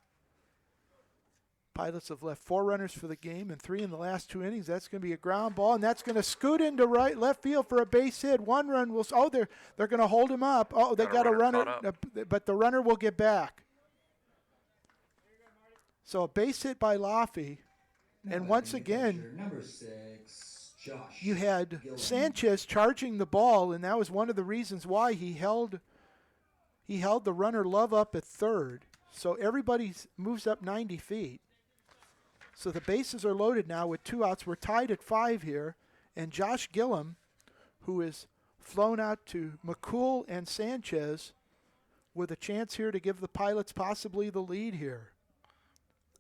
S4: Pilots have left 4 runners for the game and 3 in the last 2 innings. That's going to be a ground ball, and that's going to scoot into left field for a base hit. 1 run will. Oh, they're going to hold him up. Oh, they got a runner, but the runner will get back. So a base hit by Laffey, and once again,
S14: number 6, Josh.
S4: You had
S14: Gillen.
S4: Sanchez charging the ball, and that was one of the reasons why he held the runner Love up at third. So everybody moves up 90 feet. So the bases are loaded now with 2 outs. We're tied at 5 here. And Josh Gillum, who is flown out to McCool and Sanchez, with a chance here to give the Pilots possibly the lead here.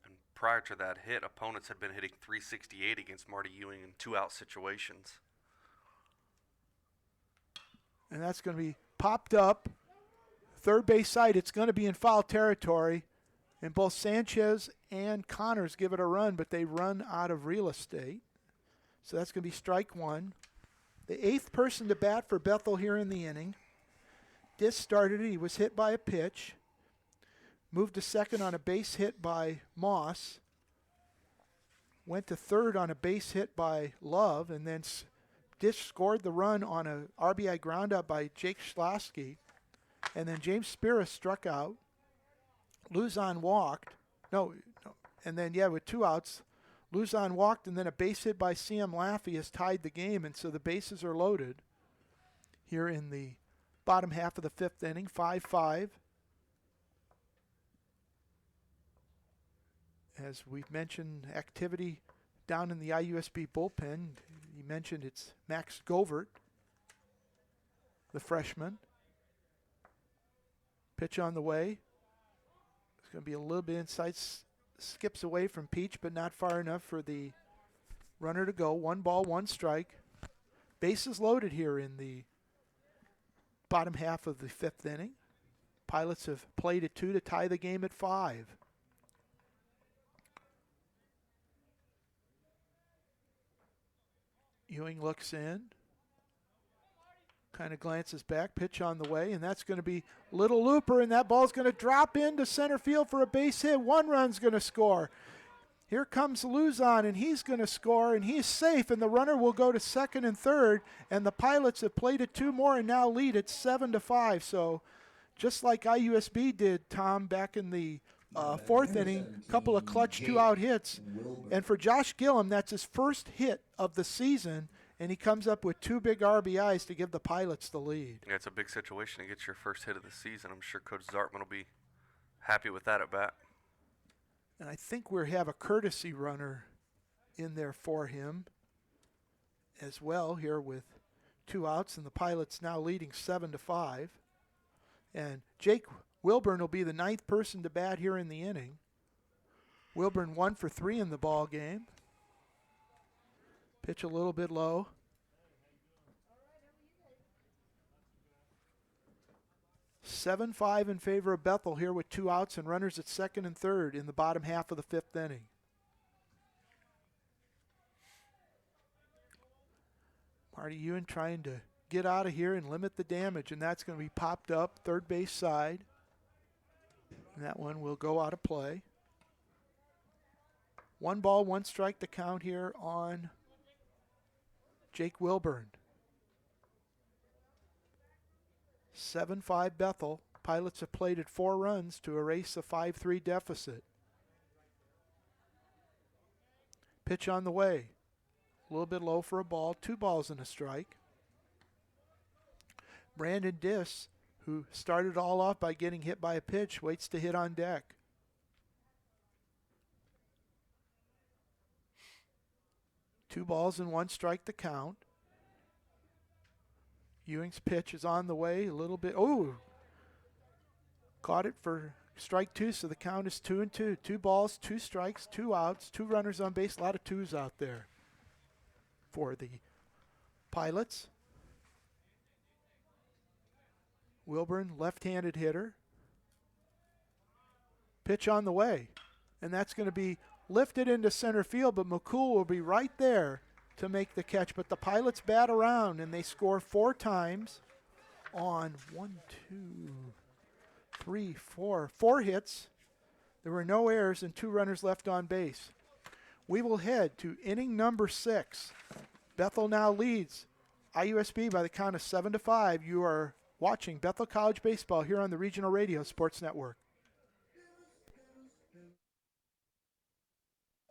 S3: And prior to that hit, opponents had been hitting .368 against Marty Ewing in 2-out situations.
S4: And that's going to be popped up. Third base side, it's going to be in foul territory. And both Sanchez and Connors give it a run, but they run out of real estate. So that's going to be strike 1. The 8th person to bat for Bethel here in the inning. Dis started it. He was hit by a pitch. Moved to second on a base hit by Moss. Went to third on a base hit by Love. And then Dis scored the run on a RBI ground out by Jake Schlosky. And then James Spira struck out. Luzon walked. No. And then, with 2 outs, Luzon walked, and then a base hit by Siam Laffey has tied the game, and so the bases are loaded here in the bottom half of the 5th inning, 5-5. As we've mentioned, activity down in the IUSB bullpen. You mentioned it's Max Govert, the freshman. Pitch on the way. It's going to be a little bit inside, skips away from Peach, but not far enough for the runner to go. 1 ball, 1 strike. Bases loaded here in the bottom half of the 5th inning. Pilots have played at 2 to tie the game at 5. Ewing looks in. Kind of glances back, pitch on the way, and that's going to be little looper, and that ball's going to drop into center field for a base hit. 1 run's going to score. Here comes Luzon, and he's going to score, and he's safe, and the runner will go to second and third, and the Pilots have played it 2 more and now lead at 7-5. So just like IUSB did, Tom, back in the 4th inning, a couple of clutch 2-out hits. And for Josh Gillum, that's his first hit of the season, and he comes up with 2 big RBIs to give the Pilots the lead.
S3: Yeah, it's a big situation to get your first hit of the season. I'm sure Coach Zartman will be happy with that at bat.
S4: And I think we have a courtesy runner in there for him as well here with 2 outs, and the Pilots now leading 7-5. And Jake Wilburn will be the 9th person to bat here in the inning. Wilburn 1 for 3 in the ball game. Pitch a little bit low. 7-5 in favor of Bethel here with 2 outs and runners at second and third in the bottom half of the 5th inning. Marty Ewan trying to get out of here and limit the damage, and that's going to be popped up third base side. And that one will go out of play. 1 ball, 1 strike to count here on Jake Wilburn. 7-5 Bethel. Pilots have plated 4 runs to erase a 5-3 deficit. Pitch on the way. A little bit low for a ball. 2 balls and a strike. Brandon Diss, who started all off by getting hit by a pitch, waits to hit on deck. Two balls and 1 strike to count. Ewing's pitch is on the way a little bit. Oh, caught it for strike 2, so the count is 2-2. 2 balls, 2 strikes, 2 outs, 2 runners on base. A lot of 2s out there for the Pilots. Wilburn, left-handed hitter. Pitch on the way, and that's going to be lifted into center field, but McCool will be right there to make the catch. But the Pilots bat around, and they score 4 times on 4 hits. There were no errors and 2 runners left on base. We will head to inning number 6. Bethel now leads IUSB by the count of 7-5. You are watching Bethel College Baseball here on the Regional Radio Sports Network.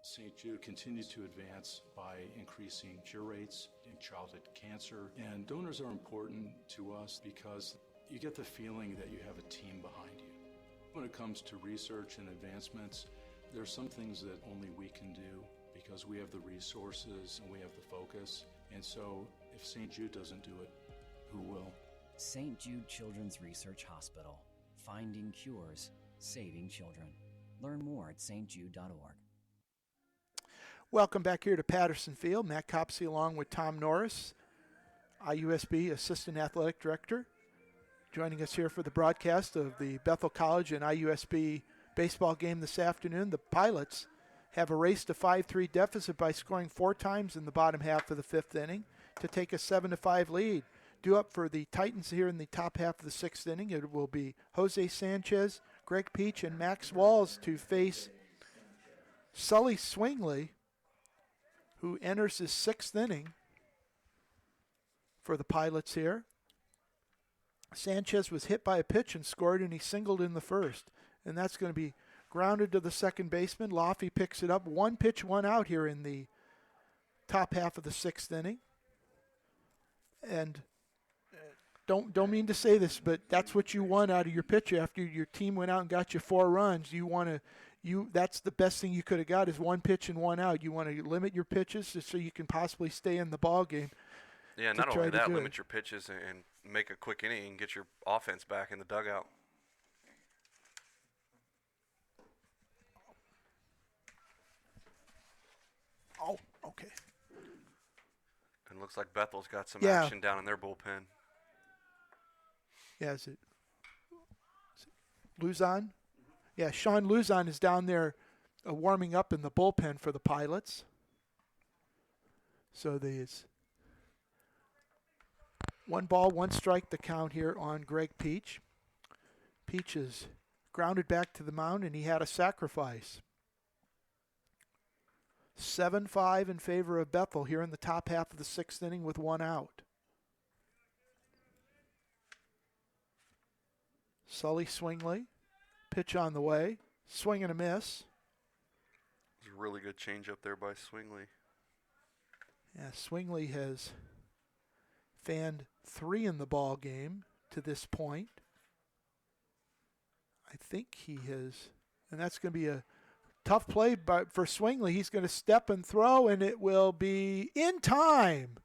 S15: St. Jude continues to advance by increasing cure rates in childhood cancer. And donors are important to us because you get the feeling that you have a team behind you. When it comes to research and advancements, there are some things that only we can do because we have the resources and we have the focus. And so if St. Jude doesn't do it, who will?
S13: St. Jude Children's Research Hospital. Finding cures, saving children. Learn more at stjude.org.
S4: Welcome back here to Patterson Field. Matt Copsey along with Tom Norris, IUSB Assistant Athletic Director, joining us here for the broadcast of the Bethel College and IUSB baseball game this afternoon. The Pilots have erased a 5-3 deficit by scoring 4 times in the bottom half of the 5th inning to take a 7-5 lead. Due up for the Titans here in the top half of the 6th inning, it will be Jose Sanchez, Greg Peach, and Max Walls to face Sully Swingley, who enters his 6th inning for the Pilots here. Sanchez was hit by a pitch and scored, and he singled in the first. And that's going to be grounded to the second baseman. Laffey picks it up. 1 pitch, 1 out here in the top half of the 6th inning. And don't mean to say this, but that's what you want out of your pitcher after your team went out and got you 4 runs. That's the best thing you could have got is 1 pitch and 1 out. You want to limit your pitches just so you can possibly stay in the ball game.
S3: Yeah, not only that, limit your pitches and make a quick inning and get your offense back in the dugout.
S4: Oh, okay.
S3: And looks like Bethel's got some action down in their bullpen.
S4: Yeah, is it Luzon? Yeah, Sean Luzon is down there warming up in the bullpen for the Pilots. So there's 1 ball, 1 strike to count here on Greg Peach. Peach is grounded back to the mound, and he had a sacrifice. 7-5 in favor of Bethel here in the top half of the 6th inning with 1 out. Sully Swingley, pitch on the way, swing and a miss.
S3: It's a really good change up there by Swingley.
S4: Yeah, Swingley has fanned 3 in the ball game to this point. I think he has, and that's going to be a tough play for Swingley. He's going to step and throw, and it will be in time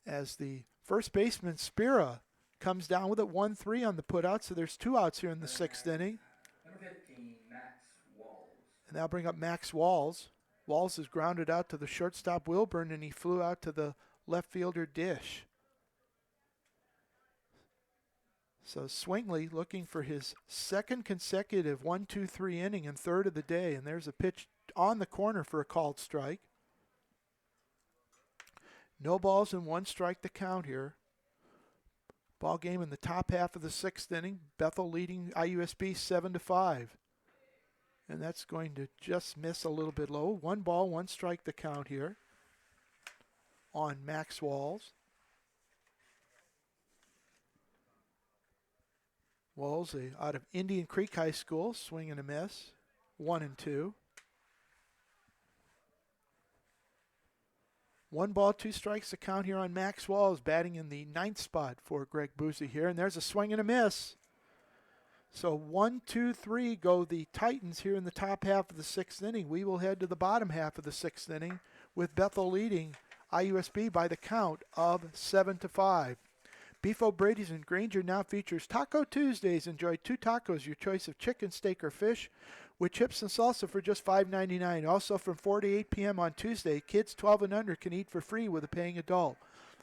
S4: as the first baseman, Spira, comes down with it. 1-3 on the putout, so there's 2 outs here in the 6th inning.
S14: Number 15, Max Walls.
S4: And now bring up Max Walls. Walls is grounded out to the shortstop Wilburn, and he flew out to the left fielder Dish. So Swingley looking for his second consecutive 1-2-3 inning and third of the day. And there's a pitch on the corner for a called strike. No balls and 1 strike to count here. Ball game in the top half of the 6th inning. Bethel leading IUSB 7-5. And that's going to just miss a little bit low. 1 ball, 1 strike to count here on Max Walls. Walls out of Indian Creek High School, swing and a miss, 1-2. 1 ball, 2 strikes to count here on Max Walls, batting in the 9th spot for Greg Boozy here, and there's a swing and a miss. So 1-2-3 go the Titans here in the top half of the 6th inning. We will head to the bottom half of the 6th inning with Bethel leading IUSB by the count of 7-5. Beef O'Brady's in Granger now features Taco Tuesdays. Enjoy 2 tacos, your choice of chicken, steak, or fish, with chips and salsa for just $5.99. Also from 4 to 8 p.m. on Tuesday, kids 12 and under can eat for free with a paying adult.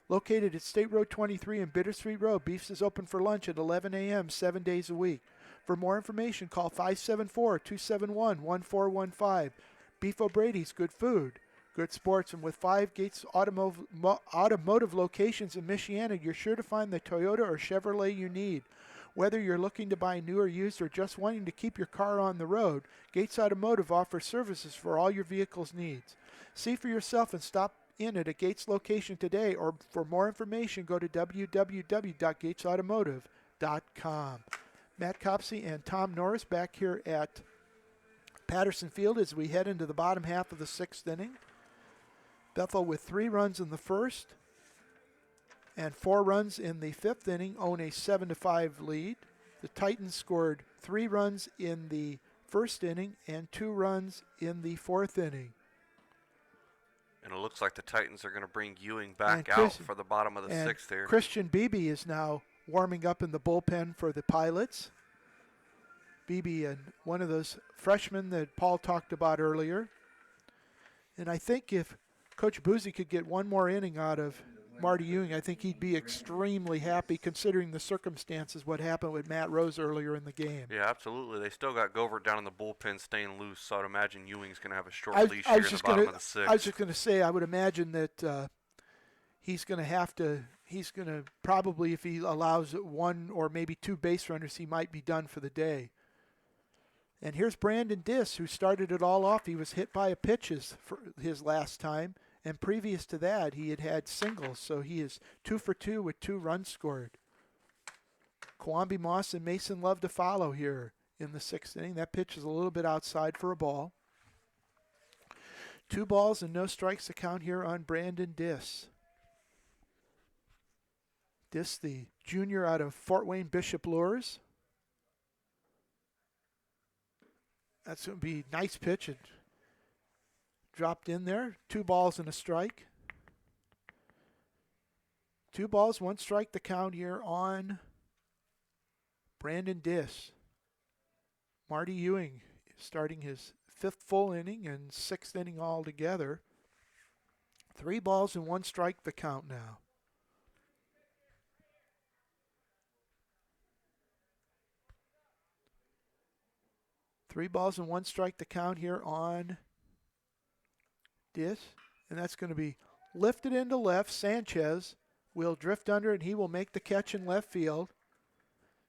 S4: Located at State Road 23 and Bittersweet Road, Beef's is open for lunch at 11 a.m. 7 days a week. For more information, call 574-271-1415. Beef O'Brady's, good food, good sports, and with 5 Gates automotive locations in Michiana, you're sure to find the Toyota or Chevrolet you need. Whether you're looking to buy new or used or just wanting to keep your car on the road, Gates Automotive offers services for all your vehicle's needs. See for yourself and stop in at a Gates location today, or for more information, go to www.gatesautomotive.com. Matt Copsey and Tom Norris back here at Patterson Field as we head into the bottom half of the 6th inning. Bethel with 3 runs in the first and 4 runs in the 5th inning own a 7-5 lead. The Titans scored 3 runs in the first inning and 2 runs in the 4th inning.
S3: And it looks like the Titans are going to bring Ewing back out for the bottom of the 6th here.
S4: Christian Beebe is now warming up in the bullpen for the Pilots. Beebe, one of those freshmen that Paul talked about earlier. And I think if Coach Boozy could get 1 more inning out of Marty Ewing, I think he'd be extremely happy considering the circumstances, what happened with Matt Rose earlier in the game.
S3: Yeah, absolutely. They still got Govert down in the bullpen staying loose, so I'd imagine Ewing's going to have a short leash here in the bottom of the 6th.
S4: I was just going to say, I would imagine that he's going to probably, if he allows 1 or maybe 2 base runners, he might be done for the day. And here's Brandon Diss, who started it all off. He was hit by a pitches for his last time, and previous to that, he had singles, so he is 2 for 2 with 2 runs scored. Kwambi Moss and Mason Love to follow here in the 6th inning. That pitch is a little bit outside for a ball. 2 balls and no strikes to count here on Brandon Diss. Diss, the junior out of Fort Wayne Bishop Lures. That's going to be a nice pitch. It dropped in there. 2 balls and a strike. 2 balls, 1 strike to count here on Brandon Diss. Marty Ewing starting his 5th full inning and 6th inning altogether. 3 balls and 1 strike to count now. Three balls and 1 strike to count here on Diss. And that's going to be lifted into left. Sanchez will drift under, and he will make the catch in left field.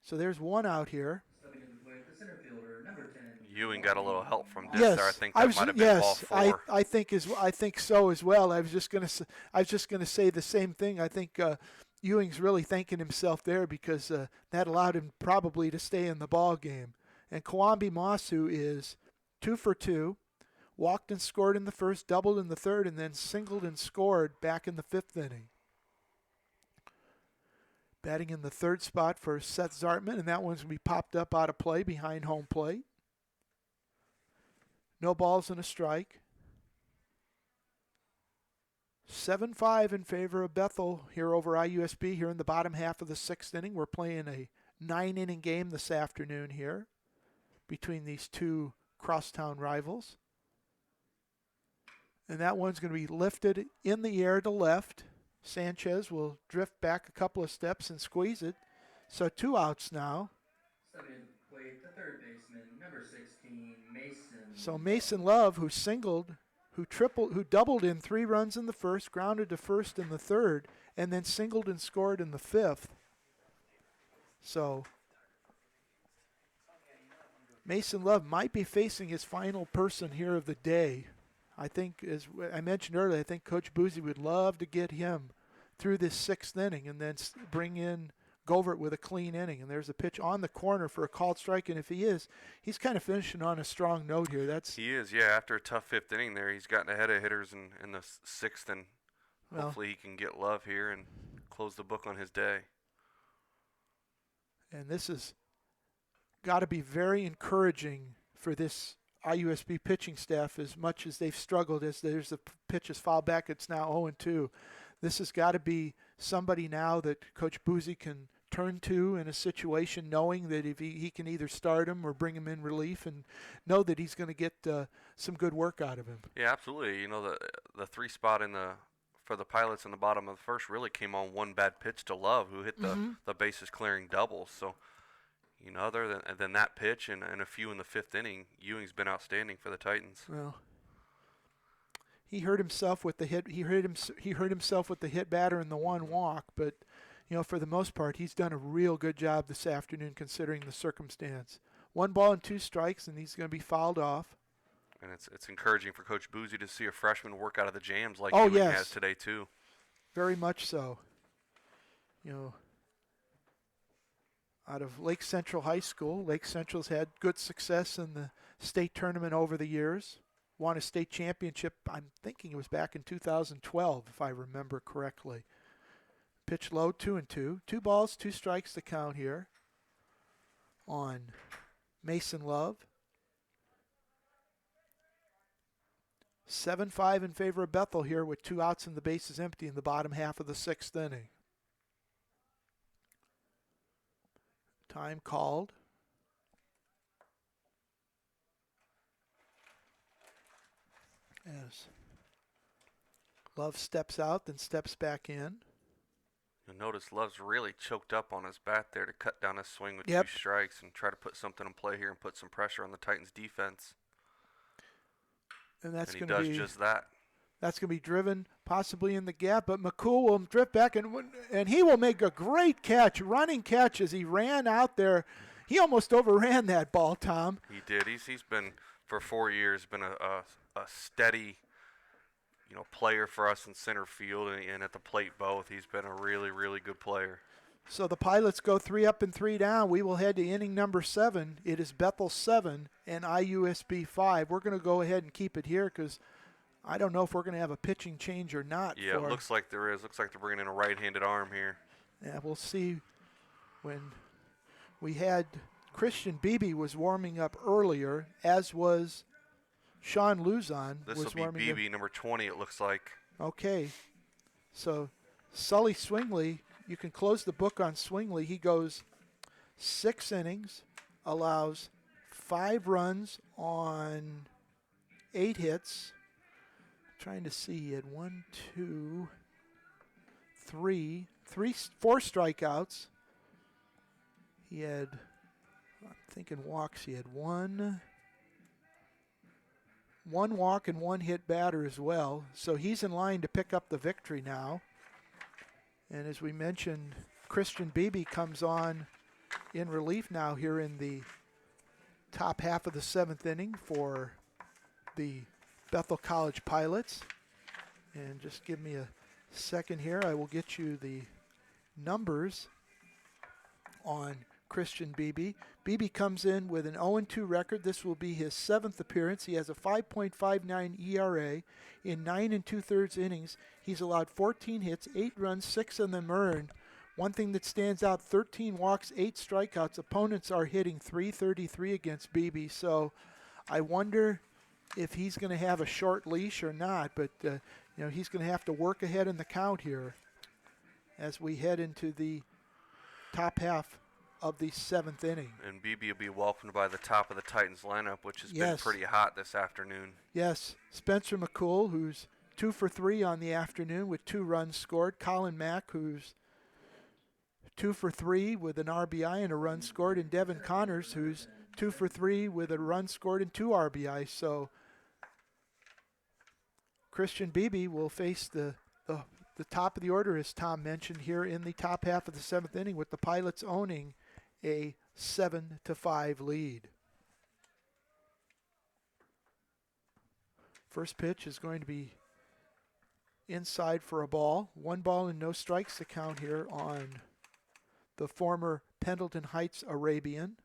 S4: So there's 1 out here.
S3: Ewing got a little help from Diss there. I think that might have been ball 4.
S4: I think so as well. I was just going to say the same thing. I think Ewing's really thanking himself there because that allowed him probably to stay in the ball game. And Kwambi Moss, who is 2 for 2, walked and scored in the first, doubled in the 3rd, and then singled and scored back in the 5th inning. Batting in the 3rd spot for Seth Zartman, and that one's going to be popped up out of play behind home plate. No balls and a strike. 7-5 in favor of Bethel here over IUSB here in the bottom half of the 6th inning. We're playing a 9-inning game this afternoon here between these 2 crosstown rivals. And that one's going to be lifted in the air to left. Sanchez will drift back a couple of steps and squeeze it. So 2 outs now.
S14: Stepping into the plate, the third baseman, number 16, Mason.
S4: So Mason Love, who singled, who doubled in 3 runs in the first, grounded to first in the third, and then singled and scored in the 5th. So Mason Love might be facing his final person here of the day. I think, as I mentioned earlier, I think Coach Boozy would love to get him through this 6th inning and then bring in Govert with a clean inning. And there's a pitch on the corner for a called strike, and if he is, he's kind of finishing on a strong note here.
S3: He is, yeah. After a tough 5th inning there, he's gotten ahead of hitters in the 6th, and hopefully he can get Love here and close the book on his day.
S4: And this has got to be very encouraging for this IUSB pitching staff, as much as they've struggled. As there's the pitch is fouled back, it's now 0-2. This has got to be somebody now that Coach Boozy can turn to in a situation, knowing that if he can either start him or bring him in relief, and know that he's going to get some good work out of him.
S3: Yeah, absolutely. You know, the 3 spot for the Pilots in the bottom of the first really came on one bad pitch to Love, who hit the bases clearing doubles. So, you know, other than that pitch and a few in the 5th inning, Ewing's been outstanding for the Titans.
S4: Well, he hurt himself with the hit. He hurt himself with the hit batter and the 1 walk, but you know, for the most part, he's done a real good job this afternoon considering the circumstance. 1 ball and 2 strikes, and he's going to be fouled off.
S3: And it's encouraging for Coach Boozy to see a freshman work out of the jams like
S4: Ewing
S3: has today too.
S4: Very much so. You know, out of Lake Central High School, Lake Central's had good success in the state tournament over the years. Won a state championship, I'm thinking it was back in 2012, if I remember correctly. Pitch low, 2-2. 2 balls, 2 strikes to count here on Mason Love. 7-5 in favor of Bethel here with 2 outs and the bases empty in the bottom half of the 6th inning. Time called. As Love steps out, then steps back in.
S3: You'll notice Love's really choked up on his bat there to cut down his swing with 2 strikes and try to put something in play here and put some pressure on the Titans' defense.
S4: And that's
S3: he
S4: going to
S3: does
S4: be
S3: just that.
S4: That's going to be driven possibly in the gap, but McCool will drift back, and he will make a great catch, running catch as he ran out there. He almost overran that ball, Tom.
S3: He did. He's been, for 4 years, been a steady, you know, player for us in center field and at the plate both. He's been a really, really good player.
S4: So the Pilots go 3 up and 3 down. We will head to inning number 7. It is Bethel 7 and IUSB 5. We're going to go ahead and keep it here because I don't know if we're going to have a pitching change or not.
S3: Yeah, it looks like there is. Looks like they're bringing in a right-handed arm here.
S4: Yeah, we'll see. When we had Christian Beebe was warming up earlier, as was Sean Luzon.
S3: This will be Beebe, number 20, it looks like.
S4: Okay. So Sully Swingley, you can close the book on Swingley. He goes 6 innings, allows 5 runs on 8 hits. Trying to see, he had 4 strikeouts. He had, I'm thinking walks, he had one walk and 1 hit batter as well. So he's in line to pick up the victory now. And as we mentioned, Christian Beebe comes on in relief now here in the top half of the 7th inning for the Bethel College Pilots. And just give me a second here. I will get you the numbers on Christian Beebe. Beebe comes in with an 0-2 record. This will be his 7th appearance. He has a 5.59 ERA in 9 2/3 innings. He's allowed 14 hits, 8 runs, 6 of them earned. One thing that stands out, 13 walks, 8 strikeouts. Opponents are hitting .333 against Beebe. So I wonder if he's going to have a short leash or not, but you know, he's going to have to work ahead in the count here as we head into the top half of the 7th inning.
S3: And Beebe will be welcomed by the top of the Titans lineup, which has been pretty hot this afternoon.
S4: Yes, Spencer McCool, who's 2 for 3 on the afternoon with 2 runs scored. Colin Mack, who's 2 for 3 with an RBI and a run scored, and Devin Connors, who's 2 for 3 with a run scored and 2 RBI. So Christian Beebe will face the top of the order, as Tom mentioned, here in the top half of the 7th inning, with the Pilots owning a 7-5 lead. First pitch is going to be inside for a ball. 1 ball and no strikes to count here on the former Pendleton Heights Arabian.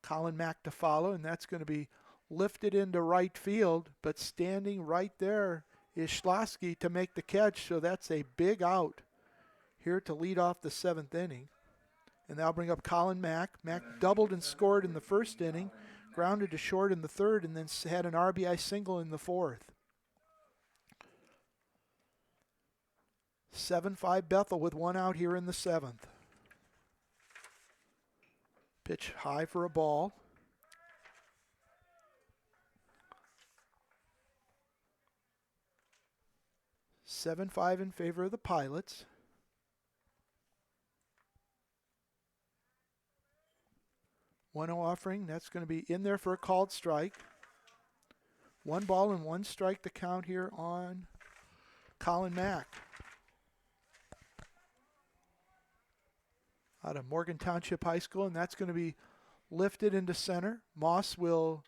S4: Colin Mack to follow, and that's going to be lifted into right field, but standing right there is Schlosky to make the catch, so that's a big out here to lead off the 7th inning. And that'll bring up Colin Mack. Mack doubled and scored in the 1st inning, grounded to short in the 3rd, and then had an RBI single in the 4th. 7-5 Bethel with 1 out here in the 7th. Pitch high for a ball. 7-5 in favor of the Pilots. One offering, that's going to be in there for a called strike. 1 ball and 1 strike to count here on Colin Mack. Out of Morgan Township High School, and that's going to be lifted into center. Moss will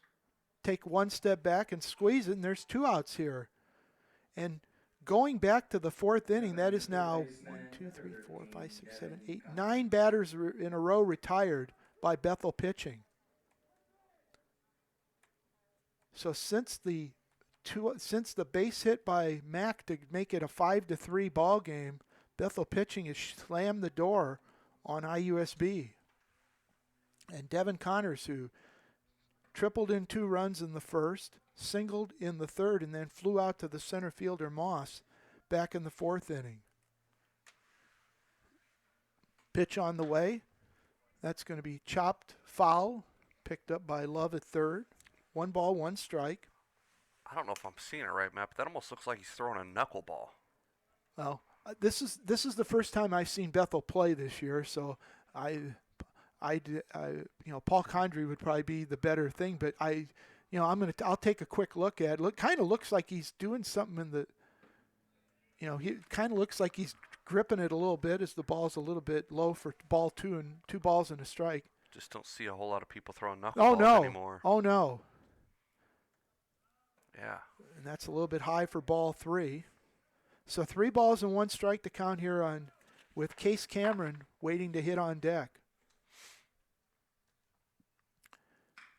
S4: take 1 step back and squeeze it, and there's 2 outs here. And going back to the 4th inning, that is now 1, 2, 3, 4, 5, 6, 7, 8, 9 batters in a row retired by Bethel pitching. So since the base hit by Mack to make it a 5-3 ball game, Bethel pitching has slammed the door on IUSB. And Devin Connors, who tripled in 2 runs in the 1st, singled in the 3rd, and then flew out to the center fielder Moss back in the 4th inning. Pitch on the way. That's going to be chopped foul, picked up by Love at 3rd. 1 ball, 1 strike.
S3: I don't know if I'm seeing it right, Matt, but that almost looks like he's throwing a knuckleball.
S4: Well, this is the first time I've seen Bethel play this year, so Paul Condry would probably be the better thing, but I'll take a quick look at it. Kind of looks like he's doing something in the, he kind of looks like he's gripping it a little bit as the ball's a little bit low for ball 2 and 2 balls and a strike.
S3: Just don't see a whole lot of people throwing knuckleballs anymore.
S4: Oh no.
S3: Yeah.
S4: And that's a little bit high for ball 3. So 3 balls and 1 strike to count here on with Case Cameron waiting to hit on deck.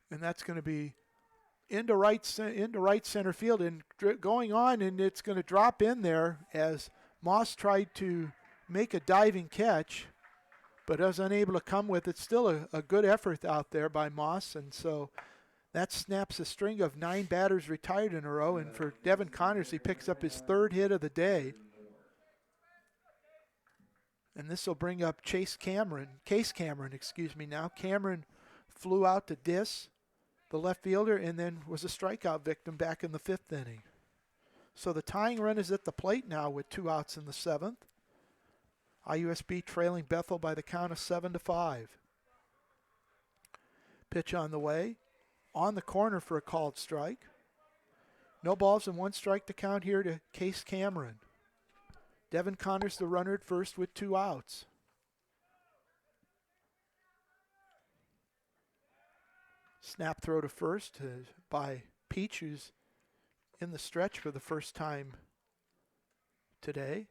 S4: And that's going to be into right center field and going on, and it's going to drop in there as Moss tried to make a diving catch, but was unable to come with it. Still a good effort out there by Moss, and so that snaps a string of 9 batters retired in a row, and for Devin Connors, he picks up his 3rd hit of the day. And this will bring up Case Cameron now. Cameron flew out to Dis, the left fielder, and then was a strikeout victim back in the 5th inning. So the tying run is at the plate now with 2 outs in the 7th. IUSB trailing Bethel by the count of 7-5. Pitch on the way. On the corner for a called strike. No balls and 1 strike to count here to Case Cameron. Devin Connors the runner at first with 2 outs. Snap throw to first by Peach, who's in the stretch for the first time today.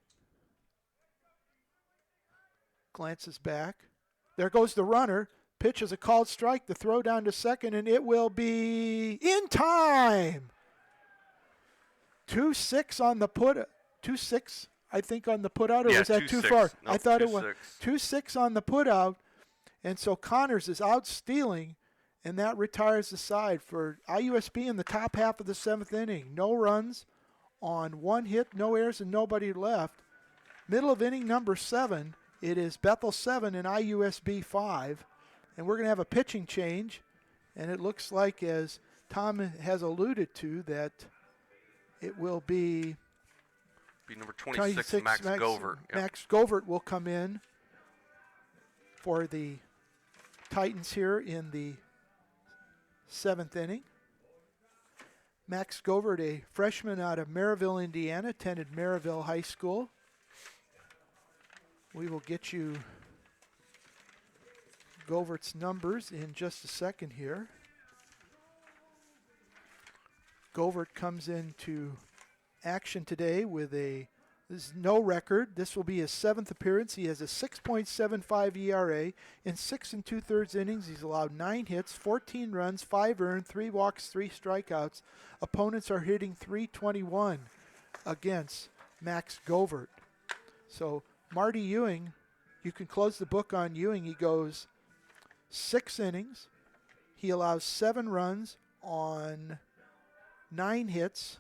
S4: Glances back. There goes the runner. Pitch is a called strike. The throw down to second, and it will be in time. 2-6 on the put. 2-6, I think, on the put out. Or was that too far?
S3: No,
S4: I thought it was 2-6 on the put out, and so Connors is out stealing, and that retires the side for IUSB in the top half of the 7th inning. No runs on 1 hit, no errors, and nobody left. Middle of inning number 7. It is Bethel 7 and IUSB 5. And we're going to have a pitching change. And it looks like, as Tom has alluded to, that it will be
S3: Be number 26, Max Govert. Yep.
S4: Max Govert will come in for the Titans here in the 7th inning. Max Govert, a freshman out of Maryville, Indiana, attended Maryville High School. We will get you Govert's numbers in just a second here. Govert comes into action today with this is no record. This will be his 7th appearance. He has a 6.75 ERA. In 6 2/3 innings, he's allowed 9 hits, 14 runs, 5 earned, 3 walks, 3 strikeouts. Opponents are hitting .321 against Max Govert. So Marty Ewing, you can close the book on Ewing. He goes 6 innings. He allows 7 runs on 9 hits.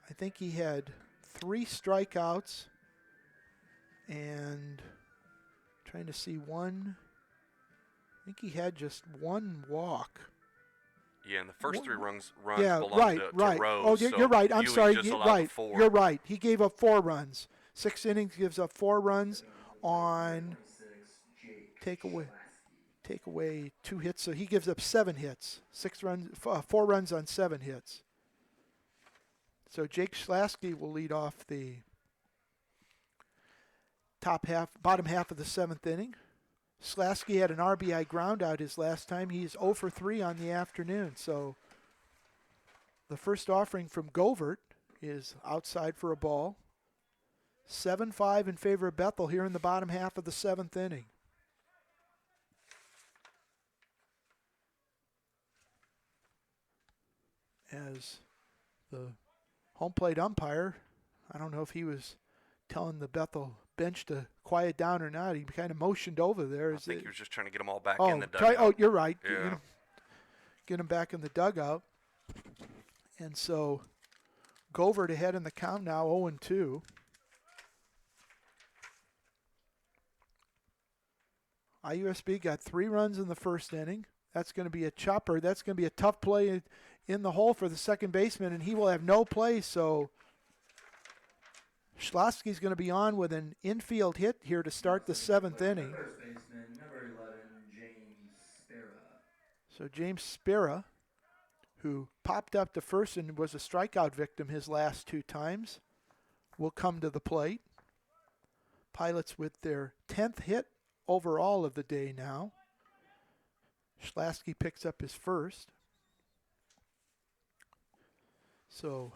S4: I think he had 3 strikeouts and trying to see one. I think he had just 1 walk.
S3: Yeah, and the first 3 runs
S4: yeah,
S3: belong
S4: right,
S3: to
S4: right.
S3: Rose.
S4: Oh,
S3: so
S4: you're right. I'm
S3: Ewing
S4: sorry.
S3: just allowed
S4: Right.
S3: 4.
S4: You're right. He gave up 4 runs. 6 innings gives up 4 runs on take away 2 hits. So he gives up 7 hits. 4 runs on 7 hits. So Jake Schlasky will lead off the bottom half of the 7th inning. Schlasky had an RBI ground out his last time. He's 0 for 3 on the afternoon. So the first offering from Govert is outside for a ball. 7-5 in favor of Bethel here in the bottom half of the 7th inning. As the home plate umpire, I don't know if he was telling the Bethel bench to quiet down or not. He kind of motioned over there.
S3: I think he was just trying to get them all back in the dugout.
S4: Oh, you're right.
S3: Yeah.
S4: Get them back in the dugout. And so Govert ahead in the count now, 0-2. IUSB got 3 runs in the first inning. That's going to be a chopper. That's going to be a tough play in the hole for the second baseman, and he will have no play. So Schlasky's going to be on with an infield hit here to start the 7th inning.
S14: First baseman, number 11, James Spera.
S4: So James Spera, who popped up to first and was a strikeout victim his last 2 times, will come to the plate. Pilots with their 10th hit overall of the day now. Schlasky picks up his first. So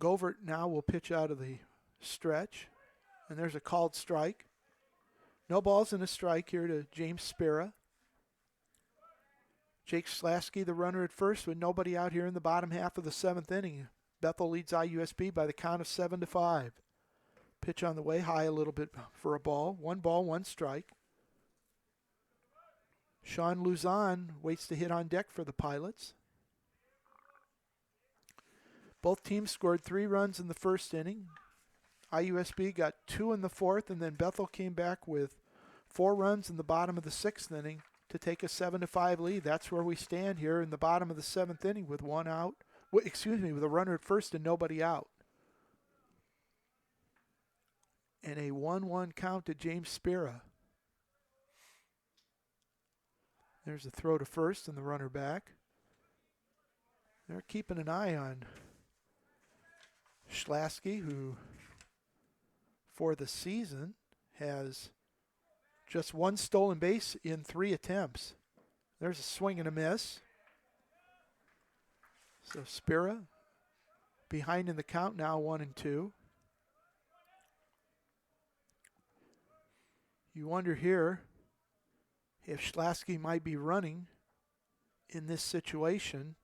S4: Govert now will pitch out of the stretch, and there's a called strike. No balls and a strike here to James Spera. Jake Schlasky, the runner at first, with nobody out here in the bottom half of the 7th inning. Bethel leads IUSB by the count of 7-5. Pitch on the way, high a little bit for a ball. 1 ball, 1 strike. Sean Luzon waits to hit on deck for the Pilots. Both teams scored 3 runs in the first inning. IUSB got 2 in the 4th, and then Bethel came back with 4 runs in the bottom of the 6th inning to take a 7-5 lead. That's where we stand here in the bottom of the 7th inning with 1 out. With a runner at first and nobody out. And a 1-1 count to James Spera. There's a throw to first and the runner back. They're keeping an eye on Schlasky, who for the season has just 1 stolen base in 3 attempts. There's a swing and a miss. So Spera behind in the count now, 1-2. You wonder here if Schlasky might be running in this situation,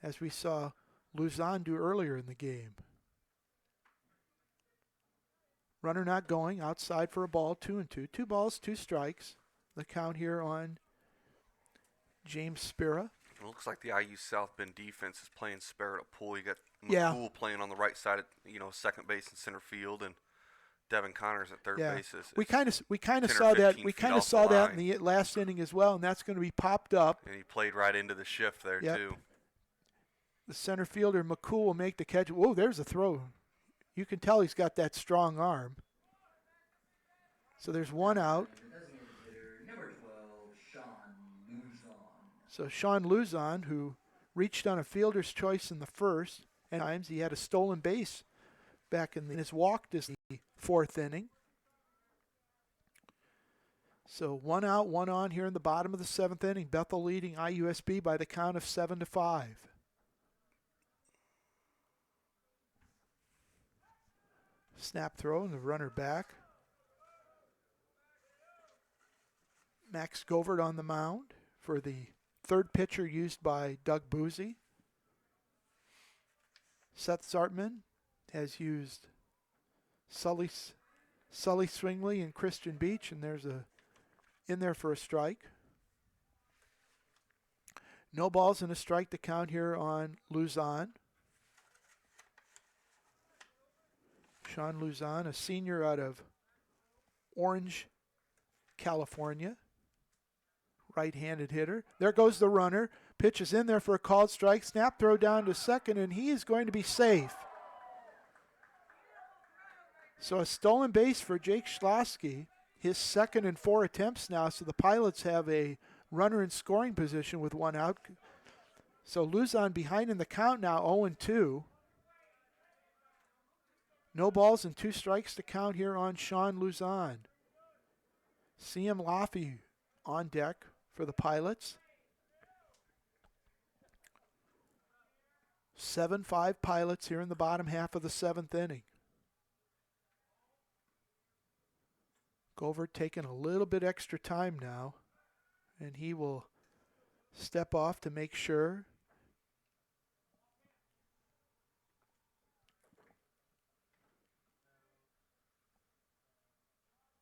S4: as we saw Luzon do earlier in the game. Runner not going, outside for a ball, 2-2. 2 balls, 2 strikes. The count here on James Spera.
S3: It looks like the IU South Bend defense is playing Spera at pull. You got
S4: Yeah.
S3: McCool playing on the right side, second base and center field, and Devin Connors at third base.
S4: We kind of saw that. We kind of saw that in the last inning as well, and that's going to be popped up.
S3: And he played right into the shift there too.
S4: The center fielder, McCool, will make the catch. Whoa, there's a throw. You can tell he's got that strong arm. So there's one out.
S14: Number 12, Sean Luzon.
S4: So Sean Luzon, who reached on a fielder's choice in the first, and times he had a stolen base back in his walk this the fourth inning. So one out, one on here in the bottom of the seventh inning. Bethel leading IUSB by the count of 7-5. Snap throw and the runner back. Max Govert on the mound for the third pitcher used by Doug Boozy. Seth Zartman has used Sully Swingley and Christian Beach, and there's a in there for a strike. No balls and a strike to count here on Luzon. Sean Luzon, a senior out of Orange, California. Right-handed hitter. There goes the runner. Pitch is in there for a called strike. Snap throw down to second, and he is going to be safe. So a stolen base for Jake Schlosky. His second and 4 attempts now, so the Pilots have a runner in scoring position with one out. So Luzon behind in the count now, 0-2. No balls and 2 strikes to count here on Sean Luzon. CM Laffey on deck for the Pilots. 7-5 Pilots here in the bottom half of the seventh inning. Govert taking a little bit extra time now, and he will step off to make sure.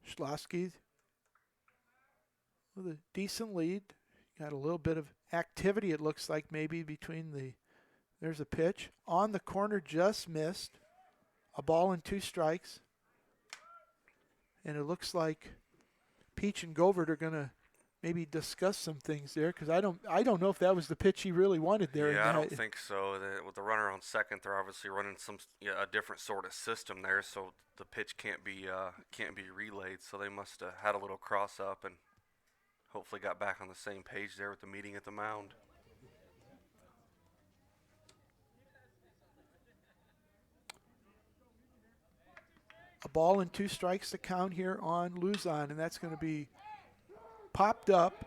S4: Schlosky with a decent lead. Got a little bit of activity, it looks like, maybe between the... There's a pitch. On the corner, just missed. A ball and 2 strikes. And it looks like Peach and Govert are going to maybe discuss some things there, because I don't know if that was the pitch he really wanted there.
S3: Yeah, I don't think so. With the runner on second, they're obviously running a different sort of system there, so the pitch can't be relayed. So they must have had a little cross up and hopefully got back on the same page there with the meeting at the mound.
S4: A ball and 2 strikes to count here on Luzon, and that's going to be popped up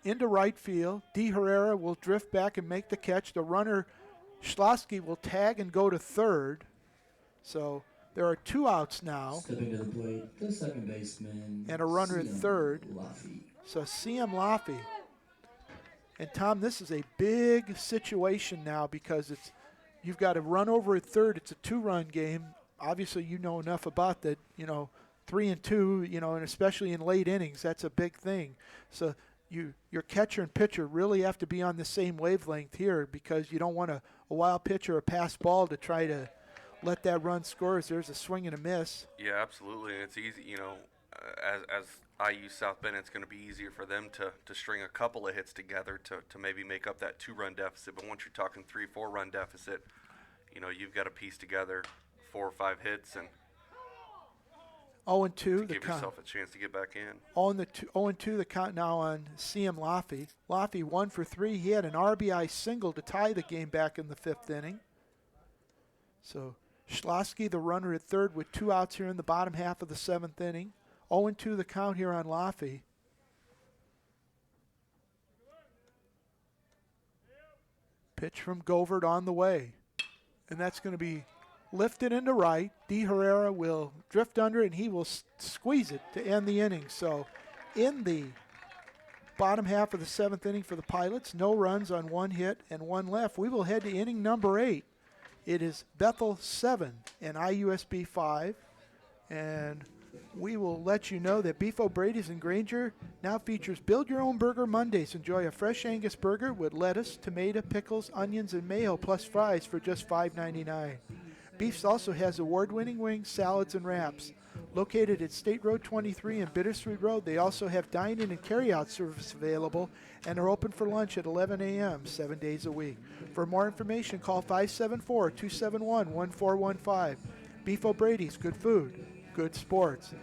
S4: into right field. D. Herrera will drift back and make the catch. The runner, Schlosky, will tag and go to third. So there are 2 outs now.
S14: Stepping to the plate, the second baseman.
S4: And a runner at third.
S14: Laffey.
S4: So CM Laffey. And Tom, this is a big situation now because you've got a run over at third. It's a 2-run game. Obviously, you know enough about that, 3-2, and especially in late innings, that's a big thing. So your catcher and pitcher really have to be on the same wavelength here, because you don't want a wild pitch or a pass ball to try to let that run score as there's a swing and a miss.
S3: Yeah, absolutely. And it's easy, as IU South Bend, it's going to be easier for them to string a couple of hits together to maybe make up that 2-run deficit. But once you're talking 3-4 run deficit, you've got to piece together 4 or 5 hits and
S4: 0-2
S3: to give yourself a chance to get back in.
S4: 0-2 the count now on CM Laffey. Laffey 1 for 3. He had an RBI single to tie the game back in the 5th inning. So Schlosky, the runner at third, with 2 outs here in the bottom half of the 7th inning. 0-2 the count here on Laffey. Pitch from Govert on the way. And that's going to be lifted into right. D. Herrera will drift under, and he will squeeze it to end the inning. So in the bottom half of the 7th inning for the Pilots, no runs on 1 hit and 1 left. We will head to inning number 8. It is Bethel 7 and IUSB 5. And we will let you know that Beef O'Brady's in Granger now features Build Your Own Burger Mondays. Enjoy a fresh Angus burger with lettuce, tomato, pickles, onions, and mayo, plus fries for just $5.99. Beef's also has award-winning wings, salads, and wraps. Located at State Road 23 and Bittersweet Road, they also have dine-in and carry-out service available and are open for lunch at 11 a.m. 7 days a week. For more information, call 574-271-1415. Beef O'Brady's, good food, good sports.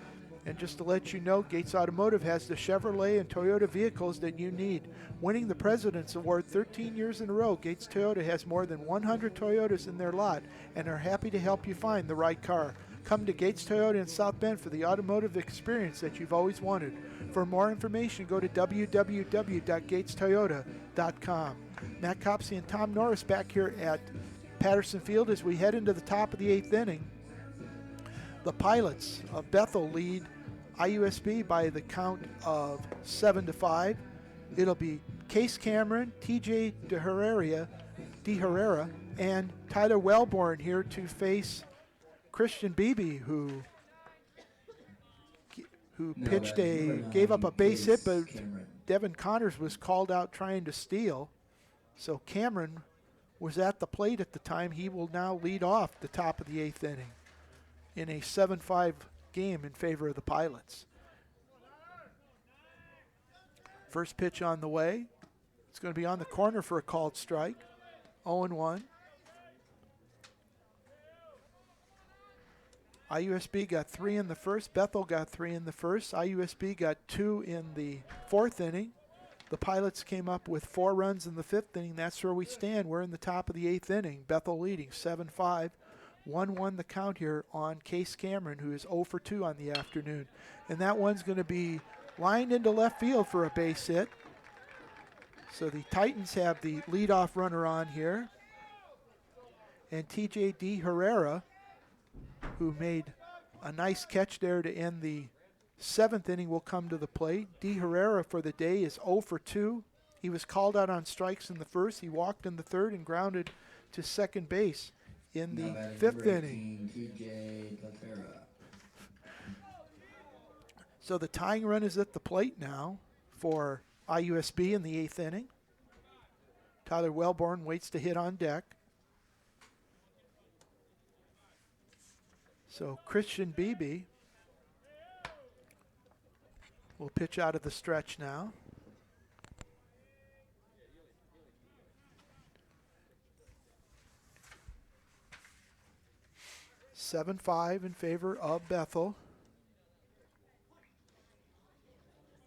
S4: And just to let you know, Gates Automotive has the Chevrolet and Toyota vehicles that you need. Winning the President's Award 13 years in a row, Gates Toyota has more than 100 Toyotas in their lot and are happy to help you find the right car. Come to Gates Toyota in South Bend for the automotive experience that you've always wanted. For more information, go to www.gatetoyota.com. Matt Copsey and Tom Norris back here at Patterson Field as we head into the top of the 8th inning. The Pilots of Bethel lead IUSB by the count of 7-5. It'll be Case Cameron, TJ De Herrera, and Tyler Wellborn here to face Christian Beebe, who gave up a base hit, but Devin Connors was called out trying to steal. So Cameron was at the plate at the time. He will now lead off the top of the 8th inning in a 7-5 game in favor of the Pilots. First pitch on the way. It's going to be on the corner for a called strike. 0-1. IUSB got 3 in the first. Bethel got 3 in the first. IUSB got 2 in the 4th inning. The Pilots came up with 4 runs in the 5th inning. That's where we stand. We're in the top of the 8th inning. Bethel leading 7-5. 1-1 the count here on Case Cameron, who is 0 for 2 on the afternoon. And that one's going to be lined into left field for a base hit. So the Titans have the leadoff runner on here. And TJ De Herrera, who made a nice catch there to end the 7th inning, will come to the plate. De Herrera for the day is 0 for 2. He was called out on strikes in the first. He walked in the 3rd and grounded to second base in the 5th inning. So the tying run is at the plate now for IUSB in the 8th inning. Tyler Wellborn waits to hit on deck. So Christian Beebe will pitch out of the stretch now. (7-5) in favor of Bethel.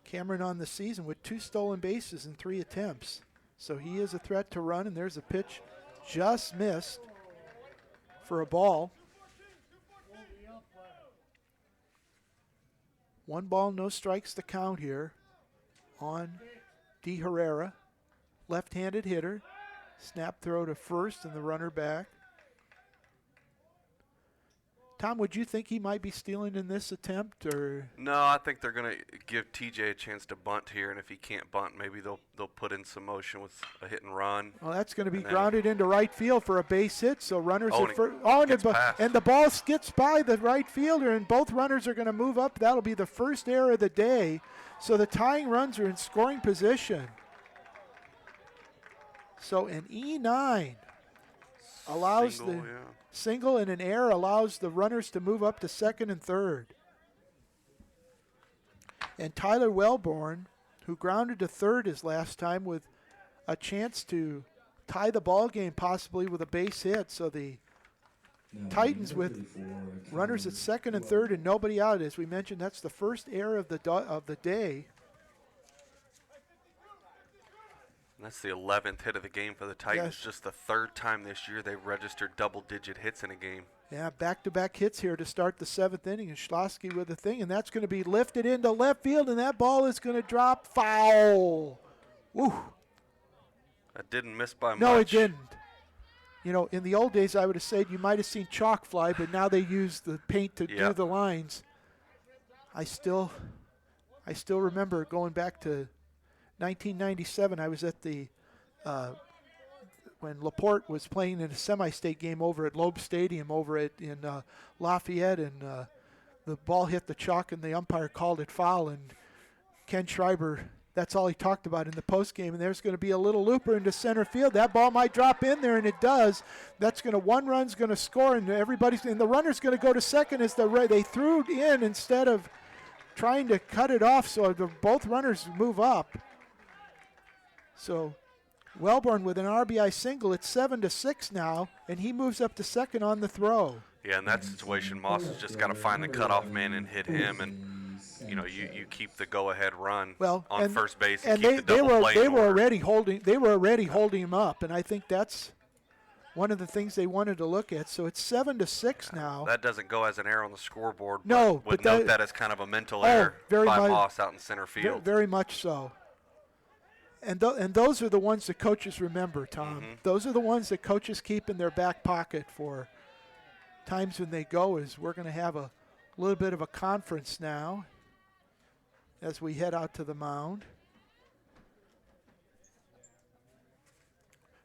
S4: Cameron on the season with 2 stolen bases in 3 attempts. So he is a threat to run, and there's a pitch just missed for a ball. 1 ball, no strikes to count here on De Herrera. Left-handed hitter. Snap throw to first and the runner back. Tom, would you think he might be stealing in this attempt, or?
S3: No, I think they're going to give TJ a chance to bunt here, and if he can't bunt, maybe they'll put in some motion with a hit and run.
S4: Well, that's going to be grounded into right field for a base hit, so runners at first. And the ball skips by the right fielder, and both runners are going to move up. That'll be the first error of the day. So the tying runs are in scoring position. So an E9 allows single, and an error allows the runners to move up to second and third. And Tyler Wellborn, who grounded to third his last time, with a chance to tie the ball game possibly with a base hit. So the Titans with runners at second and third and nobody out. As we mentioned, that's the first error of the day.
S3: That's the 11th hit of the game for the Titans.
S4: Yes.
S3: Just the 3rd time this year they've registered double-digit hits in a game.
S4: Yeah, back-to-back hits here to start the 7th inning, and Schlosky with the thing, and that's going to be lifted into left field, and that ball is going to drop foul. Woo.
S3: That didn't miss by much.
S4: No, it didn't. You know, in the old days, I would have said you might have seen chalk fly, but now they use the paint to do the lines. I still remember going back to 1997. I was at the when Laporte was playing in a semi-state game over at Loeb Stadium in Lafayette, and the ball hit the chalk, and the umpire called it foul, and Ken Schreiber That's all he talked about in the postgame. And there's going to be a little looper into center field. That ball might drop in there, and it does. That's going to, one run's going to score, and the runner's going to go to second as they threw it in instead of trying to cut it off, so both runners move up. So Wellborn with an RBI single. It's 7-6 now, and he moves up to second on the throw.
S3: Yeah, in that situation, Moss has just got to find the cutoff man and hit him, and you keep the go-ahead run on first base and keep the double play.
S4: They were already holding him up, and I think that's one of the things they wanted to look at. So it's 7-6 now.
S3: That doesn't go as an error on the scoreboard.
S4: No,
S3: but note that as kind of a mental error by Moss out in center field.
S4: Very much so. And those are the ones that coaches remember, Tom.
S3: Mm-hmm.
S4: Those are the ones that coaches keep in their back pocket for times when they go. Is we're going to have a little bit of a conference now as we head out to the mound.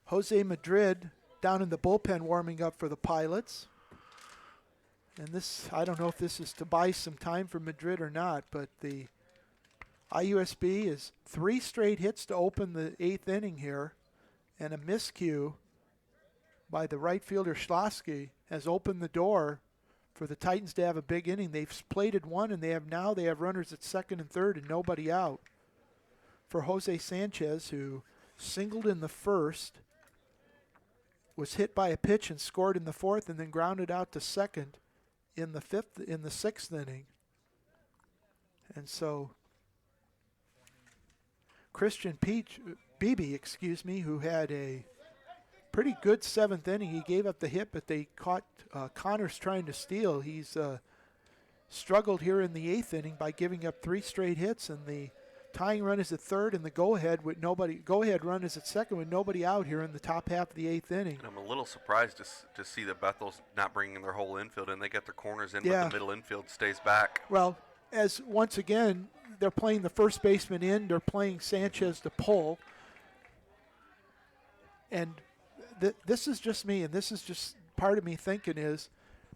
S4: Jose Madrid down in the bullpen warming up for the Pilots. And this, I don't know if this is to buy some time for Madrid or not, but the IUSB is 3 straight hits to open the 8th inning here, and a miscue by the right fielder Schlossky has opened the door for the Titans to have a big inning. They've plated one, and they have runners at second and third and nobody out. For Jose Sanchez, who singled in the first, was hit by a pitch and scored in the fourth, and then grounded out to second in the 6th inning. And so Christian Beebe, who had a pretty good 7th inning. He gave up the hit, but they caught Connors trying to steal. He's struggled here in the 8th inning by giving up 3 straight hits, and the tying run is at third, and the go-ahead run is at second with nobody out here in the top half of the 8th inning.
S3: And I'm a little surprised to see that Bethel's not bringing their whole infield in. They get their corners in, but the middle infield stays back.
S4: Well, as once again, they're playing the first baseman in. They're playing Sanchez to pull. And this is just me, and this is just part of me thinking is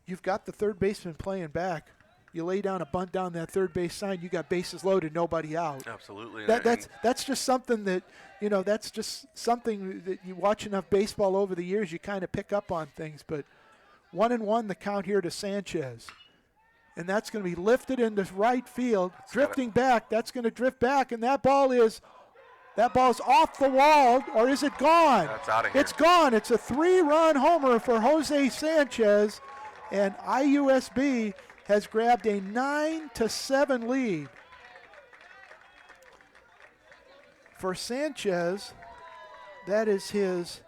S4: you've got the third baseman playing back. You lay down a bunt down that third base sign, you got bases loaded, nobody out.
S3: Absolutely.
S4: That's just something that, that's just something that you watch enough baseball over the years, you kind of pick up on things. But 1-1 the count here to Sanchez. And that's going to be lifted into right field, drifting back. That's going to drift back, and that ball's off the wall, or is it gone?
S3: That's out of here.
S4: It's gone. It's a 3-run homer for Jose Sanchez, and IUSB has grabbed a 9-7 lead. For Sanchez, that is his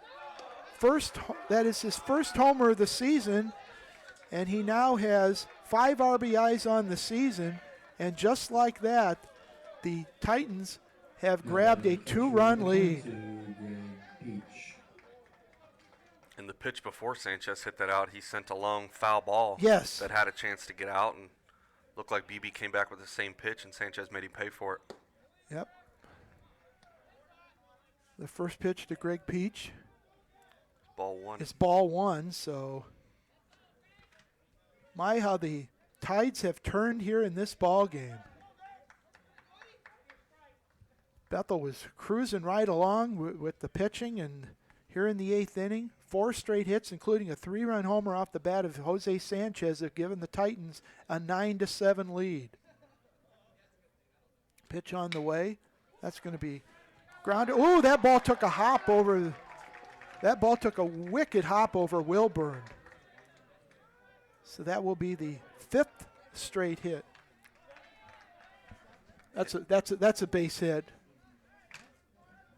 S4: first homer of the season, and he now has 5 RBIs on the season, and just like that, the Titans have grabbed a 2-run lead.
S3: And the pitch before Sanchez hit that out, he sent a long foul ball that had a chance to get out, and looked like BB came back with the same pitch, and Sanchez made him pay for it.
S4: Yep. The first pitch to Greg Peach.
S3: Ball 1.
S4: It's ball 1, so how the Tides have turned here in this ball game. Bethel was cruising right along with the pitching, and here in the 8th inning, 4 straight hits, including a 3-run homer off the bat of Jose Sanchez, have given the Titans a 9-7 lead. Pitch on the way. That's going to be grounded. Ooh, that ball took a wicked hop over Wilburn. So that will be the 5th straight hit. That's a base hit.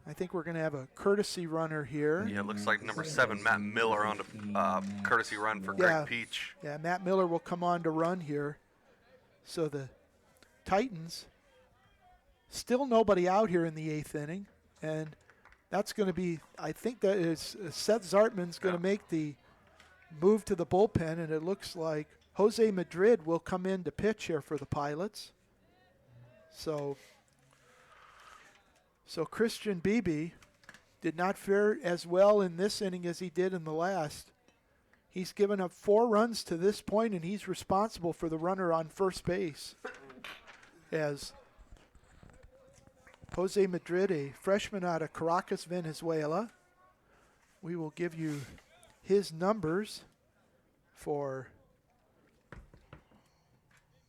S4: I think we're going to have a courtesy runner here.
S3: Yeah, it looks like number 7, Matt Miller, on the courtesy run for Greg Peach.
S4: Yeah, Matt Miller will come on to run here. So the Titans, still nobody out here in the 8th inning. And that's going to be, I think that is Seth Zartman's going to make the move to the bullpen, and it looks like Jose Madrid will come in to pitch here for the Pilots. So Christian Beebe did not fare as well in this inning as he did in the last. He's given up 4 runs to this point, and he's responsible for the runner on first base. As Jose Madrid, a freshman out of Caracas, Venezuela. We will give you his numbers for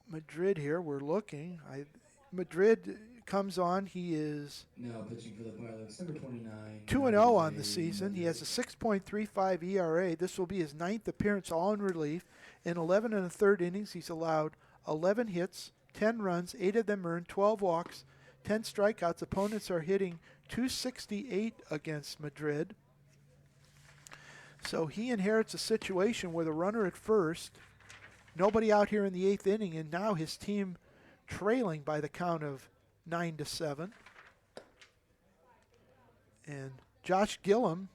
S4: Madrid here. We're looking. Madrid comes on. He is
S14: Now pitching for the Pilots, number 29.
S4: 2-0 on the season. He has a 6.35 ERA. This will be his 9th appearance, all in relief. In 11 1/3 innings, he's allowed 11 hits, 10 runs, 8 of them earned, 12 walks, 10 strikeouts. Opponents are hitting .268 against Madrid. So he inherits a situation with a runner at first, nobody out here in the 8th inning, and now his team trailing by the count of 9-7. And Josh Gillum,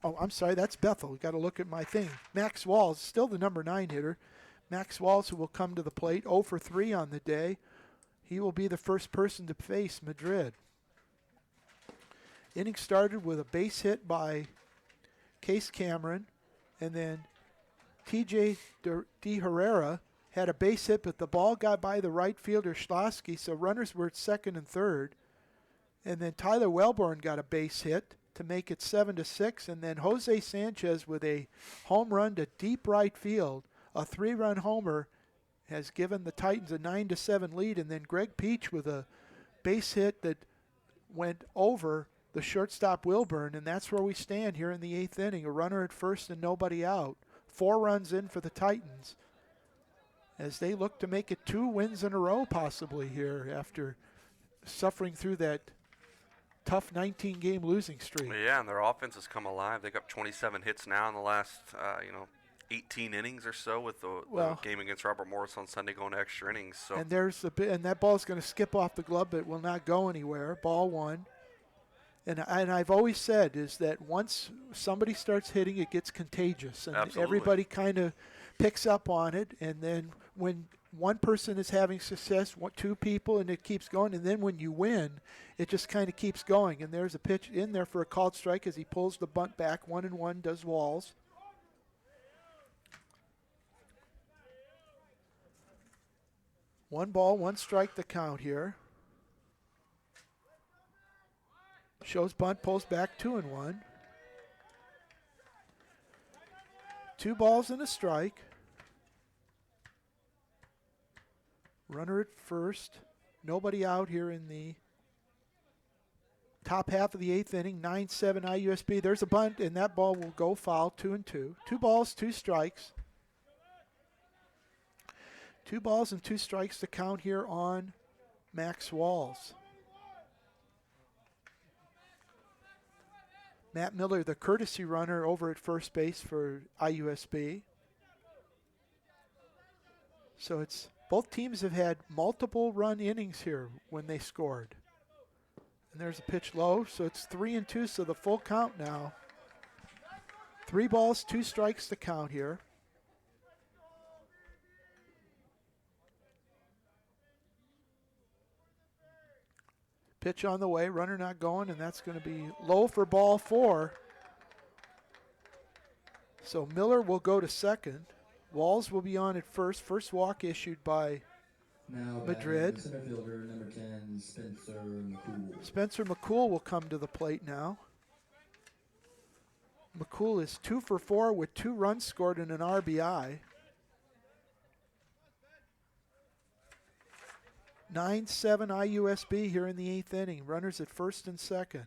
S4: oh, I'm sorry, that's Bethel. We've got to look at my thing. Max Walls, still the number 9 hitter. Max Walls, who will come to the plate, 0 for 3 on the day. He will be the first person to face Madrid. Inning started with a base hit by Case Cameron, and then TJ De Herrera had a base hit, but the ball got by the right fielder Schlasky, so runners were at second and third. And then Tyler Wellborn got a base hit to make it 7-6, and then Jose Sanchez with a home run to deep right field, a 3-run homer, has given the Titans a 9-7 lead, and then Greg Peach with a base hit that went over the shortstop Wilburn, and that's where we stand here in the 8th inning. A runner at first and nobody out. 4 runs in for the Titans as they look to make it 2 wins in a row possibly here after suffering through that tough 19-game losing streak.
S3: Yeah, and their offense has come alive. They got 27 hits now in the last, 18 innings or so with the game against Robert Morris on Sunday going to extra innings. So.
S4: And and that ball's going to skip off the glove, but it will not go anywhere. Ball 1. And I've always said is that once somebody starts hitting, it gets contagious, and
S3: Absolutely.
S4: Everybody kind of picks up on it. And then when one person is having success, 2 people, and it keeps going. And then when you win, it just kind of keeps going. And there's a pitch in there for a called strike as he pulls the bunt back. 1-1 does Walls. One ball, 1 strike the count here. Shows bunt, pulls back, 2-1. 2 balls and a strike. Runner at first. Nobody out here in the top half of the 8th inning. 9-7 IUSB. There's a bunt, and that ball will go foul, 2-2. 2 balls, 2 strikes. 2 balls and 2 strikes to count here on Max Walls. Matt Miller, the courtesy runner over at first base for IUSB. So it's both teams have had multiple run innings here when they scored. And there's a pitch low, so it's 3-2, so the full count now. 3 balls, 2 strikes to count here. Pitch on the way, runner not going, and that's going to be low for ball 4. So Miller will go to second. Walls will be on at first. First walk issued by Madrid.
S14: Center fielder, number 10, Spencer McCool.
S4: Spencer McCool will come to the plate now. McCool is 2 for 4 with 2 runs scored and an RBI. 9-7 IUSB here in the 8th inning. Runners at first and second.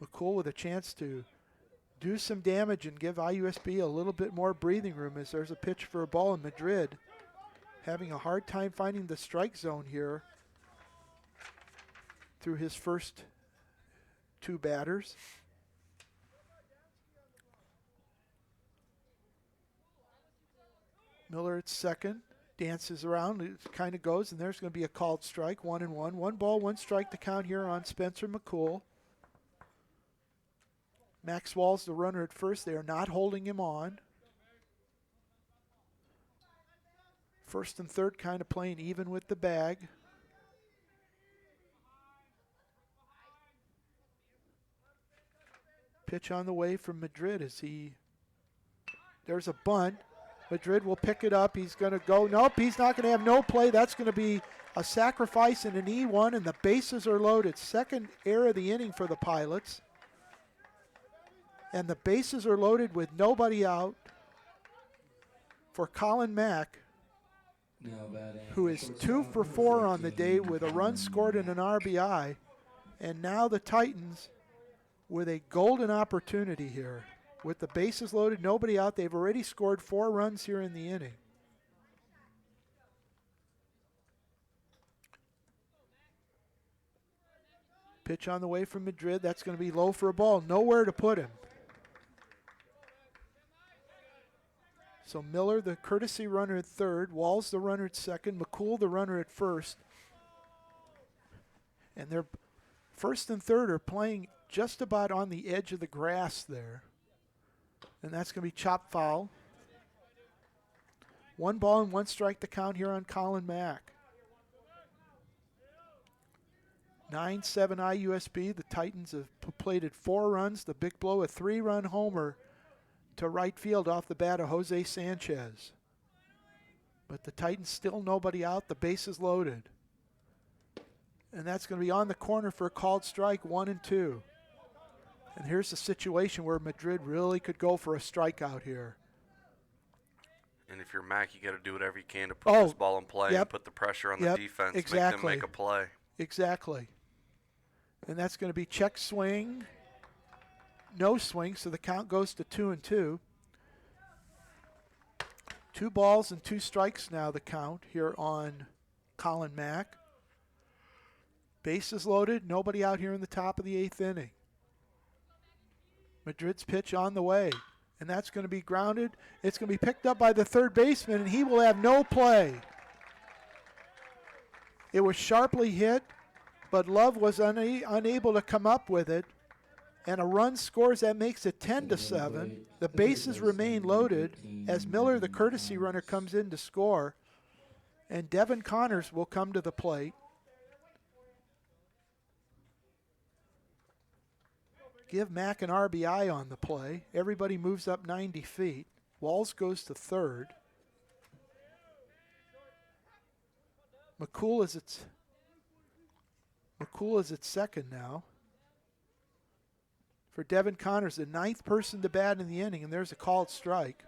S4: McCool with a chance to do some damage and give IUSB a little bit more breathing room as there's a pitch for a ball in Madrid. Having a hard time finding the strike zone here through his first 2 batters. Miller at second. Dances around, it kind of goes, and there's going to be a called strike, 1-1. 1 ball, 1 strike to count here on Spencer McCool. Max Walls, the runner at first. They are not holding him on. First and third kind of playing even with the bag. Pitch on the way from Madrid as there's a bunt. Madrid will pick it up. He's going to go. Nope, he's not going to have no play. That's going to be a sacrifice and an E1, and the bases are loaded. Second error of the inning for the Pilots. And the bases are loaded with nobody out for Colin Mack, who is 2 for 4 on the day with a run scored and an RBI. And now the Titans with a golden opportunity here. With the bases loaded, nobody out. They've already scored 4 runs here in the inning. Pitch on the way from Madrid. That's going to be low for a ball. Nowhere to put him. So Miller, the courtesy runner at third. Walls, the runner at second. McCool, the runner at first. And their first and third are playing just about on the edge of the grass there. And that's going to be chopped foul. 1 ball and 1 strike to count here on Colin Mack. 9-7 IUSB. The Titans have plated 4 runs. The big blow, a 3-run homer to right field off the bat of Jose Sanchez. But the Titans still nobody out. The base is loaded. And that's going to be on the corner for a called strike, 1-2. And here's the situation where Madrid really could go for a strikeout here.
S3: And if you're Mac, you got to do whatever you can to put this ball in play and put the pressure on the defense, make them make a play.
S4: Exactly. And that's going to be check swing, no swing, so the count goes to 2-2. 2 balls and 2 strikes now the count here on Colin Mack. Bases loaded, nobody out here in the top of the 8th inning. Madrid's pitch on the way, and that's going to be grounded. It's going to be picked up by the third baseman, and he will have no play. It was sharply hit, but Love was unable to come up with it, and a run scores. That makes it 10-7. The bases remain loaded as Miller, the courtesy runner, comes in to score, and Devin Connors will come to the plate. Give Mack an RBI on the play. Everybody moves up 90 feet. Walls goes to third. McCool is at second now. For Devin Connors, the 9th person to bat in the inning, and there's a called strike.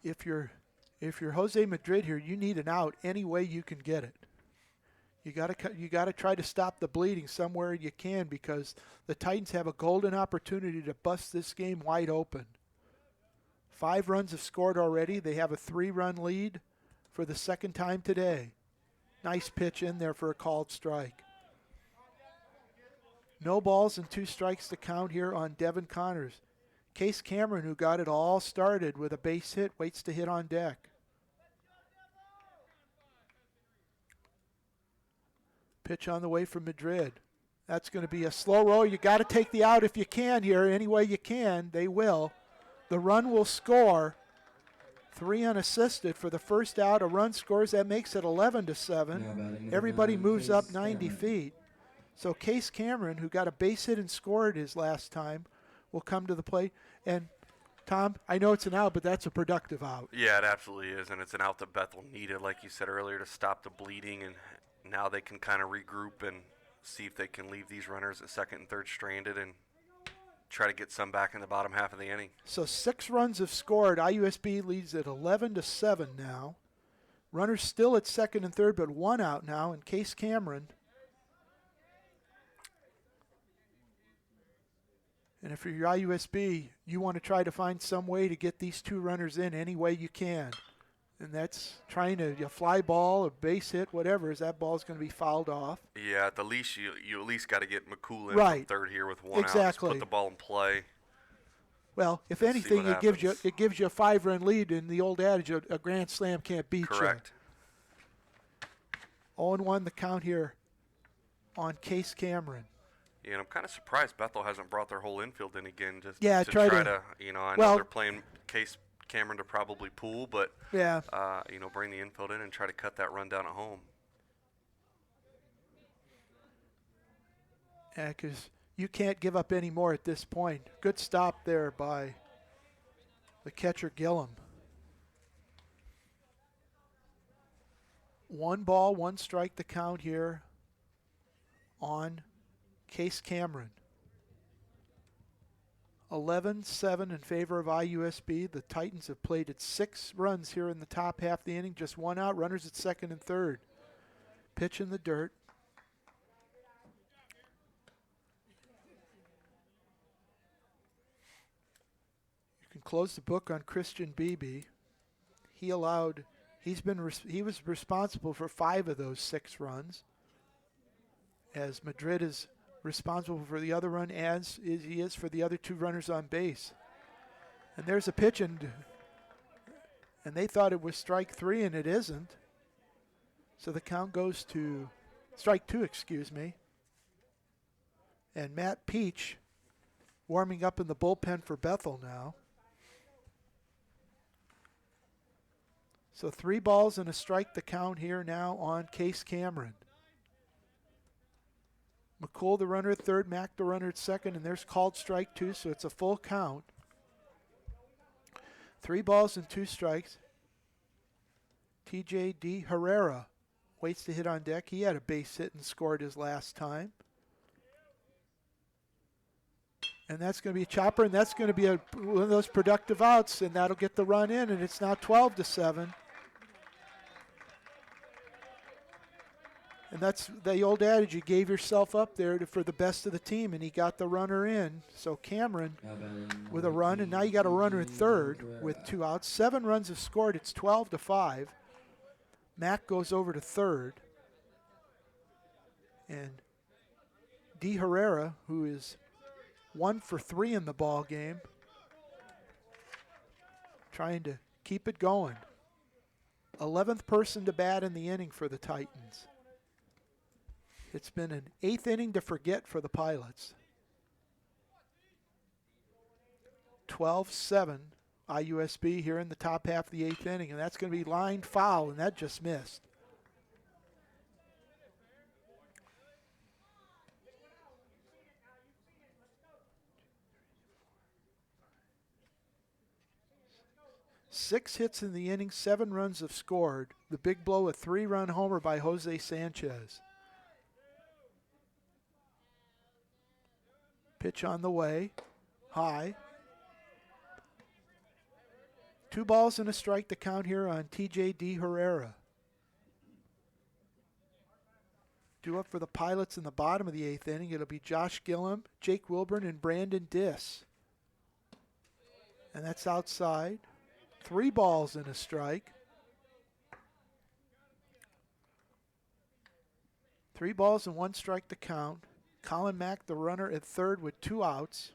S4: If you're Jose Madrid here, you need an out any way you can get it. You got to try to stop the bleeding somewhere you can, because the Titans have a golden opportunity to bust this game wide open. 5 runs have scored already. They have a 3-run lead for the second time today. Nice pitch in there for a called strike. No balls and 2 strikes to count here on Devin Connors. Case Cameron, who got it all started with a base hit, waits to hit on deck. Pitch on the way from Madrid. That's going to be a slow roll. You got to take the out if you can here. Any way you can, they will. The run will score. 3 unassisted for the first out. A run scores. That makes it 11-7. Everybody moves up 90 feet. So Case Cameron, who got a base hit and scored his last time, will come to the plate. And Tom, I know it's an out, but that's a productive out.
S3: Yeah, it absolutely is, and it's an out that Bethel needed, like you said earlier, to stop the bleeding, and now they can kind of regroup and see if they can leave these runners at second and third stranded and try to get some back in the bottom half of the inning.
S4: So 6 runs have scored. IUSB leads at 11-7 now. Runners still at second and third, but 1 out now, and Case Cameron. And if you're IUSB, you want to try to find some way to get these 2 runners in any way you can. And that's trying to fly ball, a base hit, whatever, as that ball's going to be fouled off.
S3: Yeah, at the least you at least got to get McCool in from third here with 1 out. Just put the ball in play.
S4: Well, if anything, it gives you a 5-run lead, and the old adage, a grand slam can't beat you.
S3: Correct.
S4: 0-1 the count here on Case Cameron.
S3: Yeah, and I'm kind of surprised Bethel hasn't brought their whole infield in again to
S4: try
S3: to I know they're playing Case Cameron to probably pull, but bring the infield in and try to cut that run down at home.
S4: Yeah, because you can't give up any more at this point. Good stop there by the catcher Gillum. 1 ball, 1 strike the count here on Case Cameron. 11-7 in favor of IUSB. The Titans have played at 6 runs here in the top half of the inning. Just 1 out. Runners at second and third. Pitch in the dirt. You can close the book on Christian Beebe. He was responsible for 5 of those 6 runs, as Madrid is responsible for the other run, as he is for the other 2 runners on base. And there's a pitch, and they thought it was strike 3, and it isn't. So the count goes to strike 2, excuse me. And Matt Peach warming up in the bullpen for Bethel now. So 3 balls and a strike the count here now on Case Cameron. McCool the runner at third, Mack the runner at second, and there's called strike 2, so it's a full count. 3 balls and 2 strikes. T.J.D. Herrera waits to hit on deck. He had a base hit and scored his last time. And that's going to be a chopper, and that's going to be one of those productive outs, and that'll get the run in, and it's now 12-7. And that's the old adage, you gave yourself up there for the best of the team, and he got the runner in. So Cameron with a run, and now you got a runner at third with 2 outs. 7 runs have scored. It's 12-5. Mack goes over to third. And D. Herrera, who is 1 for 3 in the ball game, trying to keep it going. 11th person to bat in the inning for the Titans. It's been an 8th inning to forget for the Pilots. 12-7 IUSB here in the top half of the 8th inning, and that's going to be lined foul, and that just missed. Six hits in the inning, 7 runs have scored. The big blow, a 3-run homer by Jose Sanchez. Pitch on the way, high. 2 balls and a strike to count here on T.J.D. Herrera. Due up for the Pilots in the bottom of the 8th inning. It'll be Josh Gillum, Jake Wilburn, and Brandon Diss. And that's outside. 3 balls and a strike. 3 balls and 1 strike to count. Colin Mack, the runner, at third with 2 outs.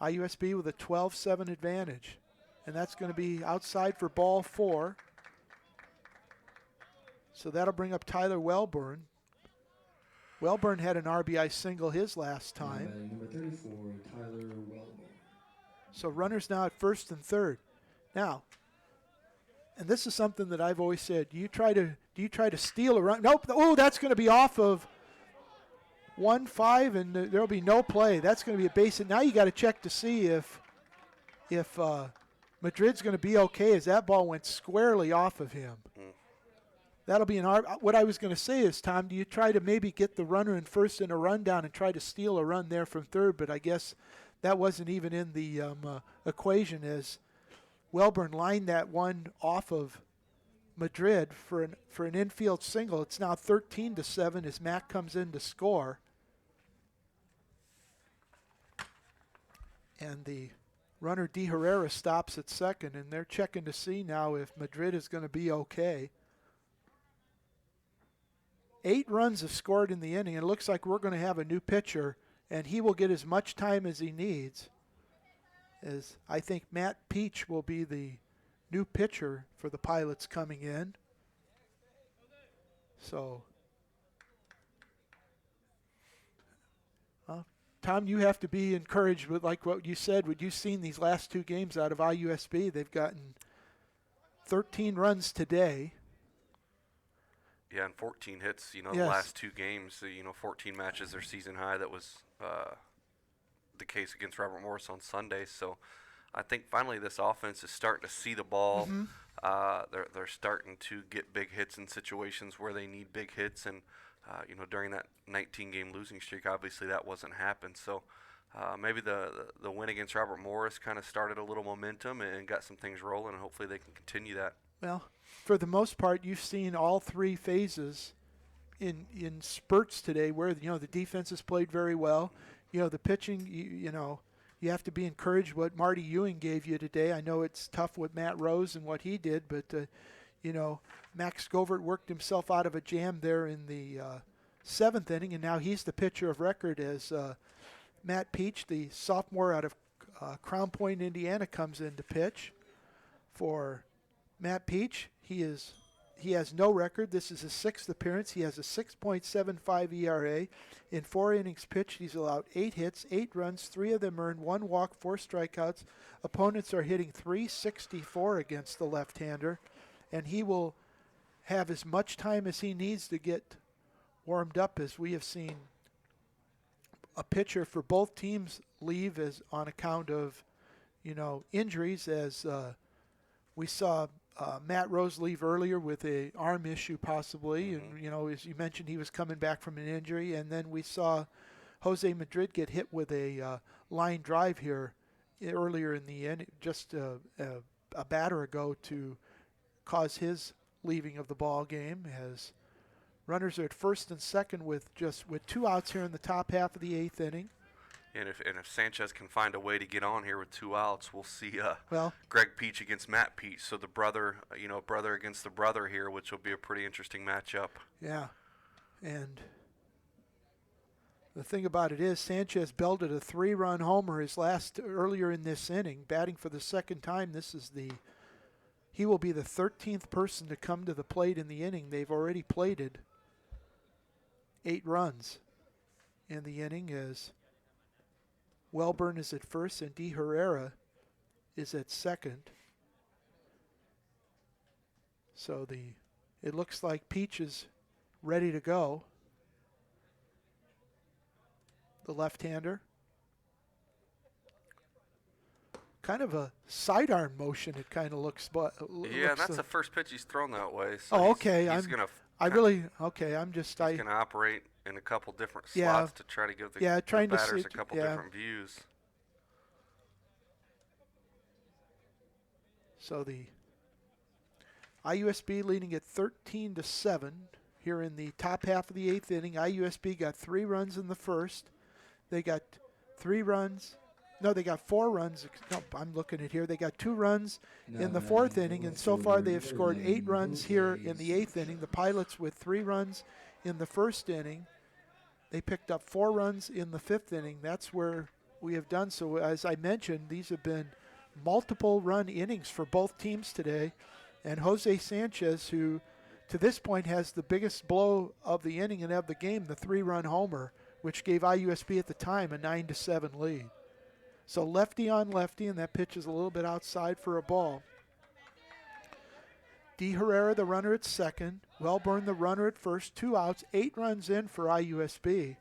S4: IUSB with a 12-7 advantage. And that's going to be outside for ball 4. So that'll bring up Tyler Welburn. Welburn had an RBI single his last time.
S14: Number 34, Tyler Welburn.
S4: So runners now at first and third. Now, and this is something that I've always said. Do you try to steal a run? Nope. Oh, that's going to be off of 1-5, and there'll be no play. That's going to be a base hit. Now you got to check to see if Madrid's going to be okay, as that ball went squarely off of him. That'll be what I was going to say is, Tom, do you try to maybe get the runner in first in a rundown and try to steal a run there from third? But I guess that wasn't even in the equation, as Welburn lined that one off of Madrid for an infield single. It's now 13-7 as Mack comes in to score. And the runner D. Herrera stops at second, and they're checking to see now if Madrid is going to be okay. 8 runs have scored in the inning, and it looks like we're going to have a new pitcher, and he will get as much time as he needs. As I think Matt Peach will be the new pitcher for the Pilots coming in. So, Tom, you have to be encouraged with, like what you said, what you've seen these last 2 games out of IUSB. They've gotten 13 runs today.
S3: Yeah, and 14 hits, the
S4: Yes.
S3: last 2 games, 14 matches, their season high. That was the case against Robert Morris on Sunday. So I think finally this offense is starting to see the ball. They're starting to get big hits in situations where they need big hits. And, during that 19-game losing streak, obviously that wasn't happened. So maybe the win against Robert Morris kind of started a little momentum and got some things rolling, and hopefully they can continue that.
S4: Well, for the most part, you've seen all 3 phases in spurts today where, the defense has played very well. The pitching, you have to be encouraged what Marty Ewing gave you today. I know it's tough with Matt Rose and what he did, but, Max Govert worked himself out of a jam there in the 7th inning, and now he's the pitcher of record as Matt Peach, the sophomore out of Crown Point, Indiana, comes in to pitch. For Matt Peach, he has no record. This is his 6th appearance. He has a 6.75 ERA. In 4 innings pitched, he's allowed 8 hits, 8 runs, 3 of them earned, 1 walk, 4 strikeouts. Opponents are hitting .364 against the left-hander, and he will have as much time as he needs to get warmed up, as we have seen a pitcher for both teams leave as on account of, injuries, as we saw Matt Rose leave earlier with a arm issue possibly, and as you mentioned, he was coming back from an injury, and then we saw Jose Madrid get hit with a line drive here earlier in the end, just a batter ago, to cause his leaving of the ball game, as runners are at first and second with 2 outs here in the top half of the 8th inning.
S3: And if Sanchez can find a way to get on here with 2 outs, we'll see
S4: well,
S3: Greg Peach against Matt Peach. So the brother, brother against the brother here, which will be a pretty interesting matchup.
S4: Yeah, and the thing about it is Sanchez belted a 3-run homer earlier in this inning, batting for the 2nd time. He will be the 13th person to come to the plate in the inning. They've already plated 8 runs in the inning, as Wellburn is at first and De Herrera is at second. So it looks like Peach is ready to go. The left-hander. Kind of a sidearm motion, it kind of looks.
S3: Yeah, that's the first pitch he's thrown that way. So
S4: oh, okay.
S3: He's going to operate in a couple different slots to try to give the batters a couple different views.
S4: So the IUSB leading at 13-7 here in the top half of the 8th inning. IUSB got 3 runs in the first. They got 3 runs. No, they got 4 runs. No, I'm looking at here. They got 2 runs in the 4th inning, and so far they have scored 8 runs here in the 8th inning. The Pilots with 3 runs in the 1st inning. They picked up 4 runs in the 5th inning. That's where we have done. So as I mentioned, these have been multiple run innings for both teams today. And Jose Sanchez, who to this point has the biggest blow of the inning and of the game, the 3-run homer, which gave IUSB at the time a 9-7 lead. So lefty on lefty, and that pitch is a little bit outside for a ball. De Herrera, the runner at second. Wellburn, the runner at first. 2 outs, 8 runs in for IUSB.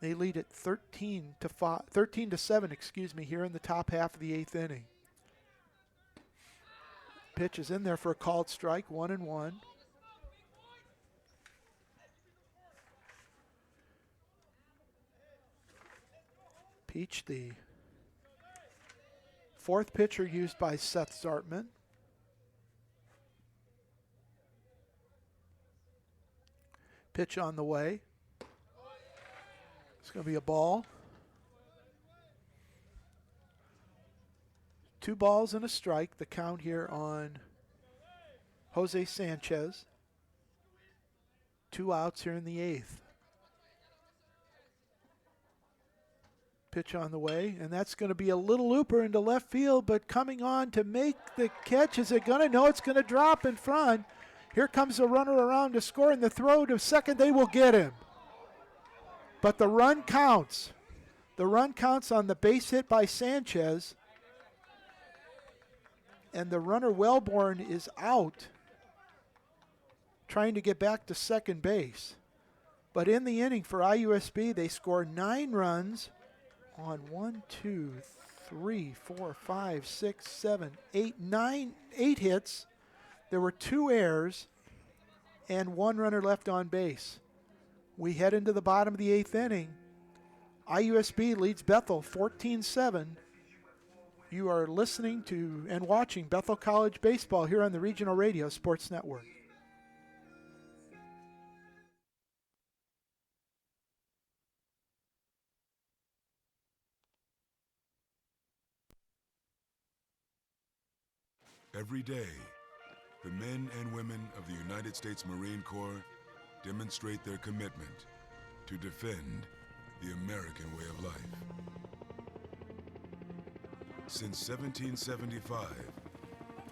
S4: They lead at 13-7, here in the top half of the 8th inning. Pitch is in there for a called strike, 1-1. Peach, the 4th pitcher used by Seth Zartman. Pitch on the way. It's going to be a ball. 2 balls and a strike, the count here on Jose Sanchez. 2 outs here in the 8th. Pitch on the way, and that's going to be a little looper into left field, but coming on to make the catch. Is it going to? No, it's going to drop in front. Here comes a runner around to score, and the throw to second. They will get him. But the run counts. The run counts on the base hit by Sanchez. And the runner Wellborn is out trying to get back to second base. But in the inning for IUSB, they score 9 runs on 8 hits. There were 2 errors and 1 runner left on base. We head into the bottom of the 8th inning. IUSB leads Bethel 14-7. You are listening to and watching Bethel College Baseball here on the Regional Radio Sports Network.
S11: Every day, the men and women of the United States Marine Corps demonstrate their commitment to defend the American way of life. Since 1775,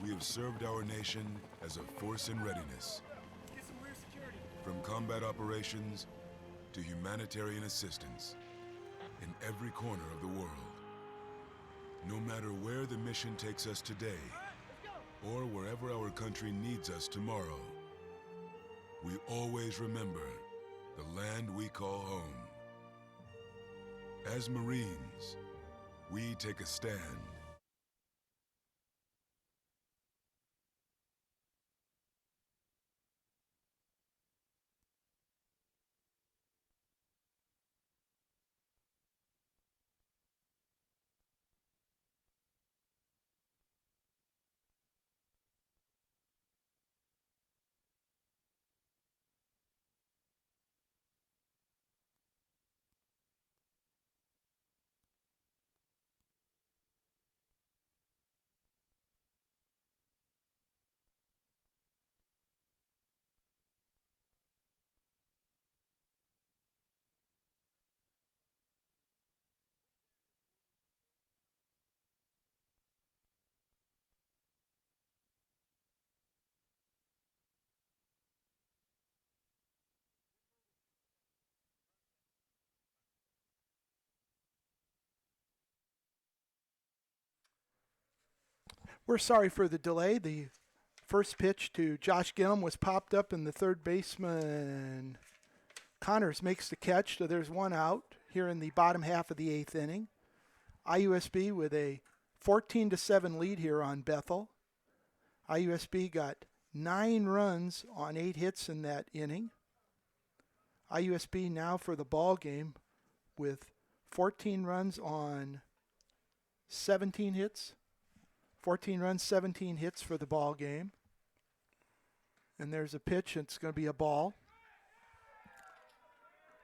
S11: we have served our nation as a force in readiness. From combat operations to humanitarian assistance in every corner of the world. No matter where the mission takes us today, or wherever our country needs us tomorrow, we always remember the land we call home. As Marines, we take a stand.
S4: We're sorry for the delay. The first pitch to Josh Gillum was popped up, and the third baseman Connors makes the catch, so there's 1 out here in the bottom half of the 8th inning. IUSB with a 14-7 lead here on Bethel. IUSB got 9 runs on 8 hits in that inning. IUSB now for the ball game with 14 runs on 17 hits. 14 runs, 17 hits for the ball game. And there's a pitch, it's going to be a ball.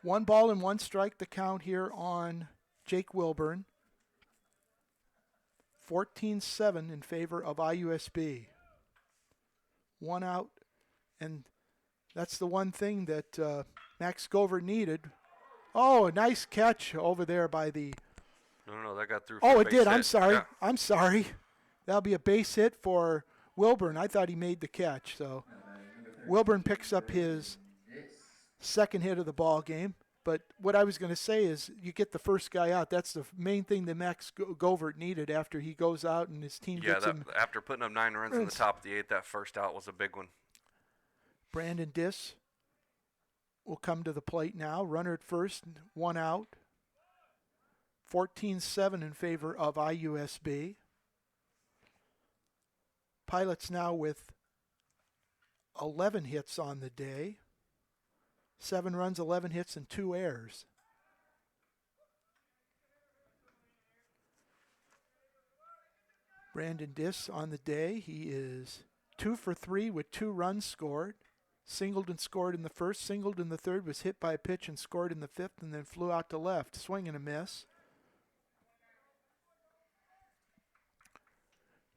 S4: 1 ball and 1 strike the count here on Jake Wilburn. 14-7 in favor of IUSB. 1 out, and that's the one thing that Max Gover needed. Oh, a nice catch over there by the...
S3: No, that got through.
S4: Oh, it did. I'm sorry.
S3: Yeah.
S4: I'm sorry. That'll be a base hit for Wilburn. I thought he made the catch. So Wilburn picks up his second hit of the ball game. But what I was going to say is you get the first guy out. That's the main thing that Max Govert needed after he goes out and his team gets him.
S3: After putting up 9 runs in the top of the 8th, that first out was a big one.
S4: Brandon Diss will come to the plate now. Runner at first, 1 out. 14-7 in favor of IUSB. Pilots now with 11 hits on the day. 7 runs, 11 hits, and 2 errors. Brandon Diss on the day. He is 2 for 3 with 2 runs scored. Singled and scored in the first, singled in the third, was hit by a pitch and scored in the 5th, and then flew out to left. Swing and a miss.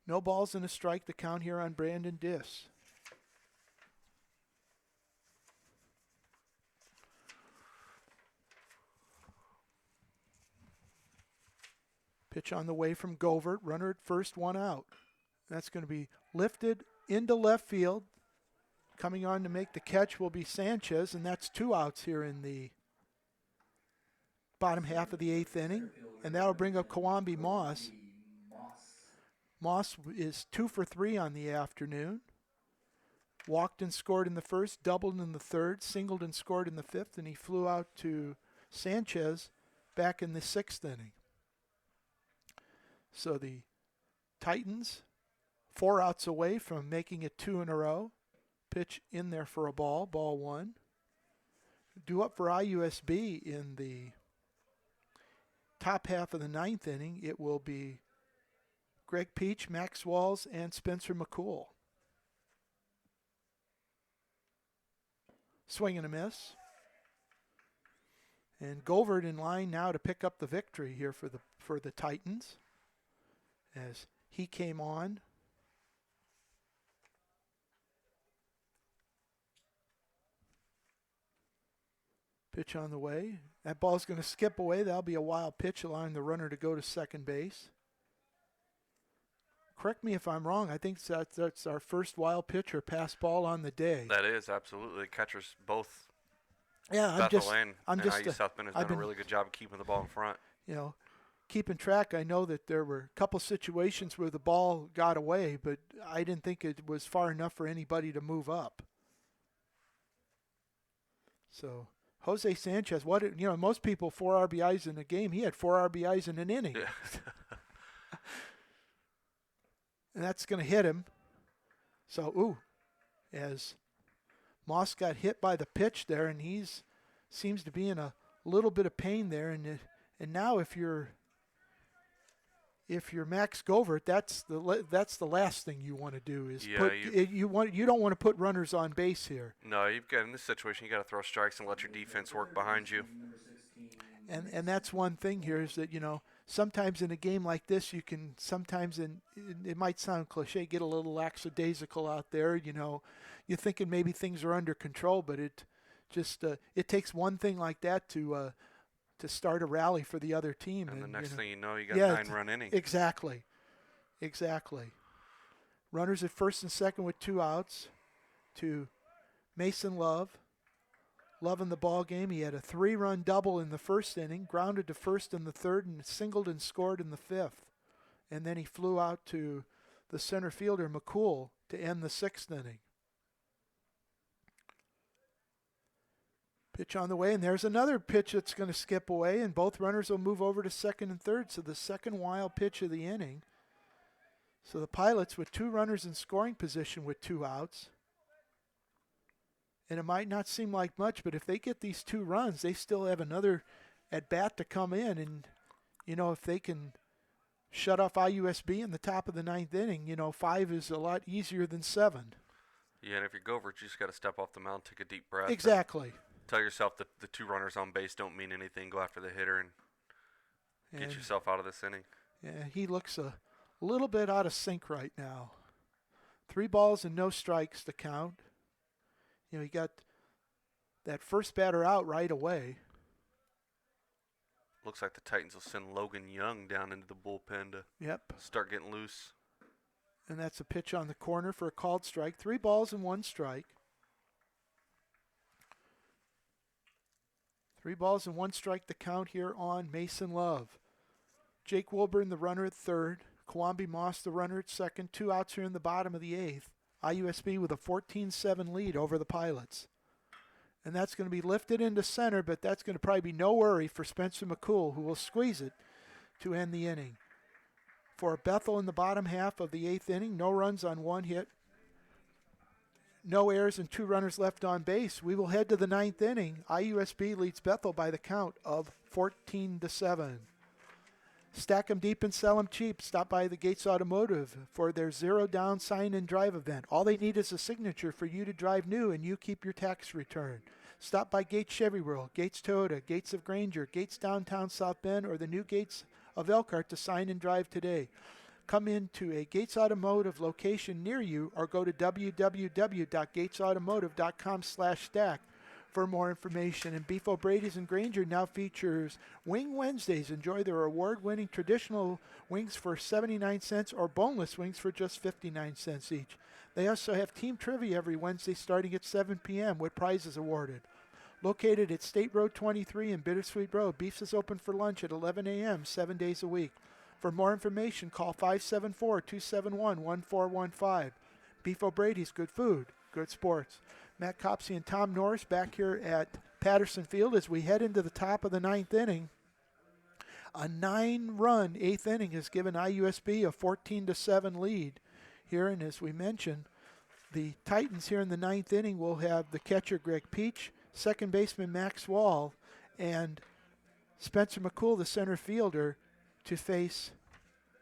S4: No balls and a strike, the count here on Brandon Diss. Pitch on the way from Govert, runner at first, 1 out. That's going to be lifted into left field. Coming on to make the catch will be Sanchez, and that's 2 outs here in the bottom half of the 8th inning. And that'll bring up Kawambi Moss. Moss is 2 for 3 on the afternoon. walked and scored in the first, doubled in the third, singled and scored in the fifth, and he flew out to Sanchez back in the sixth inning. So the Titans 4 outs away from making it 2 in a row. Pitch in there for a ball, ball 1. Due up for IUSB in the top half of the ninth inning, it will be Greg Peach, Max Walls, and Spencer McCool. Swing and a miss. And Govert in line now to pick up the victory here for the Titans as he came on. Pitch on the way. That ball's going to skip away. That'll be a wild pitch, allowing the runner to go to second base. Correct me if I'm wrong. I think that's our first wild pitch or pass ball on the day.
S3: That is, absolutely. Catchers both.
S4: Yeah,
S3: Bethel and IU South Bend has done a really good job of keeping the ball in front.
S4: You know, keeping track, I know that there were a couple situations where the ball got away, but I didn't think it was far enough for anybody to move up. So Jose Sanchez, most people 4 RBIs in a game. He had 4 RBIs in an inning.
S3: Yeah.
S4: And that's going to hit him. So, as Moss got hit by the pitch there, and seems to be in a little bit of pain there. And now if you're Max Govert, that's the last thing you want to do is you don't want to put runners on base here.
S3: No, you've got in this situation you got to throw strikes and let your defense work behind you.
S4: And that's one thing here is that sometimes in a game like this you can it might sound cliche, get a little lackadaisical out there. You're thinking maybe things are under control, but it just it takes one thing like that to start a rally for the other team.
S3: And the next thing you know, you got a 9-run inning.
S4: Exactly. Runners at first and second with 2 outs to Mason Love. Love in the ball game. He had a 3-run double in the first inning, grounded to first in the third, and singled and scored in the fifth. And then he flew out to the center fielder, McCool, to end the sixth inning. Pitch on the way, and there's another pitch that's going to skip away, and both runners will move over to second and third. So the second wild pitch of the inning. So the Pilots with 2 runners in scoring position with 2 outs. And it might not seem like much, but if they get these 2 runs, they still have another at-bat to come in. And, if they can shut off IUSB in the top of the ninth inning, 5 is a lot easier than 7.
S3: Yeah, and if you're Govert, you just got to step off the mound, take a deep breath.
S4: Exactly.
S3: Tell yourself that the 2 runners on base don't mean anything. Go after the hitter and get yourself out of this inning.
S4: Yeah, he looks a little bit out of sync right now. 3 balls and no strikes to count. He got that first batter out right away.
S3: Looks like the Titans will send Logan Young down into the bullpen to start getting loose.
S4: And that's a pitch on the corner for a called strike. 3 balls and 1 strike. 3 balls and 1 strike to count here on Mason Love. Jake Wilburn, the runner at third. Kawambi Moss, the runner at second. 2 outs here in the bottom of the 8th. IUSB with a 14-7 lead over the Pilots. And that's going to be lifted into center, but that's going to probably be no worry for Spencer McCool, who will squeeze it to end the inning. For Bethel in the bottom half of the 8th inning, no runs on 1 hit, no errors and 2 runners left on base. We will head to the 9th inning. IUSB leads Bethel by the count of 14-7. Stack 'em deep and sell 'em cheap. Stop by the Gates Automotive for their Zero Down Sign and Drive event. All they need is a signature for you to drive new, and you keep your tax return. Stop by Gates Chevy World, Gates Toyota, Gates of Granger, Gates Downtown South Bend, or the new Gates of Elkhart to sign and drive today. Come into a Gates Automotive location near you or go to www.gatesautomotive.com/stack for more information. And Beef O'Brady's in Granger now features Wing Wednesdays. Enjoy their award-winning traditional wings for 79 cents or boneless wings for just 59 cents each. They also have team trivia every Wednesday starting at 7 p.m. with prizes awarded. Located at State Road 23 and Bittersweet Road, Beef's is open for lunch at 11 a.m. 7 days a week. For more information, call 574-271-1415. Beef O'Brady's, good food, Good sports. Matt Copsey and Tom Norris back here at Patterson Field as we head into the top of the 9th inning. A 9-run 8th inning has given IUSB a 14-7 lead here, and as we mentioned, the Titans here in the 9th inning will have the catcher Greg Peach, second baseman Max Wall, and Spencer McCool, the center fielder, to face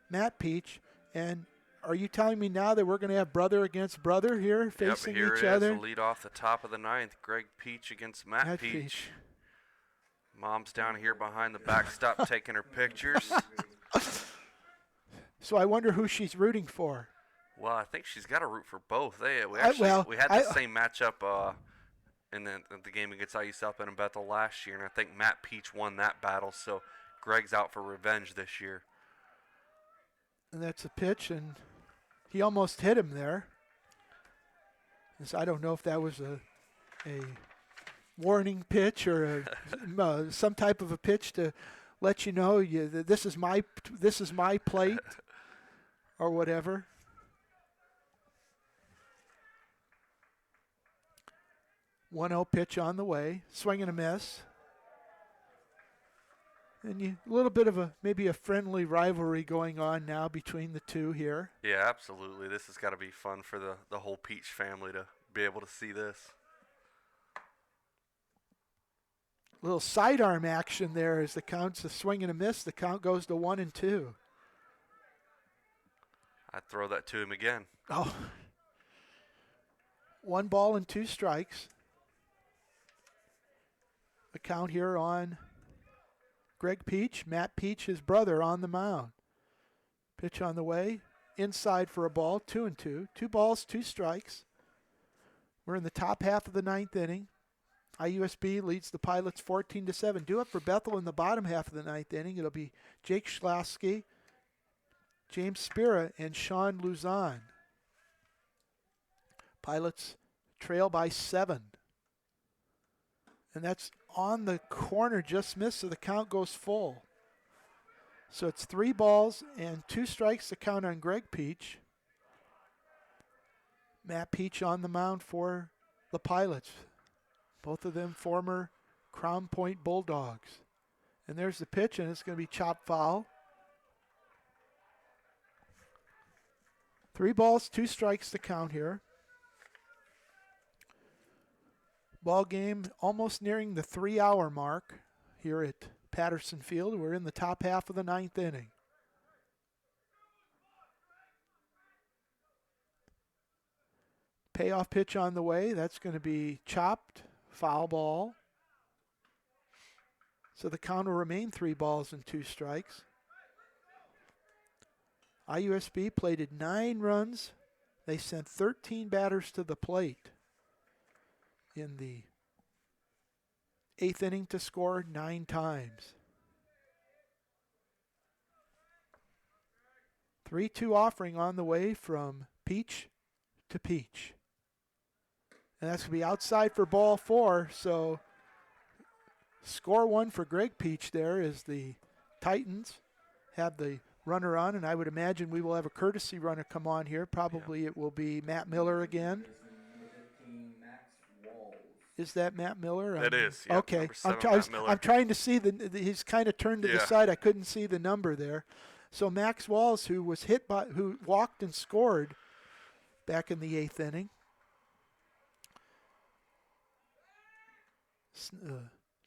S4: Matt Peach. And are you telling me now that we're going to have brother against brother here facing
S3: here
S4: each
S3: it
S4: other?
S3: Is, the lead off the top of the 9th. Greg Peach against Matt Peach. Mom's down here behind the backstop taking her pictures.
S4: So I wonder who she's rooting for.
S3: Well, I think she's got to root for both. We had the same matchup in the game against IU South Bend and Bethel last year, and I think Matt Peach won that battle, so Greg's out for revenge this year.
S4: And that's a pitch, and he almost hit him there. So I don't know if that was a warning pitch or some type of a pitch to let you know this is my plate or whatever. One-0 pitch on the way, swing and a miss. And a little bit of maybe a friendly rivalry going on now between the two here.
S3: Yeah, absolutely. This has got to be fun for the whole Peach family to be able to see this.
S4: Little sidearm action there as the count's a swing and a miss. The count goes to 1-2.
S3: I'd throw that to him again.
S4: Oh. 1 ball and 2 strikes. The count here on Greg Peach. Matt Peach, his brother, on the mound. Pitch on the way. Inside for a ball, 2-2. 2 balls, 2 strikes. We're in the top half of the 9th inning. IUSB leads the Pilots 14-7. Due up for Bethel in the bottom half of the 9th inning. It'll be Jake Schlasky, James Spira, and Sean Luzon. Pilots trail by 7. And that's on the corner, just missed, so the count goes full. So it's 3 balls and 2 strikes to count on Greg Peach. Matt Peach on the mound for the Pilots. Both of them former Crown Point Bulldogs. And there's the pitch, and it's going to be chopped foul. 3 balls, 2 strikes to count here. Ball game almost nearing the 3-hour mark here at Patterson Field. We're in the top half of the 9th inning. Payoff pitch on the way. That's going to be chopped. Foul ball. So the count will remain 3 balls and 2 strikes. IUSB plated 9 runs. They sent 13 batters to the plate in the 8th inning to score 9 times. 3-2 offering on the way from Peach to Peach. And that's going to be outside for ball 4. So score 1 for Greg Peach there as the Titans have the runner on. And I would imagine we will have a courtesy runner come on here. Probably It will be Matt Miller again. Is that Matt Miller?
S3: It is. Yep,
S4: okay.
S3: Matt Miller.
S4: I'm trying to see he's kind of turned to the side. I couldn't see the number there. So Max Walls, who walked and scored back in the 8th inning.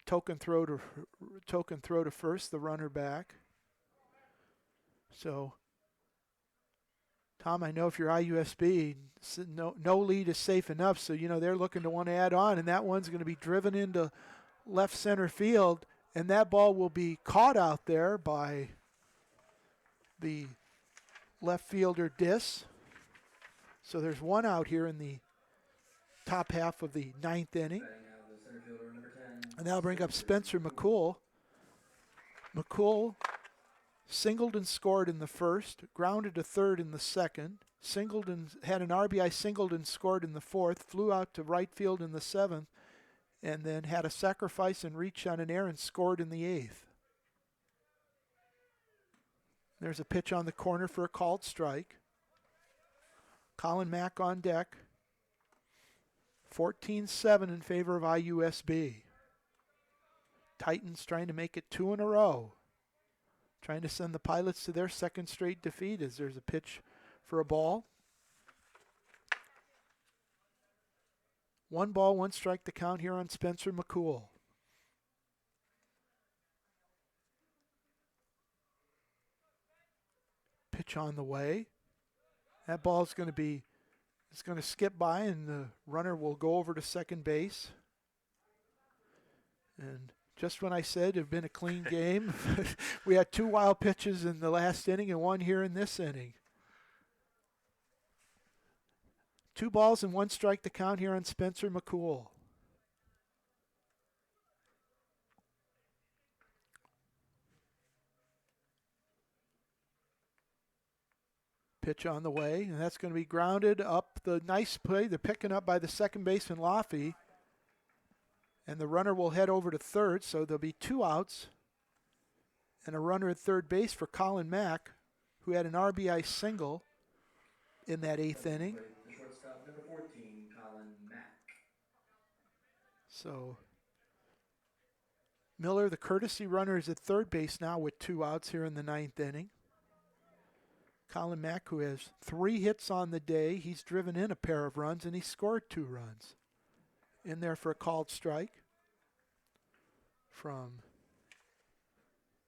S4: Token throw to first, the runner back. So, Tom, I know if you're IUSB, no lead is safe enough. So, they're looking to want to add on, and that one's going to be driven into left center field, and that ball will be caught out there by the left fielder Dis. So there's 1 out here in the top half of the 9th inning. And that'll bring up Spencer McCool. McCool singled and scored in the first, grounded to third in the second, had an RBI singled and scored in the 4th, flew out to right field in the 7th, and then had a sacrifice and reach on an error and scored in the 8th. There's a pitch on the corner for a called strike. Colin Mack on deck. 14-7 in favor of IUSB. Titans trying to make it 2 in a row. Trying to send the Pilots to their second straight defeat as there's a pitch for a ball. 1 ball, 1 strike the count here on Spencer McCool. Pitch on the way. That ball is going to skip by, and the runner will go over to second base. And just when I said it had been a clean game, we had 2 wild pitches in the last inning and 1 here in this inning. 2 balls and 1 strike to count here on Spencer McCool. Pitch on the way, and that's going to be grounded up. The nice play, they're picking up by the second baseman Laffey. And the runner will head over to third, so there'll be 2 outs and a runner at third base for Colin Mack, who had an RBI single in that 8th inning.
S14: The shortstop, number 14, Colin Mack.
S4: So Miller, the courtesy runner, is at third base now with 2 outs here in the 9th inning. Colin Mack, who has 3 hits on the day, he's driven in a pair of runs, and he scored 2 runs. In there for a called strike from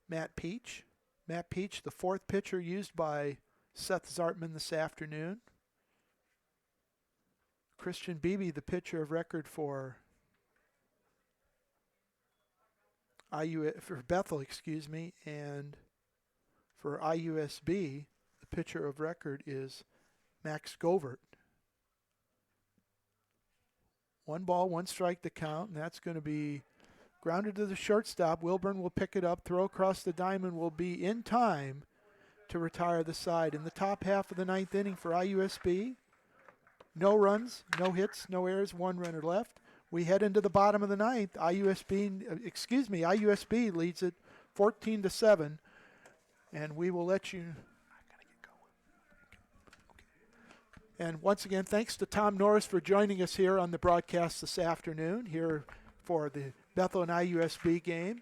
S4: Matt Peach. Matt Peach, the 4th pitcher used by Seth Zartman this afternoon. Christian Beebe, the pitcher of record for Bethel, and for IUSB, the pitcher of record is Max Govert. 1 ball, 1 strike to count, and that's going to be grounded to the shortstop. Wilburn will pick it up. Throw across the diamond will be in time to retire the side. In the top half of the 9th inning for IUSB, no runs, no hits, no errors, 1 runner left. We head into the bottom of the 9th. IUSB leads it 14-7, and we will let you. And once again, thanks to Tom Norris for joining us here on the broadcast this afternoon, here for the Bethel and IUSB game.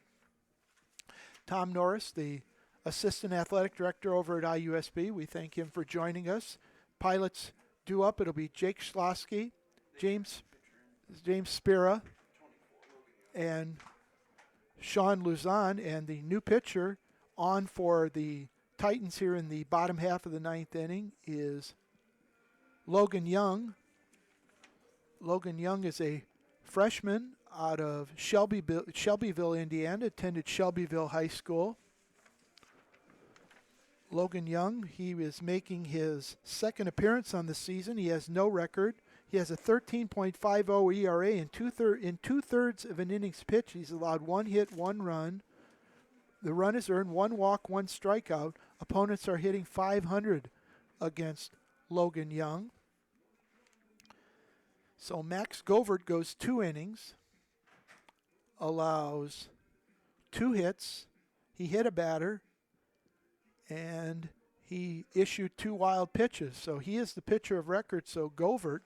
S4: Tom Norris, the Assistant Athletic Director over at IUSB, we thank him for joining us. Pilots due up, it'll be Jake Schlosky, James Spira, and Sean Luzon, and the new pitcher on for the Titans here in the bottom half of the 9th inning is Logan Young. Logan Young is a freshman out of Shelbyville, Indiana, attended Shelbyville High School. Logan Young, he is making his 2nd appearance on the season. He has no record. He has a 13.50 ERA in 2/3 of an innings pitched. He's allowed 1 hit, 1 run. The run is earned, 1 walk, 1 strikeout. Opponents are hitting .500 against Logan Young. So Max Govert goes 2 innings, allows 2 hits. He hit a batter, and he issued 2 wild pitches. So he is the pitcher of record. So Govert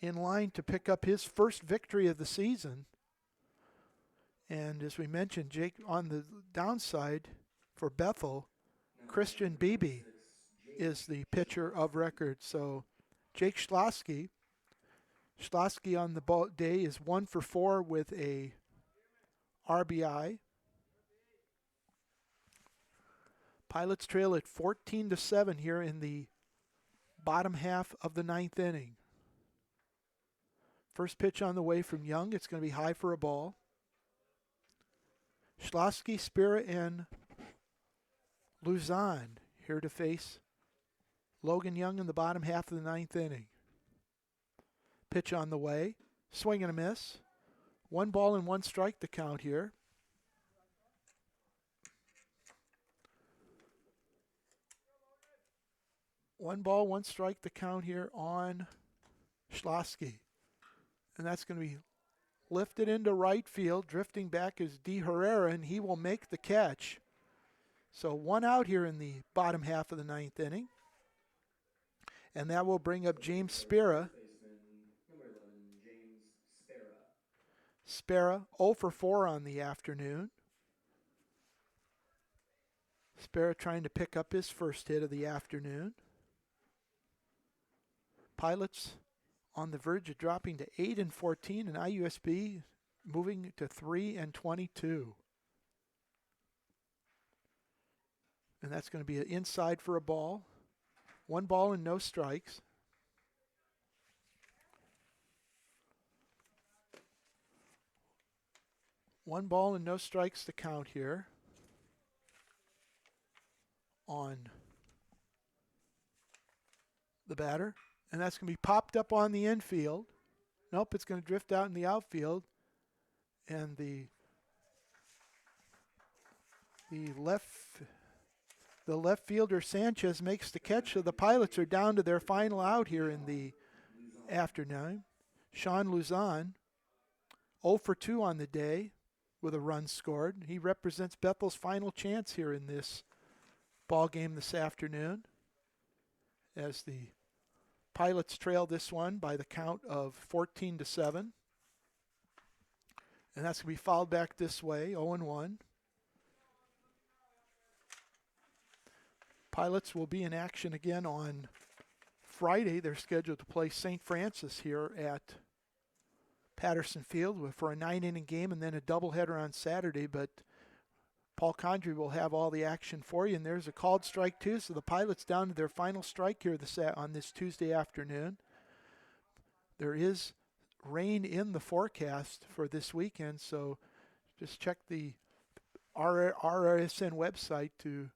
S4: in line to pick up his first victory of the season. And as we mentioned, Jake, on the downside for Bethel, Christian Beebe is the pitcher of record. So Jake Schlosky on the day is 1 for 4 with a RBI. Pilots trail at 14-7 here in the bottom half of the 9th inning. First pitch on the way from Young. It's going to be high for a ball. Schlosky, Spira, and Luzon here to face Logan Young in the bottom half of the 9th inning. Pitch on the way. Swing and a miss. 1 ball and 1 strike to count here. One ball, 1 strike to count here on Schlosky. And that's going to be lifted into right field. Drifting back is D. Herrera, and he will make the catch. So 1 out here in the bottom half of the 9th inning. And that will bring up James Spira. Spera 0 for 4 on the afternoon. Spera trying to pick up his first hit of the afternoon. Pilots on the verge of dropping to 8 and 14, and IUSB moving to 3 and 22. And that's going to be an inside for a ball. 1 ball and no strikes. One ball and no strikes to count here on the batter. And that's going to be popped up on the infield. Nope, it's going to drift out in the outfield. And the left fielder Sanchez makes the catch, so the Pilots are down to their final out here in the afternoon. Sean Luzon 0 for 2 on the day with a run scored. He represents Bethel's final chance here in this ball game this afternoon, as the Pilots trail this one by the count of 14-7. And that's going to be fouled back this way, 0-1. Pilots will be in action again on Friday. They're scheduled to play St. Francis here at Patterson Field for a 9-inning game and then a doubleheader on Saturday. But Paul Condrey will have all the action for you. And there's a called strike, too. So the Pilots down to their final strike here on this Tuesday afternoon. There is rain in the forecast for this weekend, so just check the RSN website to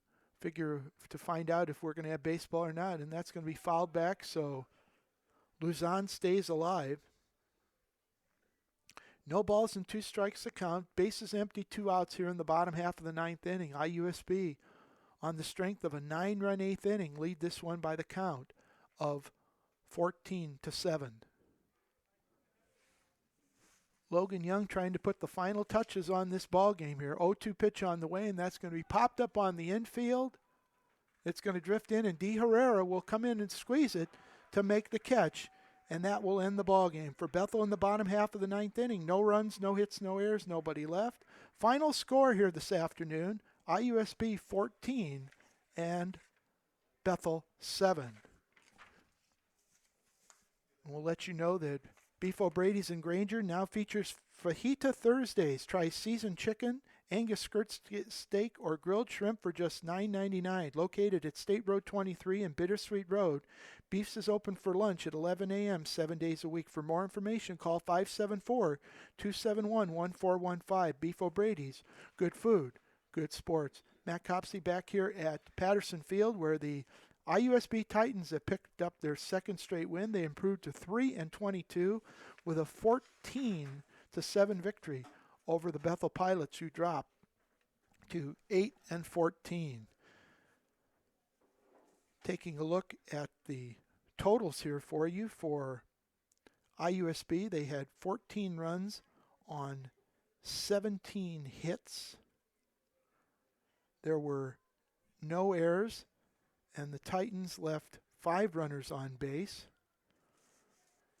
S4: find out if we're going to have baseball or not. And that's going to be fouled back, so Luzon stays alive. No balls and 2 strikes to count. Bases empty, 2 outs here in the bottom half of the 9th inning. IUSB, on the strength of a 9-run 8th inning, lead this one by the count of 14-7. Logan Young trying to put the final touches on this ball game here. 0-2 pitch on the way, and that's going to be popped up on the infield. It's going to drift in, and D. Herrera will come in and squeeze it to make the catch. And that will end the ball game for Bethel in the bottom half of the 9th inning. No runs, no hits, no errors, nobody left. Final score here this afternoon, IUSB 14 and Bethel 7. And we'll let you know that Beef O'Brady's in Granger now features Fajita Thursdays. Try seasoned chicken, Angus skirt steak, or grilled shrimp for just $9.99. Located at State Road 23 and Bittersweet Road. Beef's is open for lunch at 11 a.m. 7 days a week. For more information, call 574-271-1415. Beef O'Brady's. Good food, good sports. Matt Copsey back here at Patterson Field, where the IUSB Titans have picked up their second straight win. They improved to 3-22 with a 14-7 victory over the Bethel Pilots, who dropped to 8-14. Taking a look at the totals here for you for IUSB, they had 14 runs on 17 hits. There were no errors, and the Titans left 5 runners on base.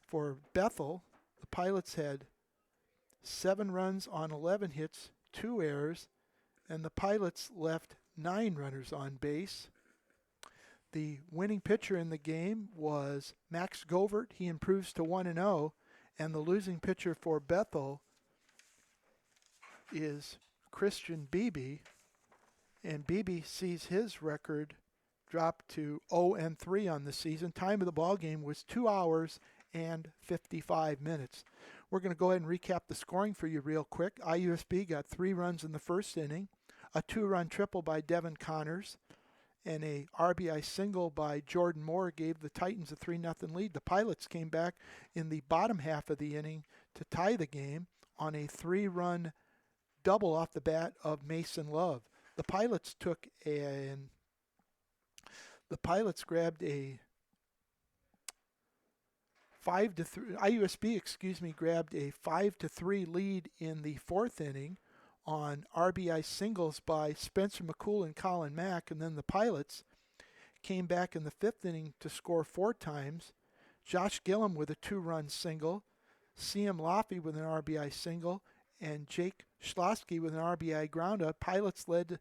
S4: For Bethel, the Pilots had 7 runs on 11 hits, 2 errors, and the Pilots left 9 runners on base. The winning pitcher in the game was Max Govert. He improves to 1-0, and the losing pitcher for Bethel is Christian Beebe, and Beebe sees his record drop to 0-3 on the season. Time of the ball game was 2 hours and 55 minutes. We're going to go ahead and recap the scoring for you real quick. IUSB got 3 runs in the first inning, a 2-run triple by Devin Connors, and a RBI single by Jordan Moore gave the Titans a 3-0 lead. The Pilots came back in the bottom half of the inning to tie the game on a 3-run double off the bat of Mason Love. The Pilots grabbed a 5-3. IUSB, grabbed a 5-3 lead in the 4th inning on RBI singles by Spencer McCool and Colin Mack, and then the Pilots came back in the 5th inning to score 4 times. Josh Gillum with a 2-run single, C.M. Laffey with an RBI single, and Jake Schlosky with an RBI groundout. Pilots led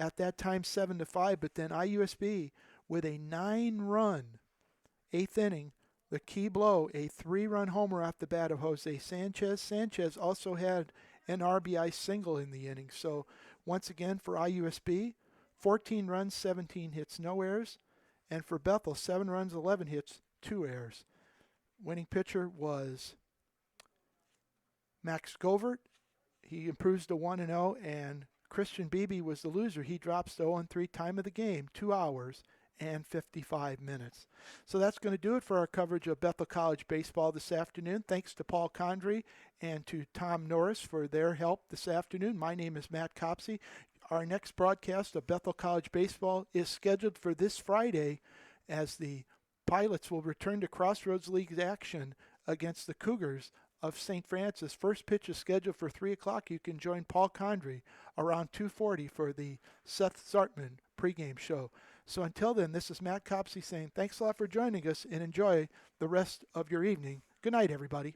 S4: at that time 7-5, but then IUSB with a 9-run 8th inning, the key blow, a 3-run homer off the bat of Jose Sanchez. Sanchez also had an RBI single in the inning. So once again for IUSB, 14 runs, 17 hits, no errors. And for Bethel, 7 runs, 11 hits, 2 errors. Winning pitcher was Max Govert. He improves to 1-0, and Christian Beebe was the loser. He drops to 0-3. Time of the game, 2 hours and 55 minutes. So that's going to do it for our coverage of Bethel College baseball this afternoon. Thanks to Paul Condrey and to Tom Norris for their help this afternoon. My name is Matt Copsey. Our next broadcast of Bethel College baseball is scheduled for this Friday as the Pilots will return to Crossroads League action against the Cougars of St. Francis. First pitch is scheduled for 3 o'clock. You can join Paul Condrey around 2:40 for the Seth Zartman pregame show. So until then, this is Matt Copsey saying thanks a lot for joining us and enjoy the rest of your evening. Good night, everybody.